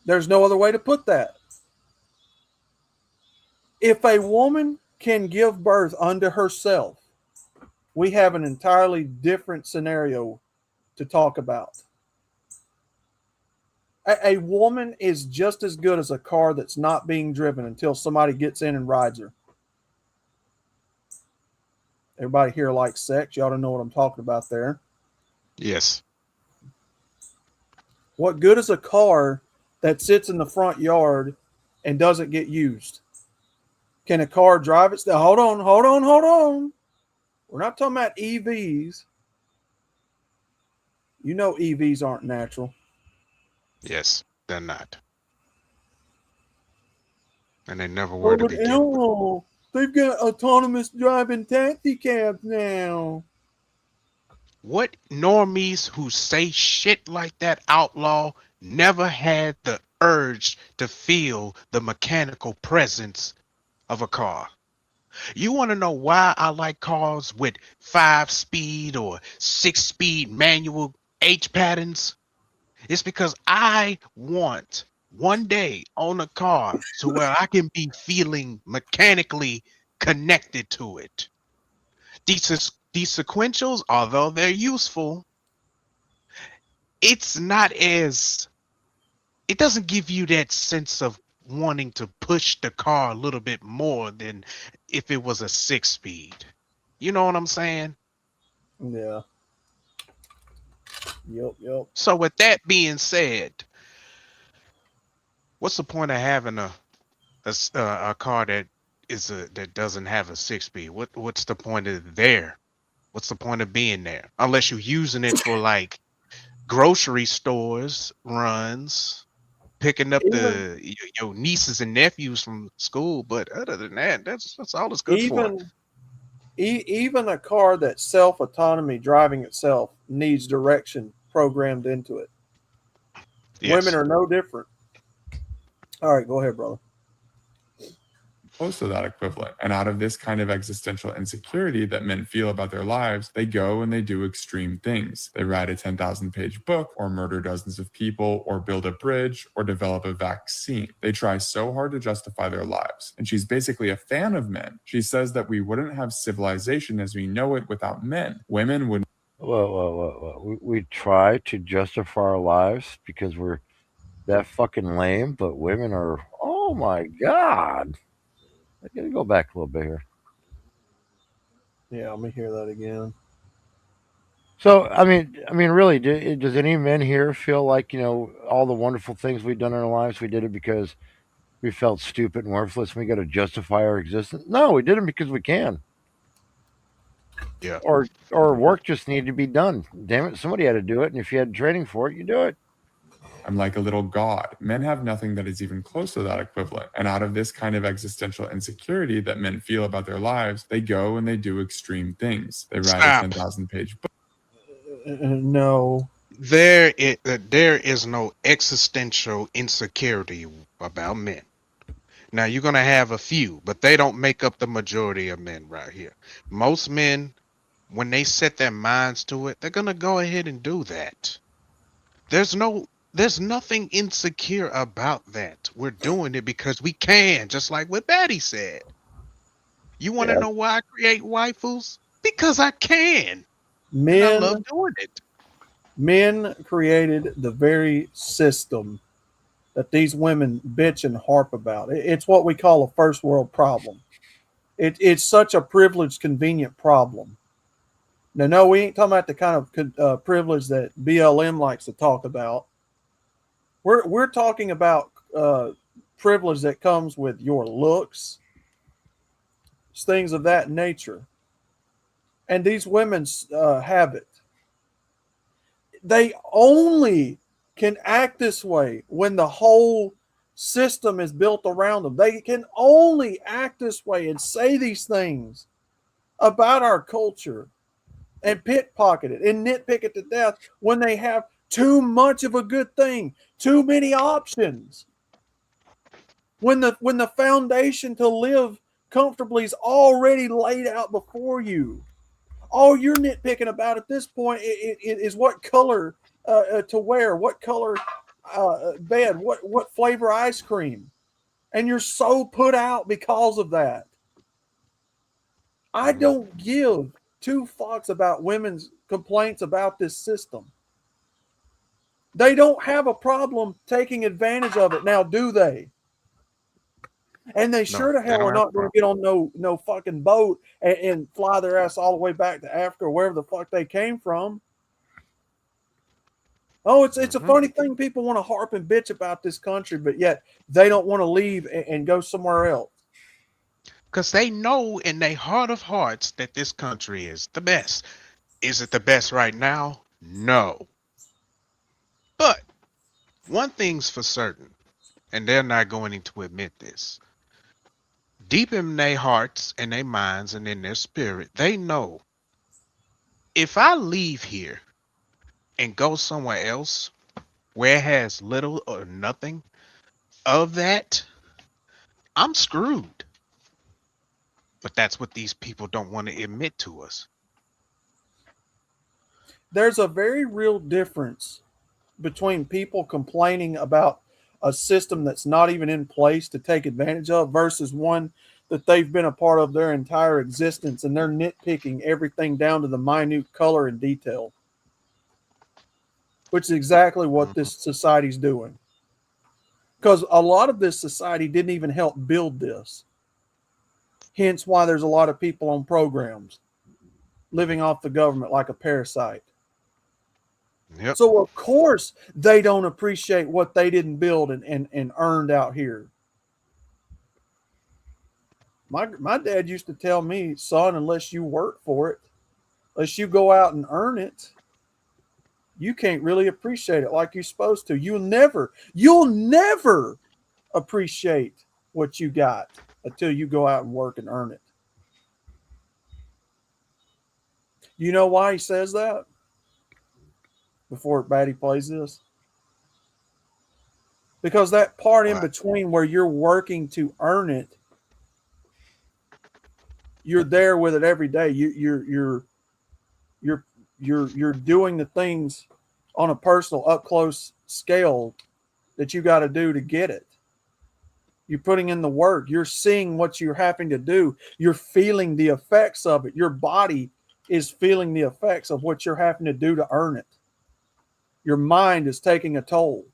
Speaker 4: There's no other way to put that. If a woman can give birth unto herself, we have an entirely different scenario to talk about. A woman is just as good as a car that's not being driven until somebody gets in and rides her. Everybody here likes sex. You ought to know what I'm talking about there.
Speaker 2: Yes.
Speaker 4: What good is a car that sits in the front yard and doesn't get used? Can a car drive itself? Hold on. We're not talking about EVs. You know EVs aren't natural.
Speaker 2: Yes, they're not. And they never were to begin with.
Speaker 4: Oh, they've got autonomous driving taxi cabs now.
Speaker 2: What normies who say shit like that, outlaw, never had the urge to feel the mechanical presence of a car? You want to know why I like cars with 5-speed or 6-speed manual H patterns? It's because I want one day on a car to where I can be feeling mechanically connected to it. These sequentials, although they're useful, it doesn't give you that sense of wanting to push the car a little bit more than if it was a 6-speed. You know what I'm saying?
Speaker 4: Yeah. Yep.
Speaker 2: So with that being said, what's the point of having a car that doesn't have a 6-speed? What's the point of there? What's the point of being there? Unless you're using it for like grocery stores runs, picking up your nieces and nephews from school. But other than that, that's all it's good for.
Speaker 4: Even a car that's self-autonomy driving itself needs direction programmed into it.
Speaker 2: Yes.
Speaker 4: Women are no different. All right, go ahead, brother.
Speaker 1: Close to that equivalent. And out of this kind of existential insecurity that men feel about their lives, they go and they do extreme things. They write a 10,000-page book, or murder dozens of people, or build a bridge, or develop a vaccine. They try so hard to justify their lives. And she's basically a fan of men. She says that we wouldn't have civilization as we know it without men. Women would.
Speaker 22: Well. We try to justify our lives because we're that fucking lame, but women are, oh my God. I gotta go back a little bit here.
Speaker 4: Yeah, let me hear that again.
Speaker 22: So, I mean, really, does any men here feel like, all the wonderful things we've done in our lives, we did it because we felt stupid and worthless and we got to justify our existence? No, we did it because we can.
Speaker 2: Yeah.
Speaker 22: Or work just needed to be done. Damn it, somebody had to do it. And if you had training for it, you do it.
Speaker 1: I'm like a little god. Men have nothing that is even close to that equivalent. And out of this kind of existential insecurity that men feel about their lives, they go and they do extreme things. They write a 10,000-page book.
Speaker 4: No.
Speaker 2: There is no existential insecurity about men. Now, you're going to have a few, but they don't make up the majority of men right here. Most men, when they set their minds to it, they're going to go ahead and do that. There's nothing insecure about that. We're doing it because we can, just like what Batty said. You want to know why I create waifus? Because I can. And I love doing it.
Speaker 4: Men created the very system that these women bitch and harp about. It's what we call a first world problem. It's such a privileged, convenient problem. Now, no, we ain't talking about the kind of privilege that BLM likes to talk about. We're talking about privilege that comes with your looks, things of that nature. And these women have it. They only can act this way when the whole system is built around them. They can only act this way and say these things about our culture and pickpocket it and nitpick it to death when they have too much of a good thing, too many options. When the foundation to live comfortably is already laid out before you. All you're nitpicking about at this point is what color to wear, what color bed, what flavor ice cream. And you're so put out because of that. I don't give two fucks about women's complaints about this system. They don't have a problem taking advantage of it now, do they? And they sure to hell are not going to get on no fucking boat and fly their ass all the way back to Africa or wherever the fuck they came from. Oh, it's a funny thing. People want to harp and bitch about this country, but yet they don't want to leave and go somewhere else.
Speaker 2: Because they know in their heart of hearts that this country is the best. Is it the best right now? No. But one thing's for certain, and they're not going to admit this. Deep in their hearts and their minds and in their spirit, they know if I leave here and go somewhere else where it has little or nothing of that, I'm screwed. But that's what these people don't want to admit to us.
Speaker 4: There's a very real difference between people complaining about a system that's not even in place to take advantage of versus one that they've been a part of their entire existence, and they're nitpicking everything down to the minute color and detail, which is exactly what this society's doing. Because a lot of this society didn't even help build this. Hence why there's a lot of people on programs living off the government like a parasite.
Speaker 2: Yep.
Speaker 4: So, of course, they don't appreciate what they didn't build and earned out here. My dad used to tell me, son, unless you work for it, unless you go out and earn it, you can't really appreciate it like you're supposed to. You'll never appreciate what you got until you go out and work and earn it. You know why he says that? Before Batty plays this? Because that part in between where you're working to earn it, you're there with it every day. You're doing the things on a personal, up close scale that you got to do to get it. You're putting in the work. You're seeing what you're having to do. You're feeling the effects of it. Your body is feeling the effects of what you're having to do to earn it. Your mind is taking a toll.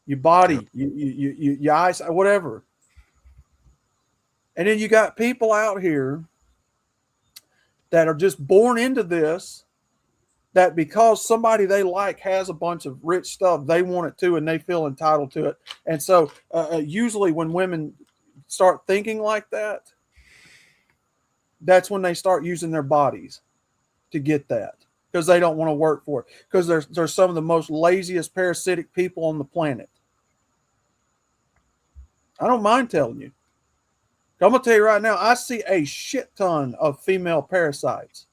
Speaker 4: Your body, your eyes, whatever. And then you got people out here that are just born into this, that because somebody they like has a bunch of rich stuff, they want it too, and they feel entitled to it. And so usually when women start thinking like that, that's when they start using their bodies to get that, because they don't want to work for it, because they're some of the most laziest parasitic people on the planet. I don't mind telling you. I'm going to tell you right now, I see a shit ton of female parasites.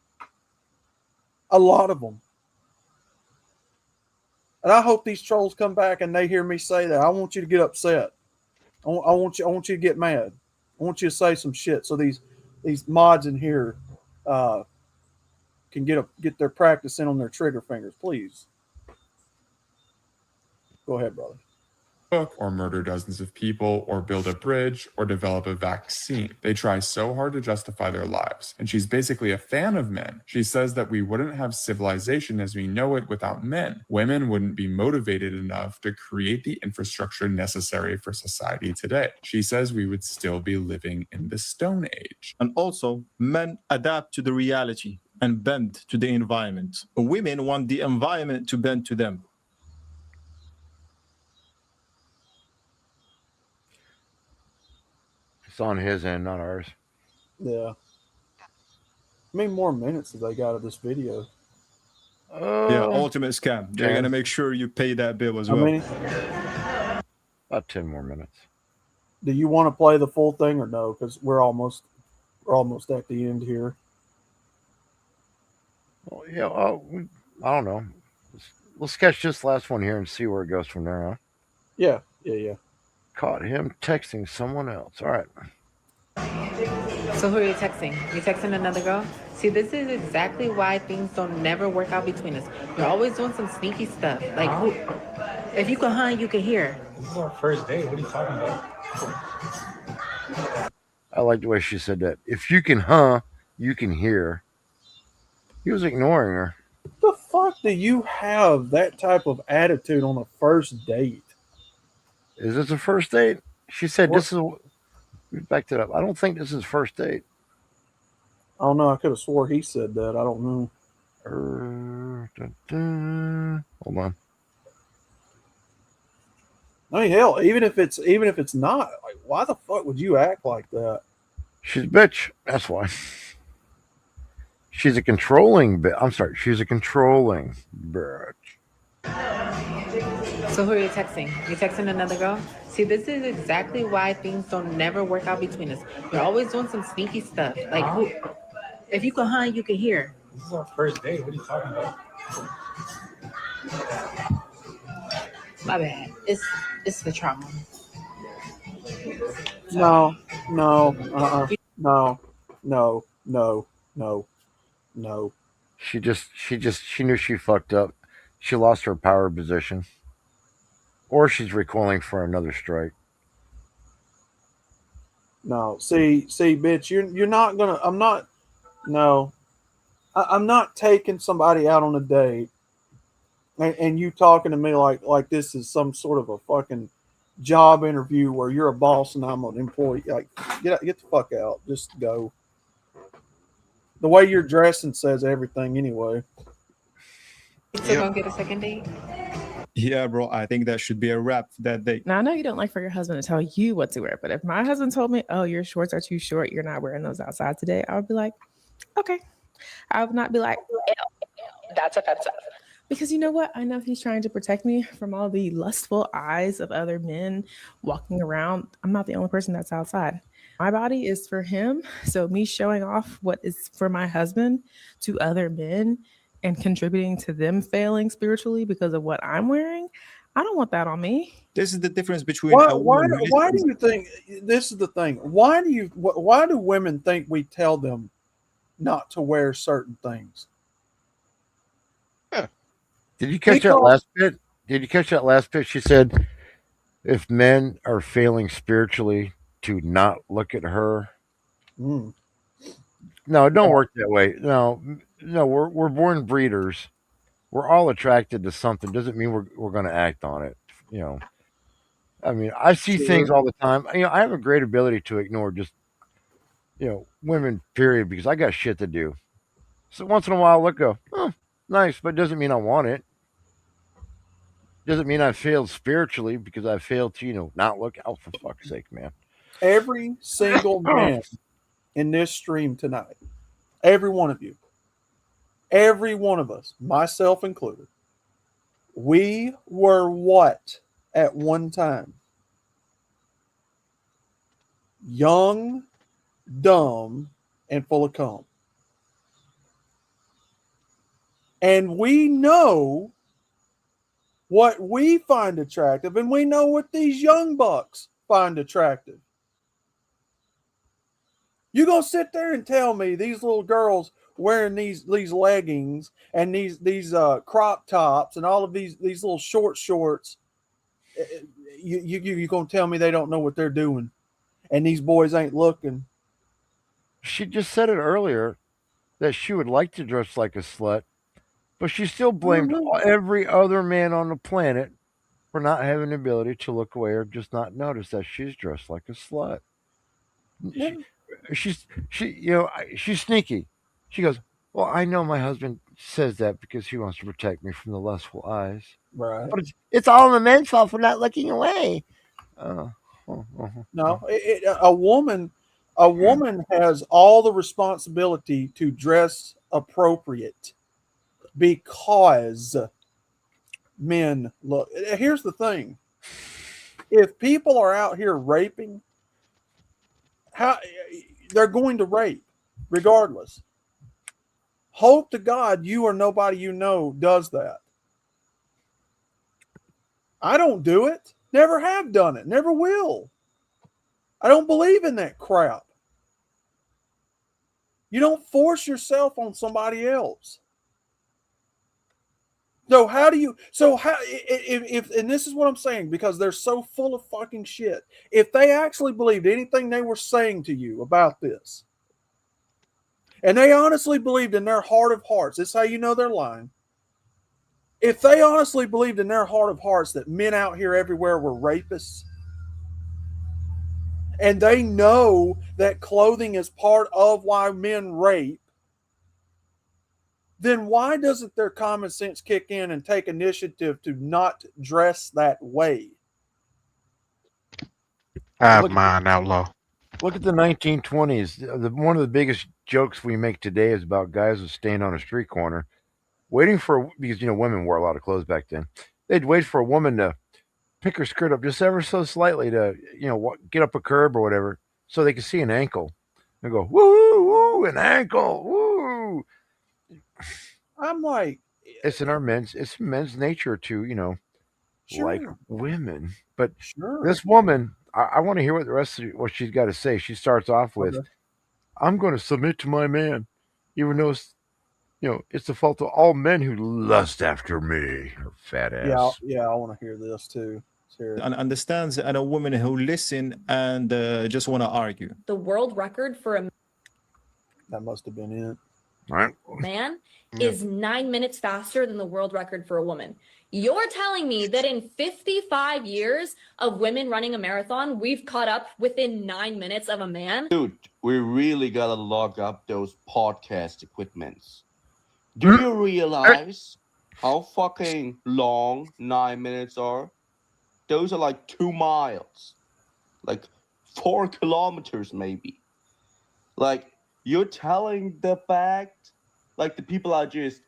Speaker 4: A lot of them. And I hope these trolls come back and they hear me say that. I want you to get upset. I want you to get mad. I want you to say some shit so these mods in here can get their practice in on their trigger fingers, please. Go ahead, brother.
Speaker 1: Or murder dozens of people, or build a bridge, or develop a vaccine. They try so hard to justify their lives. And she's basically a fan of men. She says that we wouldn't have civilization as we know it without men. Women wouldn't be motivated enough to create the infrastructure necessary for society today. She says we would still be living in the Stone Age.
Speaker 5: And also, men adapt to the reality and bend to the environment. Women want the environment to bend to them.
Speaker 22: It's on his end, not ours.
Speaker 4: Yeah. How many more minutes have they got of this video?
Speaker 5: Yeah, ultimate scam. They're going to make sure you pay that bill as well.
Speaker 4: Many?
Speaker 22: About 10 more minutes.
Speaker 4: Do you want to play the full thing or no? Because we're almost at the end here.
Speaker 22: Well, yeah, I don't know. Let's sketch this last one here and see where it goes from there, huh?
Speaker 4: Yeah.
Speaker 22: Caught him texting someone else. All right.
Speaker 9: So who are you texting? You texting another girl? See, this is exactly why things don't never work out between us. You're always doing some sneaky stuff. Like, who, if you can hunt, you can hear.
Speaker 3: This is our first date. What are you talking about?
Speaker 22: I like the way she said that. If you can, you can hear. He was ignoring her.
Speaker 4: The fuck do you have that type of attitude on a first date?
Speaker 22: Is this a first date? She said
Speaker 4: What?
Speaker 22: this is. We backed it up. I don't think this is first date.
Speaker 4: I don't know. I could have swore he said that. I don't know.
Speaker 22: Hold on.
Speaker 4: I mean, hell, even if it's not, like, why the fuck would you act like that?
Speaker 22: She's a bitch. That's why. She's a controlling bitch. I'm sorry. She's a controlling bitch.
Speaker 9: So who are you texting? You texting another girl? See, this is exactly why things don't never work out between us. You're always doing some sneaky stuff. Like, who, if you can hunt, you can hear.
Speaker 3: This is our first date. What are you talking about?
Speaker 9: My bad. It's the trauma.
Speaker 4: No.
Speaker 22: She knew she fucked up. She lost her power position. Or she's recoiling for another strike.
Speaker 4: No. See, bitch, you're not gonna. I'm not. No. I'm not taking somebody out on a date, and you talking to me like this is some sort of a fucking job interview where you're a boss and I'm an employee. Like, get the fuck out. Just go. The way you're dressing says everything anyway.
Speaker 9: So gonna get a second date?
Speaker 5: Yeah, bro, I think that should be a wrap for that date.
Speaker 21: Now, I know you don't like for your husband to tell you what to wear, but if my husband told me, oh, your shorts are too short, you're not wearing those outside today, I would be like, okay. I would not be like, ew, that's offensive. Because you know what? I know he's trying to protect me from all the lustful eyes of other men walking around. I'm not the only person that's outside. My body is for him. So me showing off what is for my husband to other men and contributing to them failing spiritually because of what I'm wearing, I don't want that on me.
Speaker 5: This is the difference between
Speaker 4: Why
Speaker 5: why
Speaker 4: do you think this is the thing? Why do women think we tell them not to wear certain things?
Speaker 22: Did you catch that last bit? Did you catch that last bit? She said, if men are failing spiritually, to not look at her.
Speaker 4: Mm.
Speaker 22: No, it don't work that way. No, we're born breeders. We're all attracted to something. Doesn't mean we're going to act on it. You know, I mean, I see things all the time. You know, I have a great ability to ignore just, women, period, because I got shit to do. So once in a while, I'll go, oh, nice, but it doesn't mean I want it. Doesn't mean I failed spiritually because I failed to, not look out, for fuck's sake, man.
Speaker 4: Every single man in this stream tonight, every one of you, every one of us, myself included, we were what at one time? Young, dumb, and full of cum. And we know what we find attractive, and we know what these young bucks find attractive. You gonna sit there and tell me these little girls wearing these leggings and these crop tops and all of these little shorts? You gonna tell me they don't know what they're doing, and these boys ain't looking?
Speaker 22: She just said it earlier that she would like to dress like a slut, but she still blamed every other man on the planet for not having the ability to look away or just not notice that she's dressed like a slut. She's sneaky. She goes, well, I know my husband says that because he wants to protect me from the lustful eyes.
Speaker 4: Right.
Speaker 22: But it's all the men's fault for not looking away.
Speaker 4: No, a woman has all the responsibility to dress appropriate because men look. Here's the thing. if people are out here raping, how they're going to rape regardless. Hope to God you or nobody you know does that. I don't do it. Never have done it. Never will. I don't believe in that crap. You don't force yourself on somebody else. So how do you? So how? If and this is what I'm saying because they're so full of fucking shit. If they actually believed anything they were saying to you about this, and they honestly believed in their heart of hearts, this is how you know they're lying. If they honestly believed in their heart of hearts that men out here everywhere were rapists, and they know that clothing is part of why men rape, then why doesn't their common sense kick in and take initiative to not dress that way?
Speaker 2: I have mine, outlaw.
Speaker 22: Look at the 1920s. One of the biggest jokes we make today is about guys who stand on a street corner waiting for, because, women wore a lot of clothes back then. They'd wait for a woman to pick her skirt up just ever so slightly to, get up a curb or whatever so they could see an ankle. And go, woo, woo, an ankle, woo.
Speaker 4: I'm like,
Speaker 22: it's men's nature to, like women. But this woman, I want to hear what the rest of what she's got to say. She starts off with, I'm going to submit to my man, even though it's the fault of all men who lust after me. Her fat ass.
Speaker 4: Yeah, I want to hear this too.
Speaker 5: And understands and a woman who listen and just want to argue.
Speaker 8: The world record for a
Speaker 4: That must have been it.
Speaker 22: All right.
Speaker 8: man is 9 minutes faster than the world record for a woman. You're telling me that in 55 years of women running a marathon, we've caught up within 9 minutes of a man?
Speaker 11: Dude, we really gotta log up those podcast equipments. Do you realize how fucking long 9 minutes are? Those are like 2 miles. Like 4 kilometers maybe. Like, you're telling the fact, like the people are just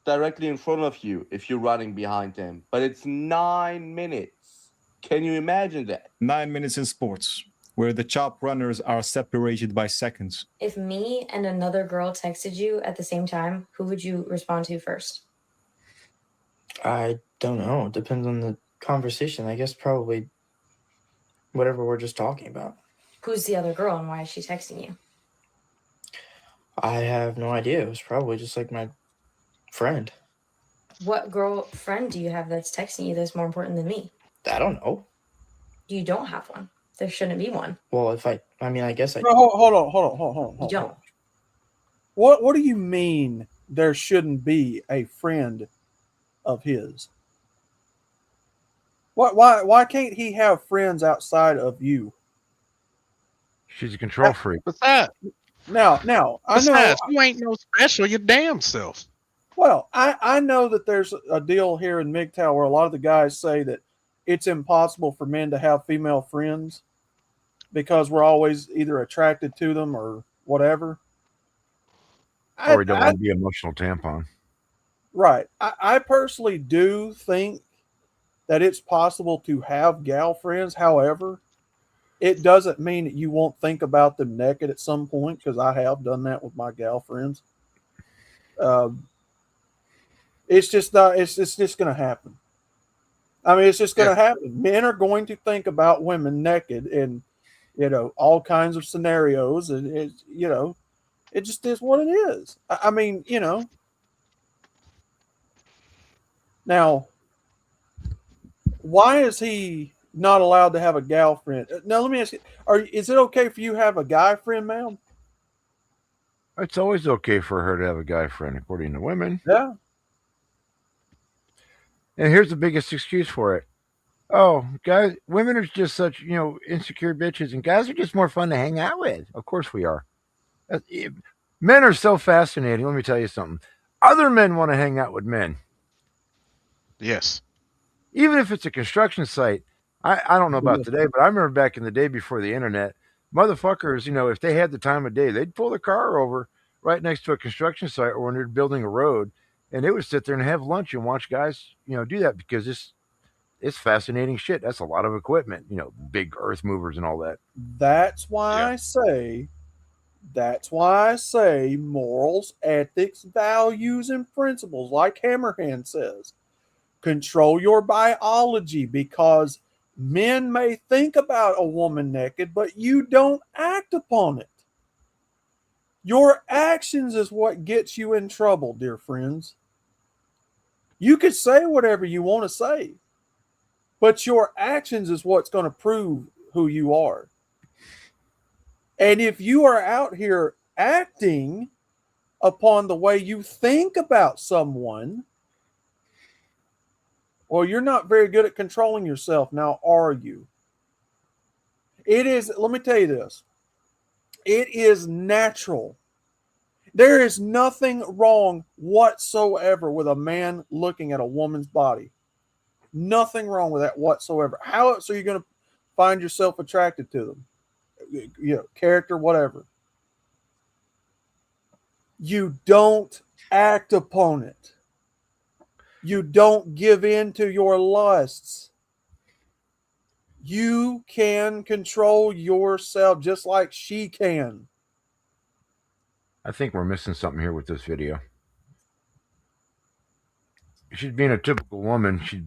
Speaker 11: directly in front of you if you're running behind them. But it's 9 minutes. Can you imagine that?
Speaker 5: 9 minutes in sports, where the top runners are separated by seconds.
Speaker 8: If me and another girl texted you at the same time, who would you respond to first?
Speaker 23: I don't know. It depends on the conversation. I guess probably whatever we're just talking about.
Speaker 8: Who's the other girl and why is she texting you?
Speaker 23: I have no idea. It was probably just like my friend.
Speaker 8: What girlfriend do you have that's texting you that's more important than me?
Speaker 23: I don't know.
Speaker 8: You don't have one. There shouldn't be one.
Speaker 23: Well, I guess I.
Speaker 4: No, hold on.
Speaker 8: You don't.
Speaker 4: What do you mean there shouldn't be a friend of his? Why can't he have friends outside of you?
Speaker 22: She's a control freak.
Speaker 2: What's that?
Speaker 4: Now, I know
Speaker 2: you ain't no special, your damn self.
Speaker 4: Well, I know that there's a deal here in MGTOW where a lot of the guys say that it's impossible for men to have female friends because we're always either attracted to them or whatever.
Speaker 22: Or we don't want to be emotional tampon.
Speaker 4: Right. I personally do think that it's possible to have gal friends. However, it doesn't mean that you won't think about them naked at some point, because I have done that with my gal friends. It's just going to happen. I mean, it's just going to happen. Men are going to think about women naked in, all kinds of scenarios. And it just is what it is. I mean, now, why is he not allowed to have a gal friend? Now, let me ask you, is it okay for you to have a guy friend, ma'am?
Speaker 22: It's always okay for her to have a guy friend, according to women.
Speaker 4: Yeah.
Speaker 22: And here's the biggest excuse for it. Oh, guys, women are just such, insecure bitches, and guys are just more fun to hang out with. Of course we are. Men are so fascinating. Let me tell you something. Other men want to hang out with men.
Speaker 2: Yes.
Speaker 22: Even if it's a construction site. I don't know about today, but I remember back in the day before the internet, motherfuckers, if they had the time of day, they'd pull their car over right next to a construction site or when they're building a road, and they would sit there and have lunch and watch guys, do that, because it's fascinating shit. That's a lot of equipment, big earth movers and all that.
Speaker 4: That's why I say morals, ethics, values, and principles, like Hammerhand says. Control your biology, because men may think about a woman naked, but you don't act upon it. Your actions is what gets you in trouble, dear friends. You could say whatever you want to say, but your actions is what's going to prove who you are. And if you are out here acting upon the way you think about someone, well, you're not very good at controlling yourself now, are you? It is, let me tell you this. It is natural. There is nothing wrong whatsoever with a man looking at a woman's body. Nothing wrong with that whatsoever. How else are you going to find yourself attracted to them? Character, whatever. You don't act upon it. You don't give in to your lusts. You can control yourself just like she can.
Speaker 22: I think we're missing something here with this video. She's being a typical woman. She's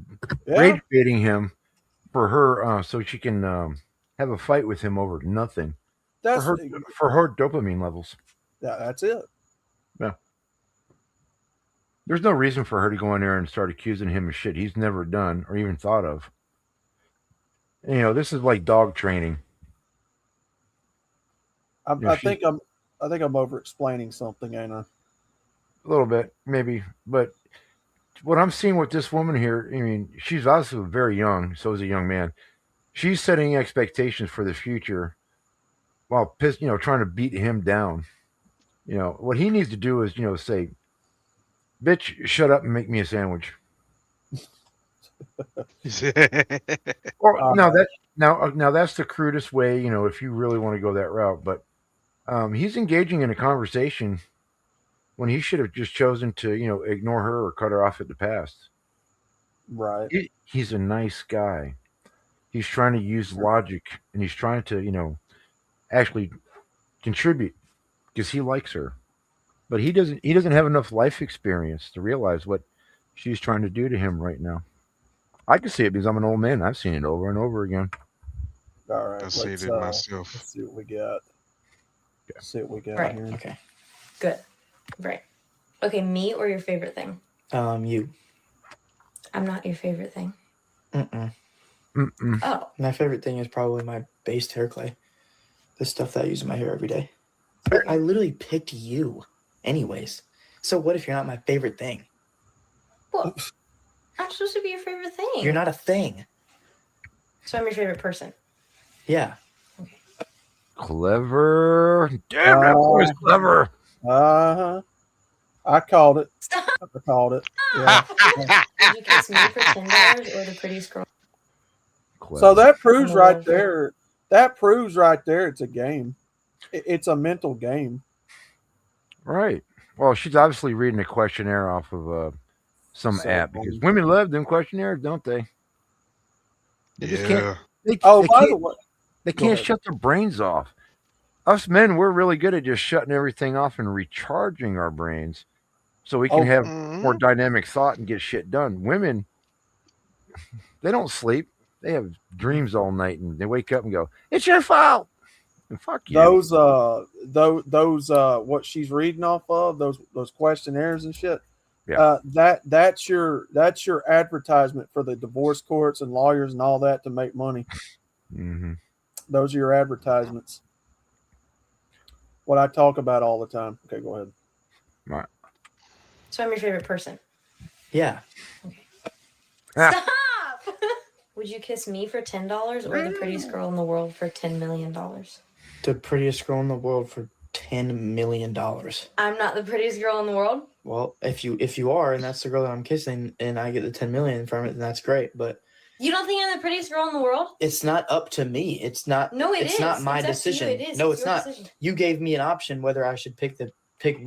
Speaker 22: rage baiting him for her, so she can have a fight with him over nothing.
Speaker 4: That's
Speaker 22: for her dopamine levels.
Speaker 4: Yeah, that's it.
Speaker 22: Yeah. There's no reason for her to go in there and start accusing him of shit he's never done or even thought of. This is like dog training.
Speaker 4: I think I'm over explaining something, ain't I?
Speaker 22: A little bit, maybe, but what I'm seeing with this woman here, I mean, she's also very young. So is a young man. She's setting expectations for the future, while trying to beat him down. What he needs to do is, say, "Bitch, shut up and make me a sandwich." Or now that's the crudest way, if you really want to go that route. But he's engaging in a conversation when he should have just chosen to, ignore her or cut her off at the past.
Speaker 4: Right.
Speaker 22: He's a nice guy. He's trying to use logic, and he's trying to, actually contribute because he likes her. But he doesn't have enough life experience to realize what she's trying to do to him right now. I can see it because I'm an old man. I've seen it over and over again.
Speaker 4: All right.
Speaker 2: I've seen it myself.
Speaker 4: Let's see what we got. Let's see what we got
Speaker 8: Right.
Speaker 4: here.
Speaker 8: Okay. Good. Right. Okay, me or your favorite thing?
Speaker 23: You.
Speaker 8: I'm not your favorite thing. Oh.
Speaker 23: My favorite thing is probably my based hair clay. The stuff that I use in my hair every day. I literally picked you anyways. So what if you're not my favorite thing?
Speaker 8: Well, I'm supposed to be your favorite thing.
Speaker 23: You're not a thing.
Speaker 8: So I'm your favorite person.
Speaker 23: Yeah.
Speaker 22: Clever. Damn, that boy's clever.
Speaker 4: I called it. I called it. Yeah.
Speaker 8: Did you kiss me for $10 or the prettiest girl?
Speaker 22: Clever.
Speaker 4: So that proves right there. That proves right there it's a game. It's a mental game.
Speaker 22: Right. Well, she's obviously reading a questionnaire off of some app because women love them questionnaires, don't they? They just can't. They can't shut their brains off. Us men, we're really good at just shutting everything off and recharging our brains so we can have more dynamic thought and get shit done. Women, they don't sleep. They have dreams all night and they wake up and go, "It's your fault." And fuck you.
Speaker 4: Those what she's reading off of, those questionnaires and shit.
Speaker 22: Yeah.
Speaker 4: That's your advertisement for the divorce courts and lawyers and all that to make money.
Speaker 22: Mm-hmm.
Speaker 4: Those are your advertisements. What I talk about all the time. Okay, go ahead.
Speaker 22: Right.
Speaker 8: So I'm your favorite person.
Speaker 23: Yeah.
Speaker 8: Okay. Stop! Would you kiss me for $10 or the prettiest girl in the world for $10 million?
Speaker 23: The prettiest girl in the world for $10 million.
Speaker 8: I'm not the prettiest girl in the world.
Speaker 23: Well, if you are, and that's the girl that I'm kissing, and I get the 10 million from it, then that's great. But
Speaker 8: You don't think I'm the prettiest girl in the world?
Speaker 23: it's not up to me. It's not.
Speaker 8: No,
Speaker 23: it's
Speaker 8: is.
Speaker 23: not my
Speaker 8: It's up to you.
Speaker 23: decision.
Speaker 8: It is.
Speaker 23: No,
Speaker 8: It's
Speaker 23: it's
Speaker 8: your
Speaker 23: not.
Speaker 8: decision.
Speaker 23: You gave me an option whether I should pick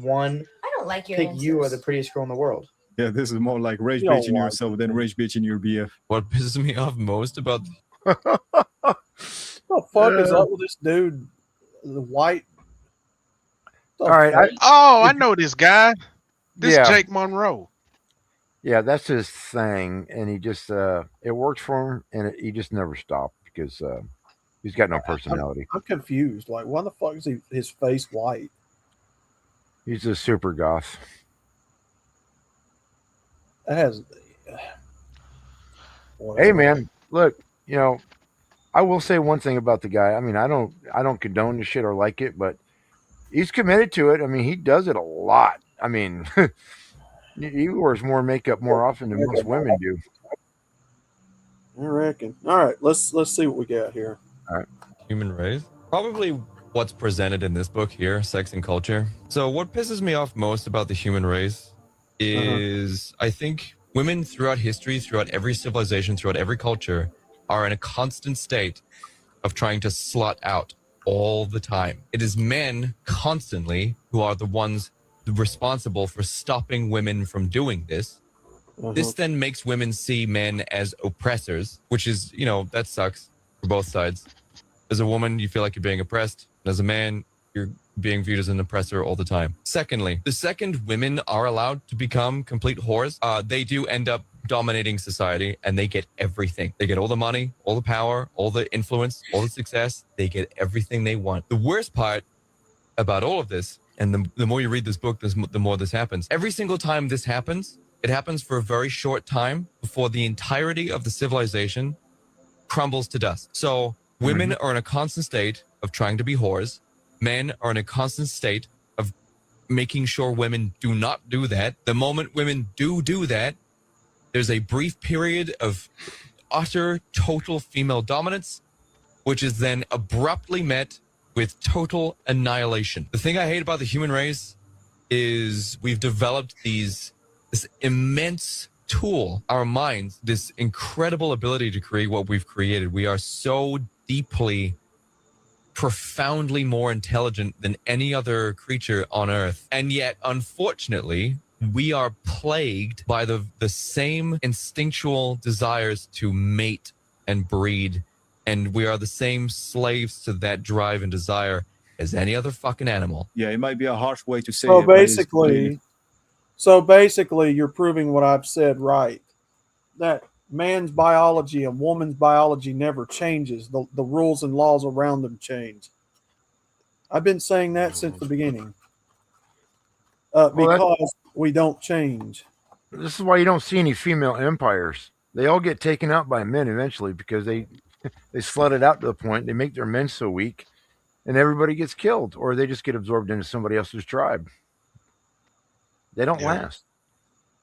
Speaker 23: one.
Speaker 8: I don't like your
Speaker 23: Pick
Speaker 8: answers.
Speaker 23: you or the prettiest girl in the world.
Speaker 5: Yeah, this is more like rage
Speaker 4: You don't
Speaker 5: bitching
Speaker 4: like
Speaker 5: yourself than rage bitching your BF.
Speaker 13: What pisses me off most about
Speaker 4: What the fuck is up with this dude? The white.
Speaker 22: All right.
Speaker 2: I know this guy. This
Speaker 22: Yeah.
Speaker 2: Jake Monroe.
Speaker 22: Yeah, that's his thing, and he just it works for him, and he just never stopped because he's got no personality.
Speaker 4: I'm confused. Like, why the fuck is his face white?
Speaker 22: He's a super goth.
Speaker 4: That has.
Speaker 22: Hey man, look, I will say one thing about the guy. I mean, I don't condone the shit or like it, but he's committed to it. I mean, he does it a lot. I mean, he wears more makeup more often than most women do.
Speaker 4: I reckon. All right, let's see what we got here.
Speaker 22: All right.
Speaker 13: human race? Probably what's presented in this book here, Sex and Culture. So what pisses me off most about the human race is I think women throughout history, throughout every civilization, throughout every culture are in a constant state of trying to slut out all the time. It is men constantly who are the ones responsible for stopping women from doing this. This then makes women see men as oppressors, which is, that sucks for both sides. As a woman, you feel like you're being oppressed. And as a man, you're being viewed as an oppressor all the time. Secondly, the second women are allowed to become complete whores, they do end up dominating society and they get everything. They get all the money, all the power, all the influence, all the success. They get everything they want. The worst part about all of this, and the more you read this book, the more this happens. Every single time this happens, it happens for a very short time before the entirety of the civilization crumbles to dust. So women are in a constant state of trying to be whores. Men are in a constant state of making sure women do not do that. The moment women do that, there's a brief period of utter, total female dominance, which is then abruptly met with total annihilation. The thing I hate about the human race is we've developed this immense tool, our minds, this incredible ability to create what we've created. We are so deeply, profoundly more intelligent than any other creature on Earth. And yet, unfortunately, we are plagued by the same instinctual desires to mate and breed. And we are the same slaves to that drive and desire as any other fucking animal.
Speaker 5: Yeah, it might be a harsh way to say
Speaker 4: So
Speaker 5: it. But it's completely-
Speaker 4: basically, you're proving what I've said right. That man's biology and woman's biology never changes. The rules and laws around them change. I've been saying that since the beginning. Because we don't change.
Speaker 22: This is why you don't see any female empires. They all get taken out by men eventually because they slut it out to the point they make their men so weak, and everybody gets killed, or they just get absorbed into somebody else's tribe. They don't last.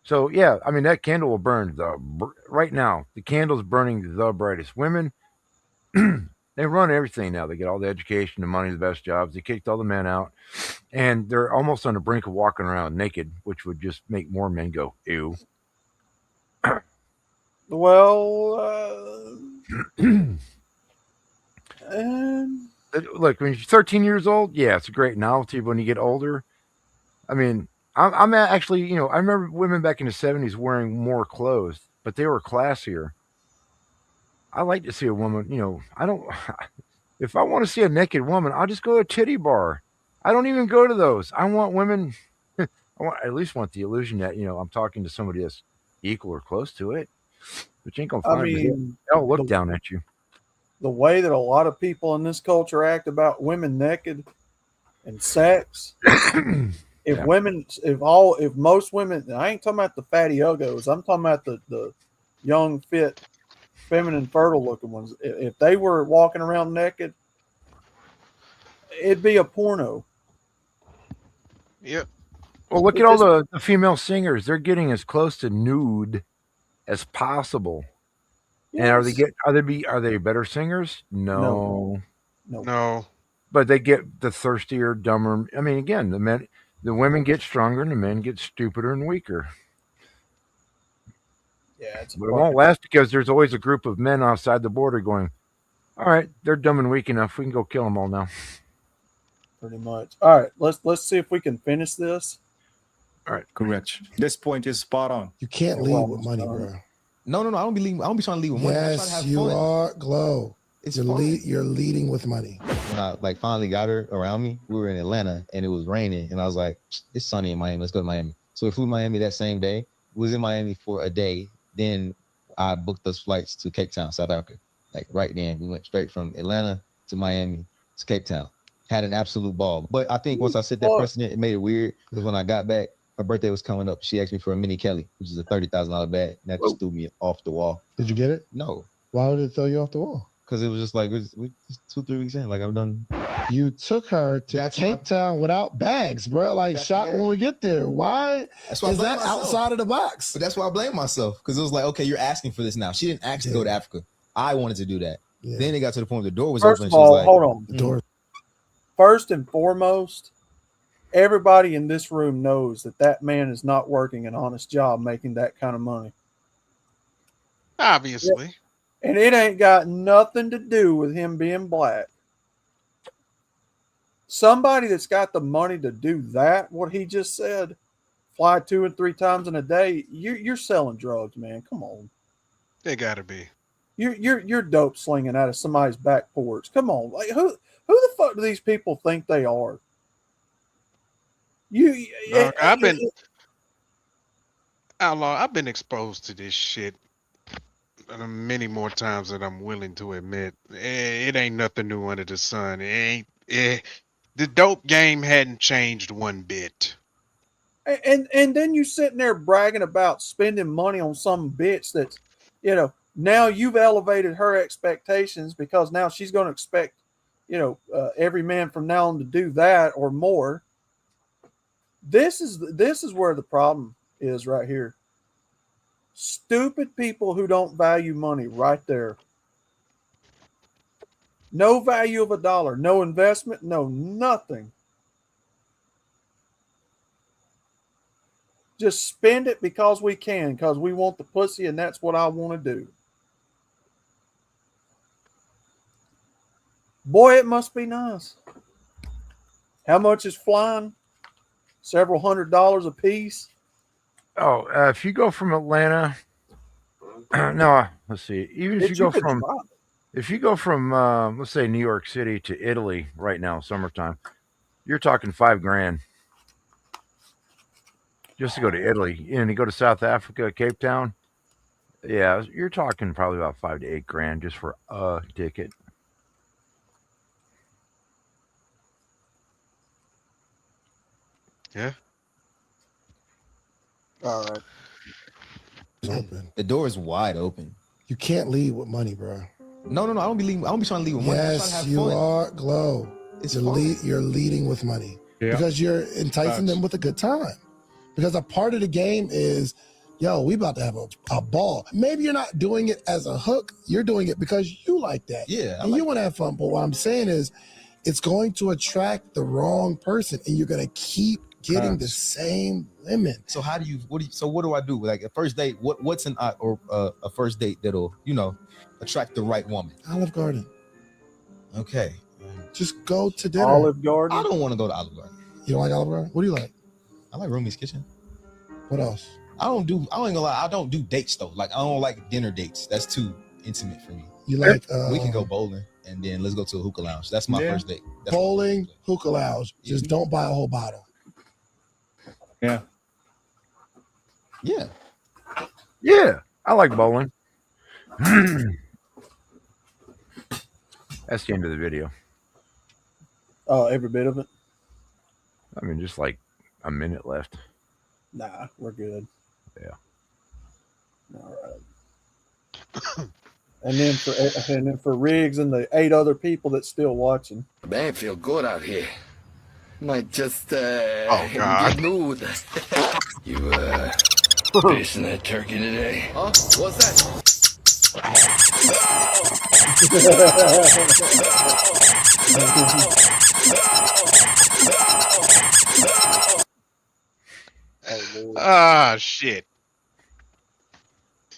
Speaker 22: So yeah, I mean that candle will burn right now. The candle's burning the brightest. Women, they run everything now. They get all the education, the money, the best jobs. They kicked all the men out, and they're almost on the brink of walking around naked, which would just make more men go ew.
Speaker 4: Well,
Speaker 22: look, when you're 13 years old, yeah, it's a great novelty. But when you get older, I mean, I'm actually, I remember women back in the 70s wearing more clothes, but they were classier. I like to see a woman, if I want to see a naked woman, I'll just go to a titty bar. I don't even go to those. I want women, I at least want the illusion that, I'm talking to somebody that's equal or close to it. But you ain't going to find me. They'll look down at you.
Speaker 4: The way that a lot of people in this culture act about women naked and sex. If most women, I ain't talking about the fatty uggos, I'm talking about the young, fit, feminine, fertile looking ones. If they were walking around naked, it'd be a porno.
Speaker 2: Yep.
Speaker 22: Well, look at all the female singers. They're getting as close to nude as possible. Yes. And are they better singers? No. But they get the thirstier, dumber. I mean, again, the women get stronger and the men get stupider and weaker.
Speaker 4: Yeah,
Speaker 22: but it won't last because there's always a group of men outside the border going, all right, they're dumb and weak enough. We can go kill them all now.
Speaker 4: Pretty much. All right, let's see if we can finish this.
Speaker 22: All right.
Speaker 5: Correct. This point is spot on.
Speaker 18: You can't lead with money, bro.
Speaker 14: No. I don't be leading. I don't be trying to lead with money. I'm trying to
Speaker 18: Yes,
Speaker 14: have
Speaker 18: you
Speaker 14: fun.
Speaker 18: are. Glow.
Speaker 14: It's
Speaker 18: You're,
Speaker 14: fun.
Speaker 18: you're leading with money.
Speaker 14: When I like finally got her around me, we were in Atlanta and it was raining, and I was like, "It's sunny in Miami. Let's go to Miami." So we flew to Miami that same day. Was in Miami for a day. Then I booked those flights to Cape Town, South Africa. Like right then, we went straight from Atlanta to Miami to Cape Town. Had an absolute ball. But I think once I set that precedent, it made it weird because when I got back, her birthday was coming up. She asked me for a mini Kelly, which is a $30,000 bag. And that just threw me off the wall.
Speaker 18: Did you get it?
Speaker 14: No.
Speaker 18: Why would it throw you off the wall?
Speaker 14: Because it was just like, we just 2-3 weeks in. Like, I'm done.
Speaker 18: You took her to Cape Town without bags, bro. Like, shot when we get there. Why
Speaker 14: That's why I
Speaker 18: is
Speaker 14: blame
Speaker 18: that
Speaker 14: myself.
Speaker 18: outside of the box?
Speaker 14: But that's why I blame myself. Because it was like, okay, you're asking for this now. She didn't actually go to Africa. I wanted to do that.
Speaker 18: Yeah.
Speaker 14: Then it got to the point where the door was
Speaker 4: First
Speaker 14: open.
Speaker 4: of
Speaker 14: She was
Speaker 4: all,
Speaker 14: like,
Speaker 4: hold on.
Speaker 18: The door.
Speaker 4: First and foremost, everybody in this room knows that that man is not working an honest job making that kind of money.
Speaker 2: Obviously.
Speaker 4: And it ain't got nothing to do with him being black. Somebody that's got the money to do that, what he just said, fly 2 and 3 times in a day, you're selling drugs, man. Come on.
Speaker 2: They gotta be.
Speaker 4: You're dope slinging out of somebody's back porch. Come on. Like who the fuck do these people think they are?
Speaker 2: Look, I've been exposed to this shit many more times than I'm willing to admit. It ain't nothing new under the sun. The dope game hadn't changed one bit.
Speaker 4: And then you sitting there bragging about spending money on some bitch that's, now you've elevated her expectations because now she's going to expect, every man from now on to do that or more. This is where the problem is right here. Stupid people who don't value money right there. No value of a dollar, no investment, no nothing. Just spend it because we can, because we want the pussy, and that's what I want to do. Boy, it must be nice. How much is flying? Several $100s a piece.
Speaker 22: Oh, if you go from Atlanta, no, let's see. Even if you go from, let's say New York City to Italy right now, summertime, you're talking $5,000 just to go to Italy. And you go to South Africa, Cape Town, yeah, you're talking probably about $5,000 to $8,000 just for a ticket.
Speaker 2: Yeah.
Speaker 4: All right.
Speaker 18: Open.
Speaker 14: The door is wide open.
Speaker 18: You can't lead with money, bro.
Speaker 14: No. I don't be leading. I don't be trying to lead with money. I'm trying to
Speaker 18: Yes,
Speaker 14: have
Speaker 18: you
Speaker 14: fun.
Speaker 18: are. Glow.
Speaker 14: It's
Speaker 18: You're leading with money because you're enticing them with a good time. Because a part of the game is, yo, we about to have a ball. Maybe you're not doing it as a hook. You're doing it because you like that.
Speaker 14: Yeah,
Speaker 18: and you want to have fun. But what I'm saying is, it's going to attract the wrong person, and you're going to keep getting the same women.
Speaker 14: So what do I do? Like a first date, what's a first date that'll, attract the right woman?
Speaker 18: Olive Garden.
Speaker 14: Okay.
Speaker 18: Just go to dinner.
Speaker 4: Olive Garden.
Speaker 14: I don't want to go to Olive Garden.
Speaker 18: You don't like Olive Garden? What do you like?
Speaker 14: I like Rumi's Kitchen.
Speaker 18: What else?
Speaker 14: I ain't gonna lie, I don't do dates though. Like I don't like dinner dates. That's too intimate for me.
Speaker 18: You like
Speaker 14: we can go bowling and then let's go to a hookah lounge. That's my first date. That's
Speaker 18: bowling, hookah lounge. Just don't buy a whole bottle.
Speaker 5: Yeah.
Speaker 14: Yeah.
Speaker 22: Yeah, I like bowling. That's the end of the video.
Speaker 4: Oh, every bit of it?
Speaker 22: I mean, just like a minute left.
Speaker 4: Nah, we're good.
Speaker 22: Yeah.
Speaker 4: All right. And then for Riggs and the 8 other people that's still watching.
Speaker 15: Man, feel good out here. Might just
Speaker 2: God.
Speaker 15: get nude. You facing that turkey today? Huh? What's that?
Speaker 2: Shit.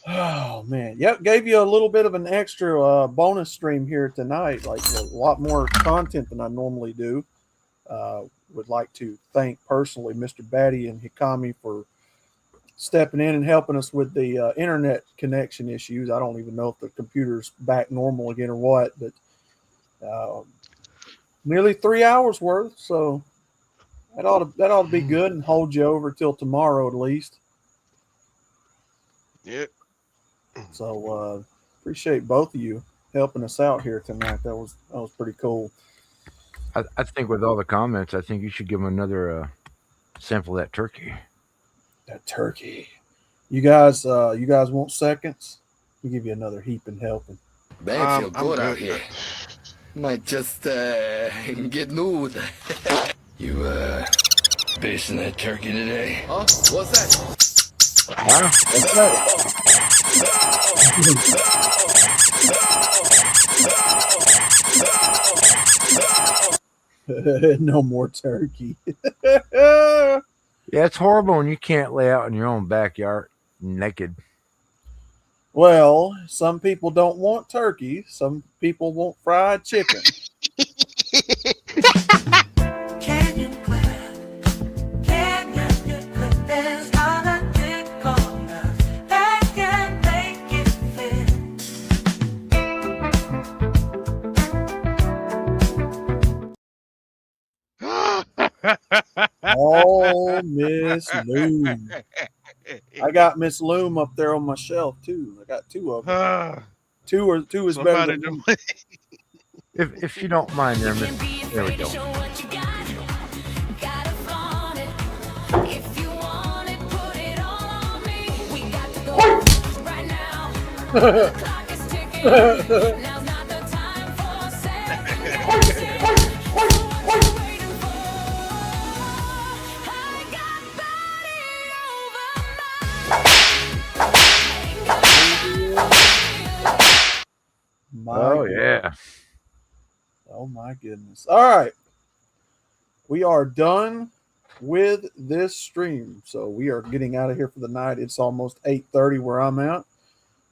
Speaker 4: Oh man, yep. Gave you a little bit of an extra bonus stream here tonight, like a lot more content than I normally do. would like to thank personally Mr. Batty and Hikami for stepping in and helping us with the internet connection issues. I don't even know if the computer's back normal again or what, but nearly 3 hours worth. So that ought to be good and hold you over till tomorrow at least.
Speaker 2: Yep.
Speaker 4: So appreciate both of you helping us out here tonight. That was pretty cool.
Speaker 22: I think with all the comments, I think you should give them another sample of that turkey.
Speaker 4: That turkey. You guys want seconds? We'll give you another heaping helping.
Speaker 15: Man, feel
Speaker 2: I'm
Speaker 15: good out
Speaker 2: good.
Speaker 15: here. Might just get nude. You basting that turkey today? Huh? What's that?
Speaker 22: Huh?
Speaker 4: What's that? No more turkey.
Speaker 22: Yeah, it's horrible when you can't lay out in your own backyard naked.
Speaker 4: Well, some people don't want turkey. Some people want fried chicken. Oh, Miss Loom. I got Miss Loom up there on my shelf too. I got two of them. Two is better than one.
Speaker 22: If you don't mind, there we go. Yeah.
Speaker 4: Oh my goodness. All right. We are done with this stream. So we are getting out of here for the night. It's almost 8:30 where I'm at. I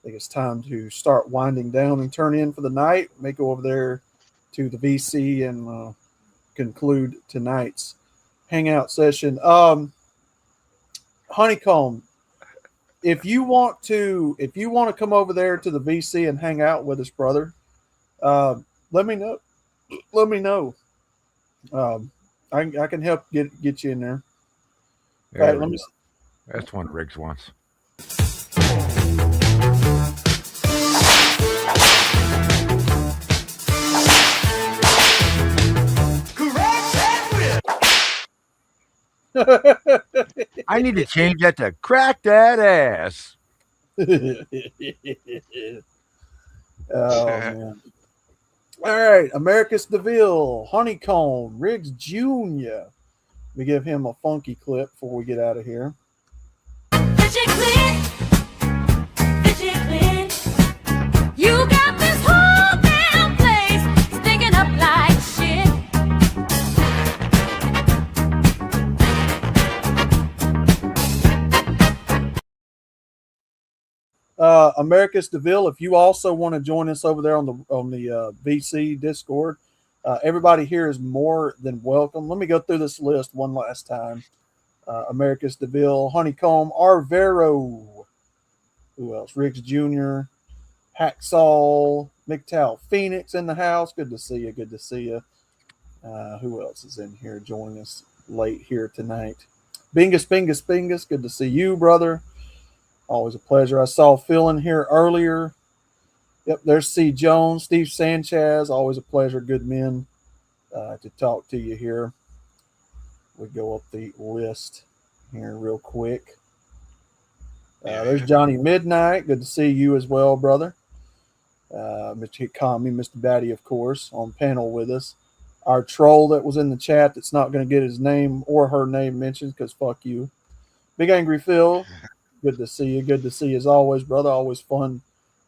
Speaker 4: think it's time to start winding down and turn in for the night. May go over there to the VC and conclude tonight's hangout session. Honeycomb, if you want to come over there to the VC and hang out with us, brother, let me know. Let me know. I can help get you in there.
Speaker 22: Right, let me. That's one Riggs wants. I need to change that to crack that ass.
Speaker 4: Oh man. All right, Americus DeVille, Honeycomb, Riggs Jr. We give him a funky clip before we get out of here.
Speaker 12: You got this whole damn place sticking up like shit.
Speaker 4: Americus DeVille, if you also want to join us over there on the VC Discord, everybody here is more than welcome. Let me go through this list one last time. Americus DeVille, Honeycomb, Arvero, who else? Riggs Jr., Hacksaw, MGTOW Phoenix in the house. Good to see you. Good to see you. Who else is in here joining us late here tonight? Bingus. Good to see you, brother. Always a pleasure. I saw Phil in here earlier. Yep, there's C. Jones, Steve Sanchez. Always a pleasure. Good men to talk to you here. We go up the list here real quick. There's Johnny Midnight. Good to see you as well, brother. Mr. Hikami, Mr. Batty, of course, on panel with us. Our troll that was in the chat that's not going to get his name or her name mentioned because fuck you. Big Angry Phil. Good to see you. Good to see you as always, brother. Always fun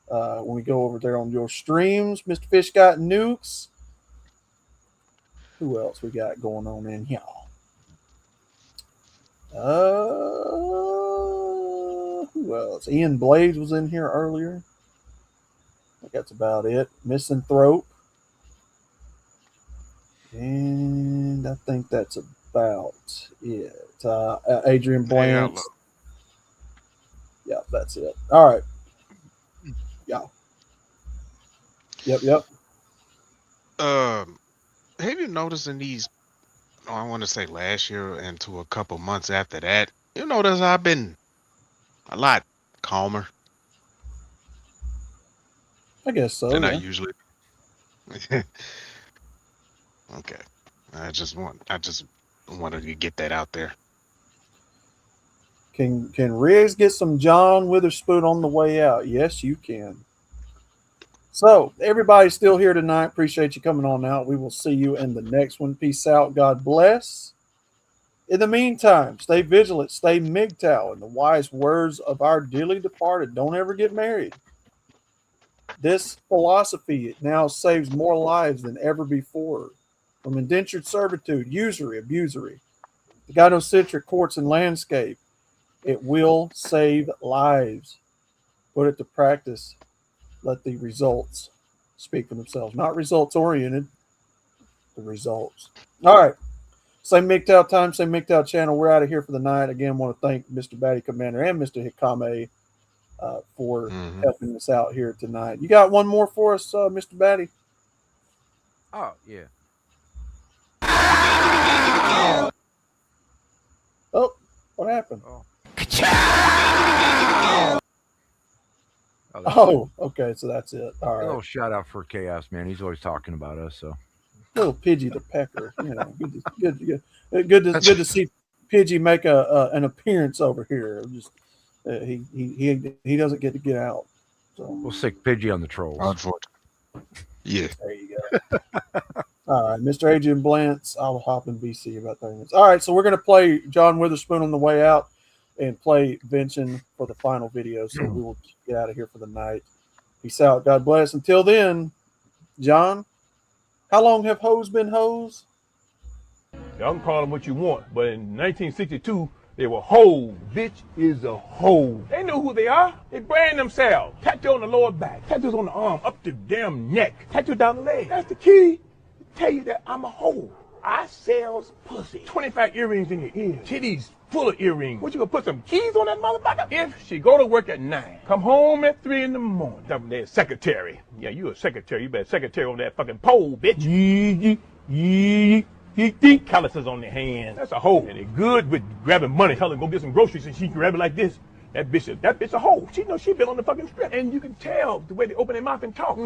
Speaker 4: when we go over there on your streams. Mr. Fish got nukes. Who else we got going on in here? Who else? Ian Blades was in here earlier. I think that's about it. Misanthrope. And I think that's about it. Adrian Blanch. Yeah, that's it. All right. Yeah. Yep.
Speaker 2: Have you noticed in these? I want to say last year and to a couple months after that, you notice I've been a lot calmer
Speaker 4: I guess so.
Speaker 2: than I
Speaker 4: Yeah.
Speaker 2: usually. Okay, I just wanted to get that out there.
Speaker 4: Can Riggs get some John Witherspoon on the way out? Yes, you can. So everybody's still here tonight. Appreciate you coming on out. We will see you in the next one. Peace out. God bless. In the meantime, stay vigilant, stay MGTOW, in the wise words of our dearly departed, don't ever get married. This philosophy now saves more lives than ever before. From indentured servitude, usury, abusery, the gynocentric courts and landscape, it will save lives. Put it to practice. Let the results speak for themselves. Not results oriented, the results. All right. Same MGTOW time, same MGTOW channel. We're out of here for the night. Again, want to thank Mr. Batty Commander and Mr. Hikame for helping us out here tonight. You got one more for us, Mr. Batty?
Speaker 22: Oh, yeah.
Speaker 4: Oh, what happened? Oh, okay, so that's it. All
Speaker 22: A
Speaker 4: right.
Speaker 22: little shout out for Chaos, man. He's always talking about us. So
Speaker 4: Little Pidgey the Pecker. You know, good to see Pidgey make an appearance over here. Just he doesn't get to get out. So
Speaker 22: we'll stick Pidgey on the trolls.
Speaker 2: Unfortunately. Yeah.
Speaker 4: There you go. All right, Mr. Adrian Blantz, I'll hop in BC about 30 minutes. All right, so we're going to play John Witherspoon on the way out and play Vincent for the final video. So we will get out of here for the night. Peace out. God bless. Until then, John, how long have hoes been hoes?
Speaker 10: Y'all can call them what you want, but in 1962, they were hoes. Bitch is a hoe. They know who they are. They brand themselves. Tattoo on the lower back, tattoos on the arm, up the damn neck, tattoo down the leg. That's the key to tell you that I'm a hoe. I sells pussy. 25 earrings in your ear. Titties full of earrings. What, you gonna put some keys on that motherfucker? If she go to work at 9, come home at 3 in the morning. That there secretary. Yeah, you a secretary. You better secretary on that fucking pole, bitch. Calluses on their hands. That's a hoe. And they're good with grabbing money. Tell her go get some groceries and she grab it like this. That bitch a hoe. She knows she been on the fucking strip. And you can tell the way they open their mouth and talk.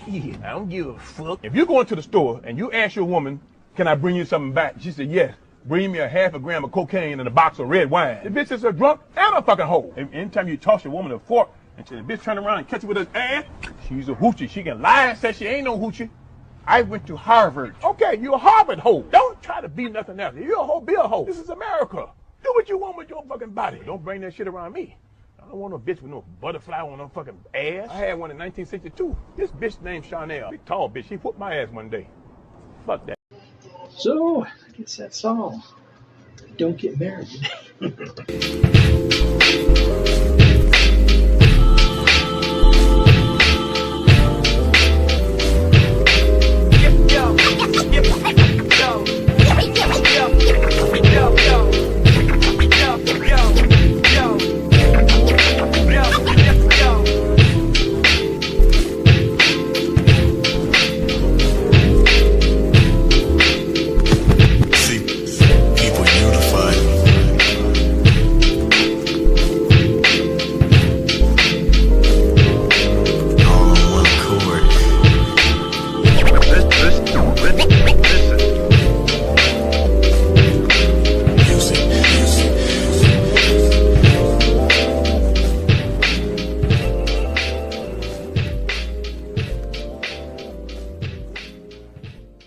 Speaker 10: Yeah, I don't give a fuck. If you go into the store and you ask your woman, can I bring you something back? She said, yes. Bring me a half a gram of cocaine and a box of red wine. The bitch is a drunk and a fucking hoe. And anytime you toss your woman a fork and the bitch turn around and catch it with her ass, she's a hoochie. She can lie and say she ain't no hoochie. I went to Harvard. Okay, you a Harvard hoe. Don't try to be nothing else. If you're a hoe, be a hoe. This is America. Do what you want with your fucking body. Don't bring that shit around me. I don't want no bitch with no butterfly on her fucking ass. I had one in 1962. This bitch named Chanel. Big tall bitch. She whooped my ass one day. Fuck that.
Speaker 17: So, I guess that's all. Don't get married.